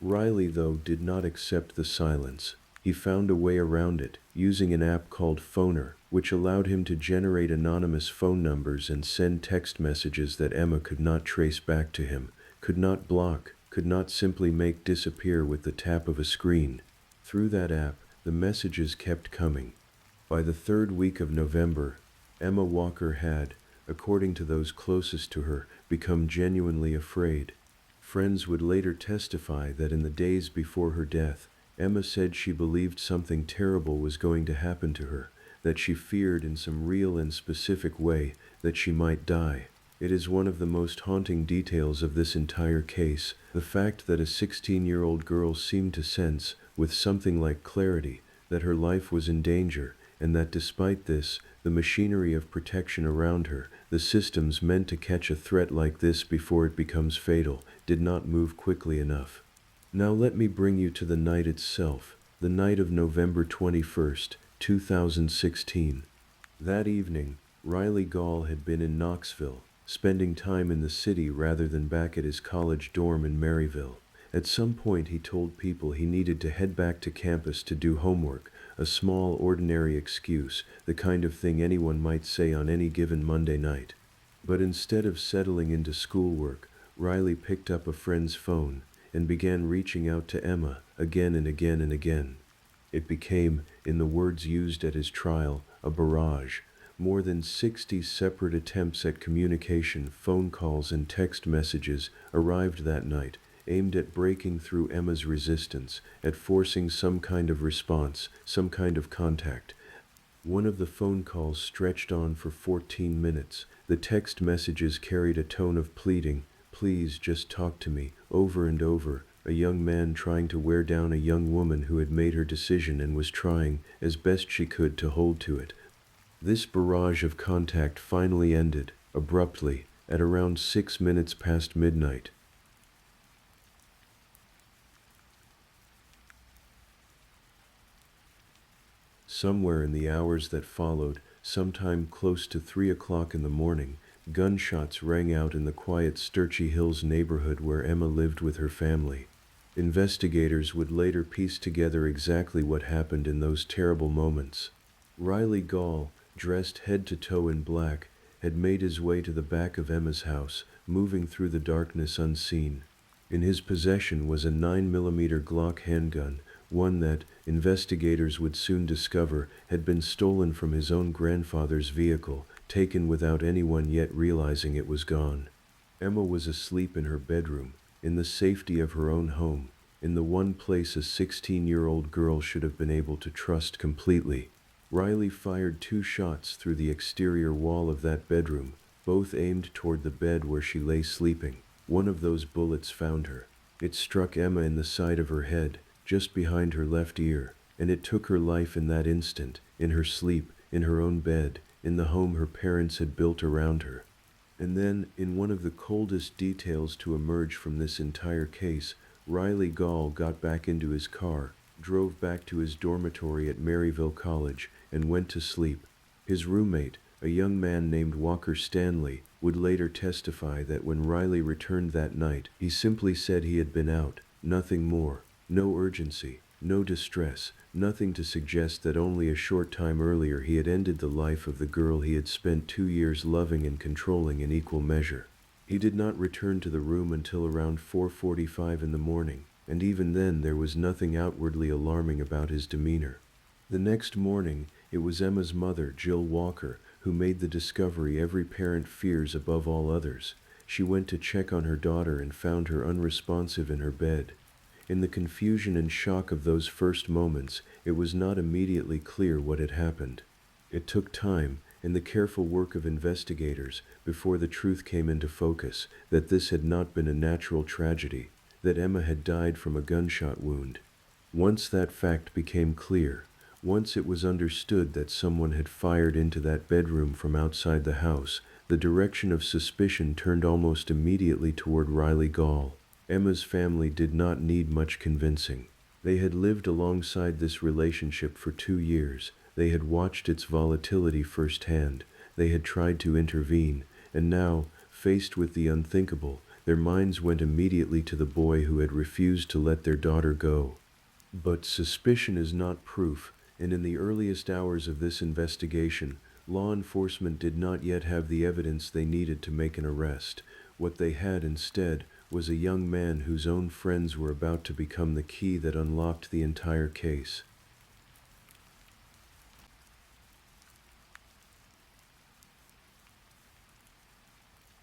Riley, though, did not accept the silence. He found a way around it, using an app called Phoner, which allowed him to generate anonymous phone numbers and send text messages that Emma could not trace back to him, could not block, could not simply make disappear with the tap of a screen. Through that app, the messages kept coming. By the third week of November, Emma Walker had, according to those closest to her, become genuinely afraid. Friends would later testify that in the days before her death, Emma said she believed something terrible was going to happen to her, that she feared in some real and specific way that she might die. It is one of the most haunting details of this entire case, the fact that a 16-year-old girl seemed to sense, with something like clarity, that her life was in danger, and that despite this, the machinery of protection around her, the systems meant to catch a threat like this before it becomes fatal, did not move quickly enough. Now let me bring you to the night itself, the night of November 21st, 2016. That evening, Riley Gall had been in Knoxville, spending time in the city rather than back at his college dorm in Maryville. At some point he told people he needed to head back to campus to do homework, a small, ordinary excuse, the kind of thing anyone might say on any given Monday night. But instead of settling into schoolwork, Riley picked up a friend's phone and began reaching out to Emma again and again and again. It became, in the words used at his trial, a barrage. More than 60 separate attempts at communication, phone calls and text messages, arrived that night, aimed at breaking through Emma's resistance, at forcing some kind of response, some kind of contact. One of the phone calls stretched on for 14 minutes. The text messages carried a tone of pleading, "Please just talk to me," over and over, a young man trying to wear down a young woman who had made her decision and was trying, as best she could, to hold to it. This barrage of contact finally ended, abruptly, at around 6 minutes past midnight. Somewhere in the hours that followed, sometime close to 3 o'clock in the morning, gunshots rang out in the quiet Sturchy Hills neighborhood where Emma lived with her family. Investigators would later piece together exactly what happened in those terrible moments. Riley Gall, dressed head to toe in black, had made his way to the back of Emma's house, moving through the darkness unseen. In his possession was a 9mm Glock handgun, one that, investigators would soon discover, had been stolen from his own grandfather's vehicle, taken without anyone yet realizing it was gone. Emma was asleep in her bedroom, in the safety of her own home, in the one place a 16-year-old girl should have been able to trust completely. Riley fired 2 shots through the exterior wall of that bedroom, both aimed toward the bed where she lay sleeping. One of those bullets found her. It struck Emma in the side of her head, just behind her left ear, and it took her life in that instant, in her sleep, in her own bed, in the home her parents had built around her. And then, in one of the coldest details to emerge from this entire case, Riley Gall got back into his car, drove back to his dormitory at Maryville College, and went to sleep. His roommate, a young man named Walker Stanley, would later testify that when Riley returned that night, he simply said he had been out, nothing more. No urgency, no distress, nothing to suggest that only a short time earlier he had ended the life of the girl he had spent 2 years loving and controlling in equal measure. He did not return to the room until around 4:45 in the morning, and even then there was nothing outwardly alarming about his demeanor. The next morning, it was Emma's mother, Jill Walker, who made the discovery every parent fears above all others. She went to check on her daughter and found her unresponsive in her bed. In the confusion and shock of those first moments, it was not immediately clear what had happened. It took time, and the careful work of investigators, before the truth came into focus, that this had not been a natural tragedy, that Emma had died from a gunshot wound. Once that fact became clear, once it was understood that someone had fired into that bedroom from outside the house, the direction of suspicion turned almost immediately toward Riley Gall. Emma's family did not need much convincing. They had lived alongside this relationship for 2 years. They had watched its volatility firsthand. They had tried to intervene, and now, faced with the unthinkable, their minds went immediately to the boy who had refused to let their daughter go. But suspicion is not proof, and in the earliest hours of this investigation, law enforcement did not yet have the evidence they needed to make an arrest. What they had instead was a young man whose own friends were about to become the key that unlocked the entire case.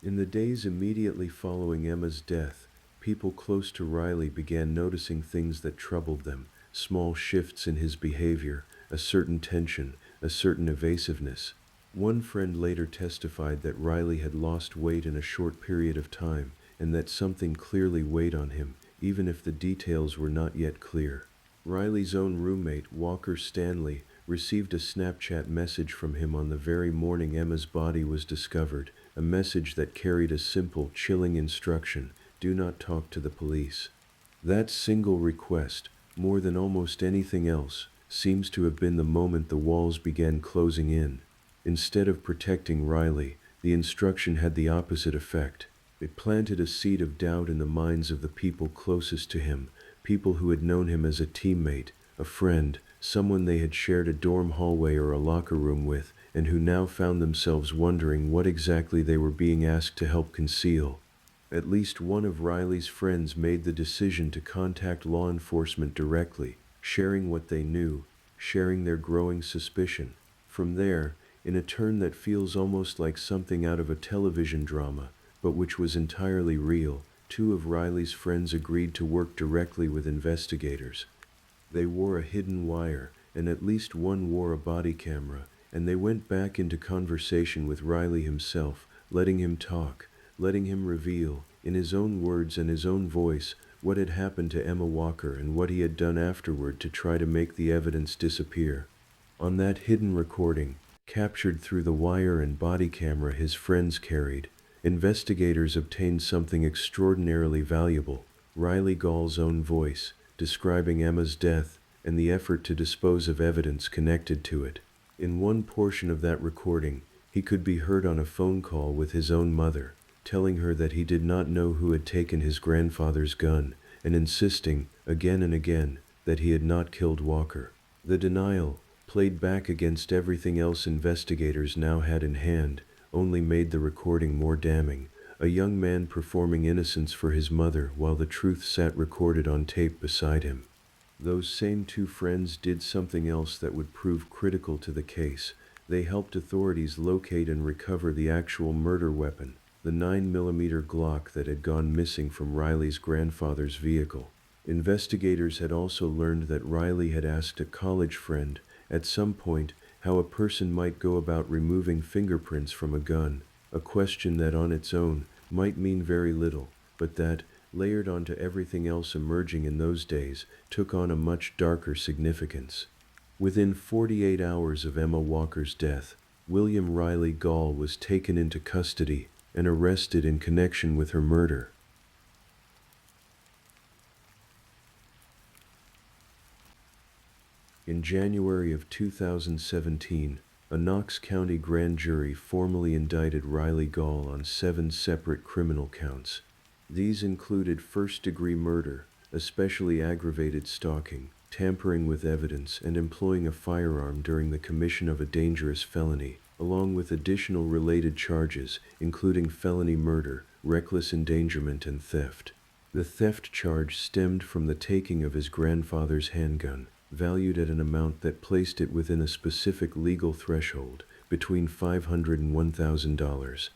In the days immediately following Emma's death, people close to Riley began noticing things that troubled them, small shifts in his behavior, a certain tension, a certain evasiveness. One friend later testified that Riley had lost weight in a short period of time, and that something clearly weighed on him, even if the details were not yet clear. Riley's own roommate, Walker Stanley, received a Snapchat message from him on the very morning Emma's body was discovered, a message that carried a simple, chilling instruction: do not talk to the police. That single request, more than almost anything else, seems to have been the moment the walls began closing in. Instead of protecting Riley, the instruction had the opposite effect. It planted a seed of doubt in the minds of the people closest to him, people who had known him as a teammate, a friend, someone they had shared a dorm hallway or a locker room with, and who now found themselves wondering what exactly they were being asked to help conceal. At least one of Riley's friends made the decision to contact law enforcement directly, sharing what they knew, sharing their growing suspicion. From there, in a turn that feels almost like something out of a television drama, but which was entirely real, two of Riley's friends agreed to work directly with investigators. They wore a hidden wire, and at least one wore a body camera, and they went back into conversation with Riley himself, letting him talk, letting him reveal, in his own words and his own voice, what had happened to Emma Walker and what he had done afterward to try to make the evidence disappear. On that hidden recording, captured through the wire and body camera his friends carried, investigators obtained something extraordinarily valuable: Riley Gall's own voice, describing Emma's death and the effort to dispose of evidence connected to it. In one portion of that recording, he could be heard on a phone call with his own mother, telling her that he did not know who had taken his grandfather's gun, and insisting, again and again, that he had not killed Walker. The denial, played back against everything else investigators now had in hand, only made the recording more damning. A young man performing innocence for his mother while the truth sat recorded on tape beside him. Those same two friends did something else that would prove critical to the case. They helped authorities locate and recover the actual murder weapon, the 9mm Glock that had gone missing from Riley's grandfather's vehicle. Investigators had also learned that Riley had asked a college friend, at some point, how a person might go about removing fingerprints from a gun, a question that on its own might mean very little, but that, layered onto everything else emerging in those days, took on a much darker significance. Within 48 hours of Emma Walker's death, William Riley Gall was taken into custody and arrested in connection with her murder. In January of 2017, a Knox County grand jury formally indicted Riley Gall on 7 separate criminal counts. These included first-degree murder, especially aggravated stalking, tampering with evidence, and employing a firearm during the commission of a dangerous felony, along with additional related charges, including felony murder, reckless endangerment, and theft. The theft charge stemmed from the taking of his grandfather's handgun, valued at an amount that placed it within a specific legal threshold, between $500 and $1,000.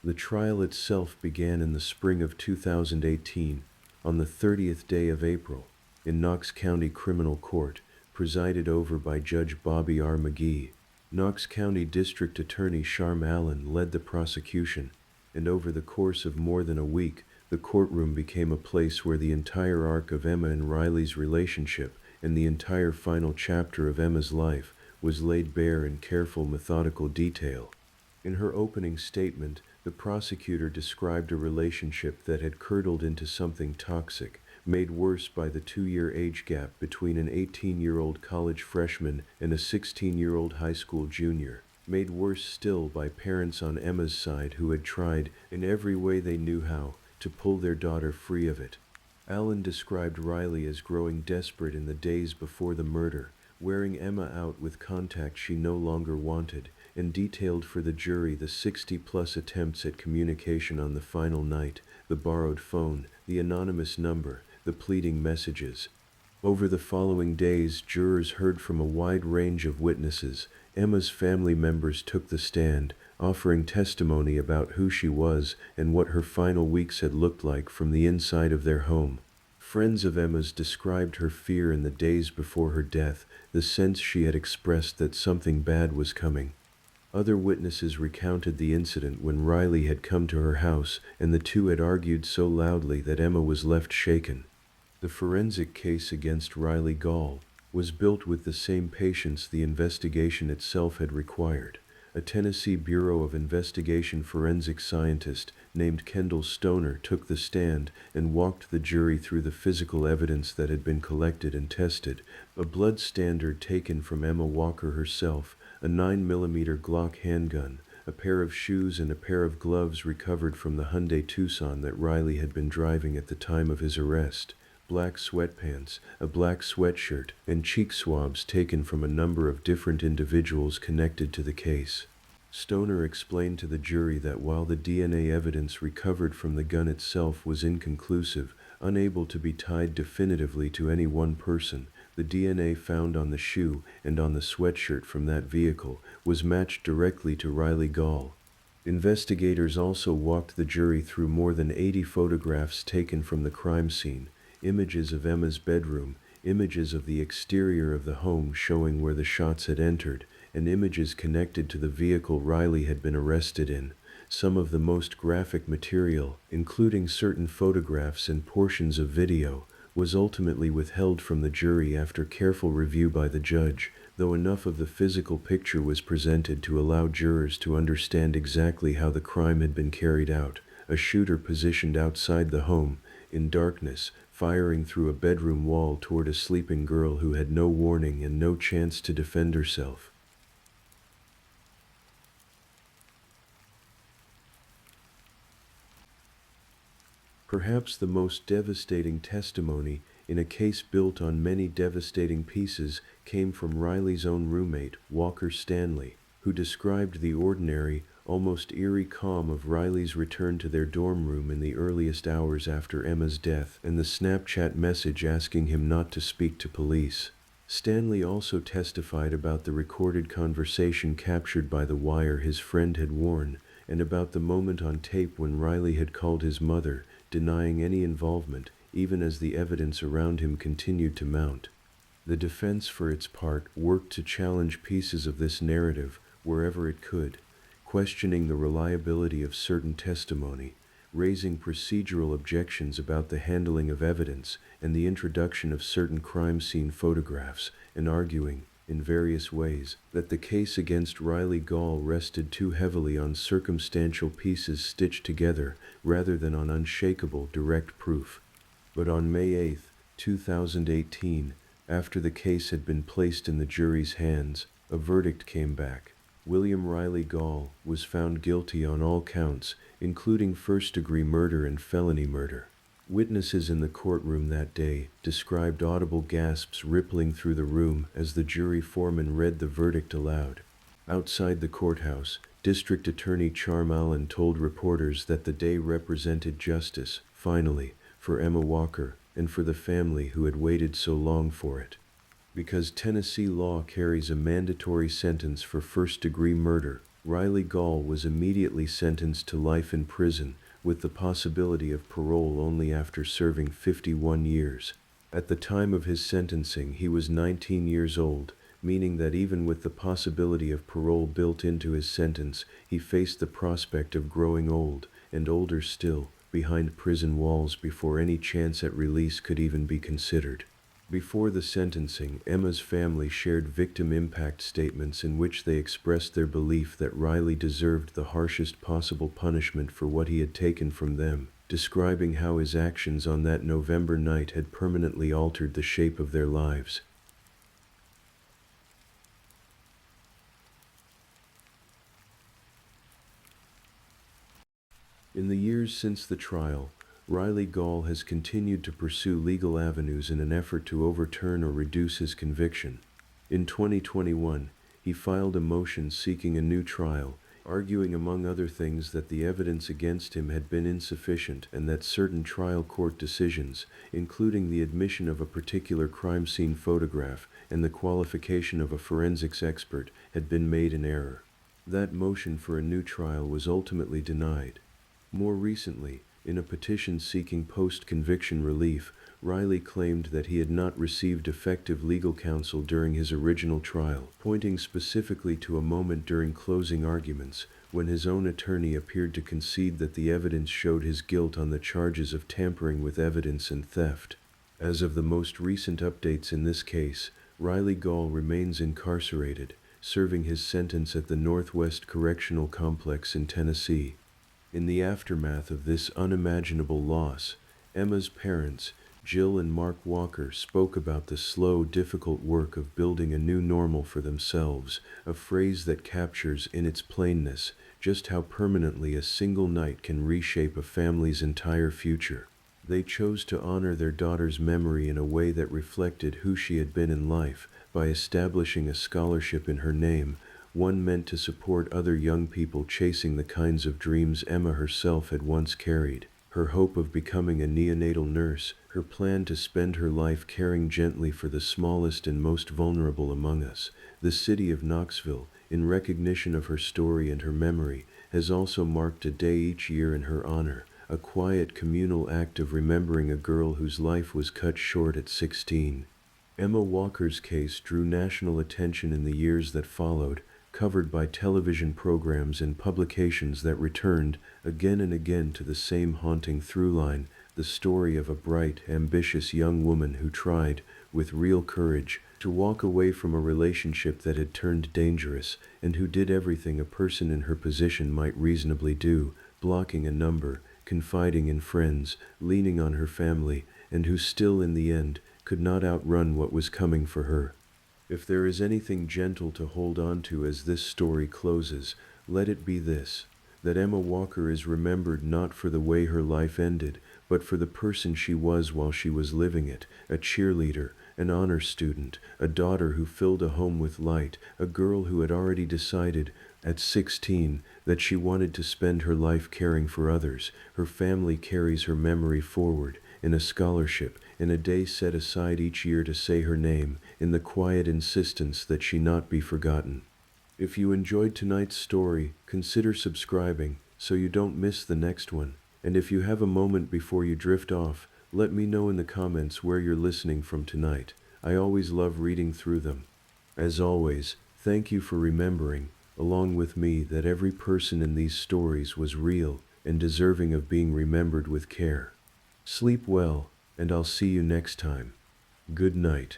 The trial itself began in the spring of 2018, on the 30th day of April, in Knox County Criminal Court, presided over by Judge Bobby R. McGee. Knox County District Attorney Sharm Allen led the prosecution, and over the course of more than a week, the courtroom became a place where the entire arc of Emma and Riley's relationship, and the entire final chapter of Emma's life, was laid bare in careful, methodical detail. In her opening statement, the prosecutor described a relationship that had curdled into something toxic, made worse by the 2-year age gap between an 18-year-old college freshman and a 16-year-old high school junior, made worse still by parents on Emma's side who had tried, in every way they knew how, to pull their daughter free of it. Allen described Riley as growing desperate in the days before the murder, wearing Emma out with contact she no longer wanted, and detailed for the jury the 60-plus attempts at communication on the final night, the borrowed phone, the anonymous number, the pleading messages. Over the following days, jurors heard from a wide range of witnesses. Emma's family members took the stand, offering testimony about who she was and what her final weeks had looked like from the inside of their home. Friends of Emma's described her fear in the days before her death, the sense she had expressed that something bad was coming. Other witnesses recounted the incident when Riley had come to her house, and the two had argued so loudly that Emma was left shaken. The forensic case against Riley Gall was built with the same patience the investigation itself had required. A Tennessee Bureau of Investigation forensic scientist named Kendall Stoner took the stand and walked the jury through the physical evidence that had been collected and tested: a blood standard taken from Emma Walker herself, a 9mm Glock handgun, a pair of shoes and a pair of gloves recovered from the Hyundai Tucson that Riley had been driving at the time of his arrest, black sweatpants, a black sweatshirt, and cheek swabs taken from a number of different individuals connected to the case. Stoner explained to the jury that while the DNA evidence recovered from the gun itself was inconclusive, unable to be tied definitively to any one person, the DNA found on the shoe and on the sweatshirt from that vehicle was matched directly to Riley Gall. Investigators also walked the jury through more than 80 photographs taken from the crime scene, images of Emma's bedroom, images of the exterior of the home showing where the shots had entered, and images connected to the vehicle Riley had been arrested in. Some of the most graphic material, including certain photographs and portions of video, was ultimately withheld from the jury after careful review by the judge, though enough of the physical picture was presented to allow jurors to understand exactly how the crime had been carried out. A shooter positioned outside the home, in darkness, firing through a bedroom wall toward a sleeping girl who had no warning and no chance to defend herself. Perhaps the most devastating testimony, in a case built on many devastating pieces, came from Riley's own roommate, Walker Stanley, who described the ordinary, almost eerie calm of Riley's return to their dorm room in the earliest hours after Emma's death and the Snapchat message asking him not to speak to police. Stanley also testified about the recorded conversation captured by the wire his friend had worn, and about the moment on tape when Riley had called his mother, denying any involvement, even as the evidence around him continued to mount. The defense, for its part, worked to challenge pieces of this narrative wherever it could, questioning the reliability of certain testimony, raising procedural objections about the handling of evidence and the introduction of certain crime scene photographs, and arguing, in various ways, that the case against Riley Gall rested too heavily on circumstantial pieces stitched together rather than on unshakable direct proof. But on May 8, 2018, after the case had been placed in the jury's hands, a verdict came back. William Riley Gall was found guilty on all counts, including first-degree murder and felony murder. Witnesses in the courtroom that day described audible gasps rippling through the room as the jury foreman read the verdict aloud. Outside the courthouse, District Attorney Charm Allen told reporters that the day represented justice, finally, for Emma Walker, and for the family who had waited so long for it. Because Tennessee law carries a mandatory sentence for first-degree murder, Riley Gall was immediately sentenced to life in prison, with the possibility of parole only after serving 51 years. At the time of his sentencing, he was 19 years old, meaning that even with the possibility of parole built into his sentence, he faced the prospect of growing old, and older still, behind prison walls before any chance at release could even be considered. Before the sentencing, Emma's family shared victim impact statements in which they expressed their belief that Riley deserved the harshest possible punishment for what he had taken from them, describing how his actions on that November night had permanently altered the shape of their lives. In the years since the trial, Riley Gall has continued to pursue legal avenues in an effort to overturn or reduce his conviction. In 2021, he filed a motion seeking a new trial, arguing among other things that the evidence against him had been insufficient and that certain trial court decisions, including the admission of a particular crime scene photograph and the qualification of a forensics expert, had been made in error. That motion for a new trial was ultimately denied. More recently, in a petition seeking post-conviction relief, Riley claimed that he had not received effective legal counsel during his original trial, pointing specifically to a moment during closing arguments, when his own attorney appeared to concede that the evidence showed his guilt on the charges of tampering with evidence and theft. As of the most recent updates in this case, Riley Gall remains incarcerated, serving his sentence at the Northwest Correctional Complex in Tennessee. In the aftermath of this unimaginable loss, Emma's parents, Jill and Mark Walker, spoke about the slow, difficult work of building a new normal for themselves, a phrase that captures in its plainness just how permanently a single night can reshape a family's entire future. They chose to honor their daughter's memory in a way that reflected who she had been in life, by establishing a scholarship in her name, one meant to support other young people chasing the kinds of dreams Emma herself had once carried. Her hope of becoming a neonatal nurse, her plan to spend her life caring gently for the smallest and most vulnerable among us. The city of Knoxville, in recognition of her story and her memory, has also marked a day each year in her honor, a quiet communal act of remembering a girl whose life was cut short at 16. Emma Walker's case drew national attention in the years that followed, covered by television programs and publications that returned again and again to the same haunting through-line, the story of a bright, ambitious young woman who tried, with real courage, to walk away from a relationship that had turned dangerous, and who did everything a person in her position might reasonably do, blocking a number, confiding in friends, leaning on her family, and who still in the end could not outrun what was coming for her. If there is anything gentle to hold on to as this story closes, let it be this: that Emma Walker is remembered not for the way her life ended, but for the person she was while she was living it, a cheerleader, an honor student, a daughter who filled a home with light, a girl who had already decided, at 16, that she wanted to spend her life caring for others. Her family carries her memory forward, in a scholarship, in a day set aside each year to say her name, in the quiet insistence that she not be forgotten. If you enjoyed tonight's story, consider subscribing so you don't miss the next one. And if you have a moment before you drift off, let me know in the comments where you're listening from tonight. I always love reading through them. As always, thank you for remembering, along with me, that every person in these stories was real and deserving of being remembered with care. Sleep well, and I'll see you next time. Good night.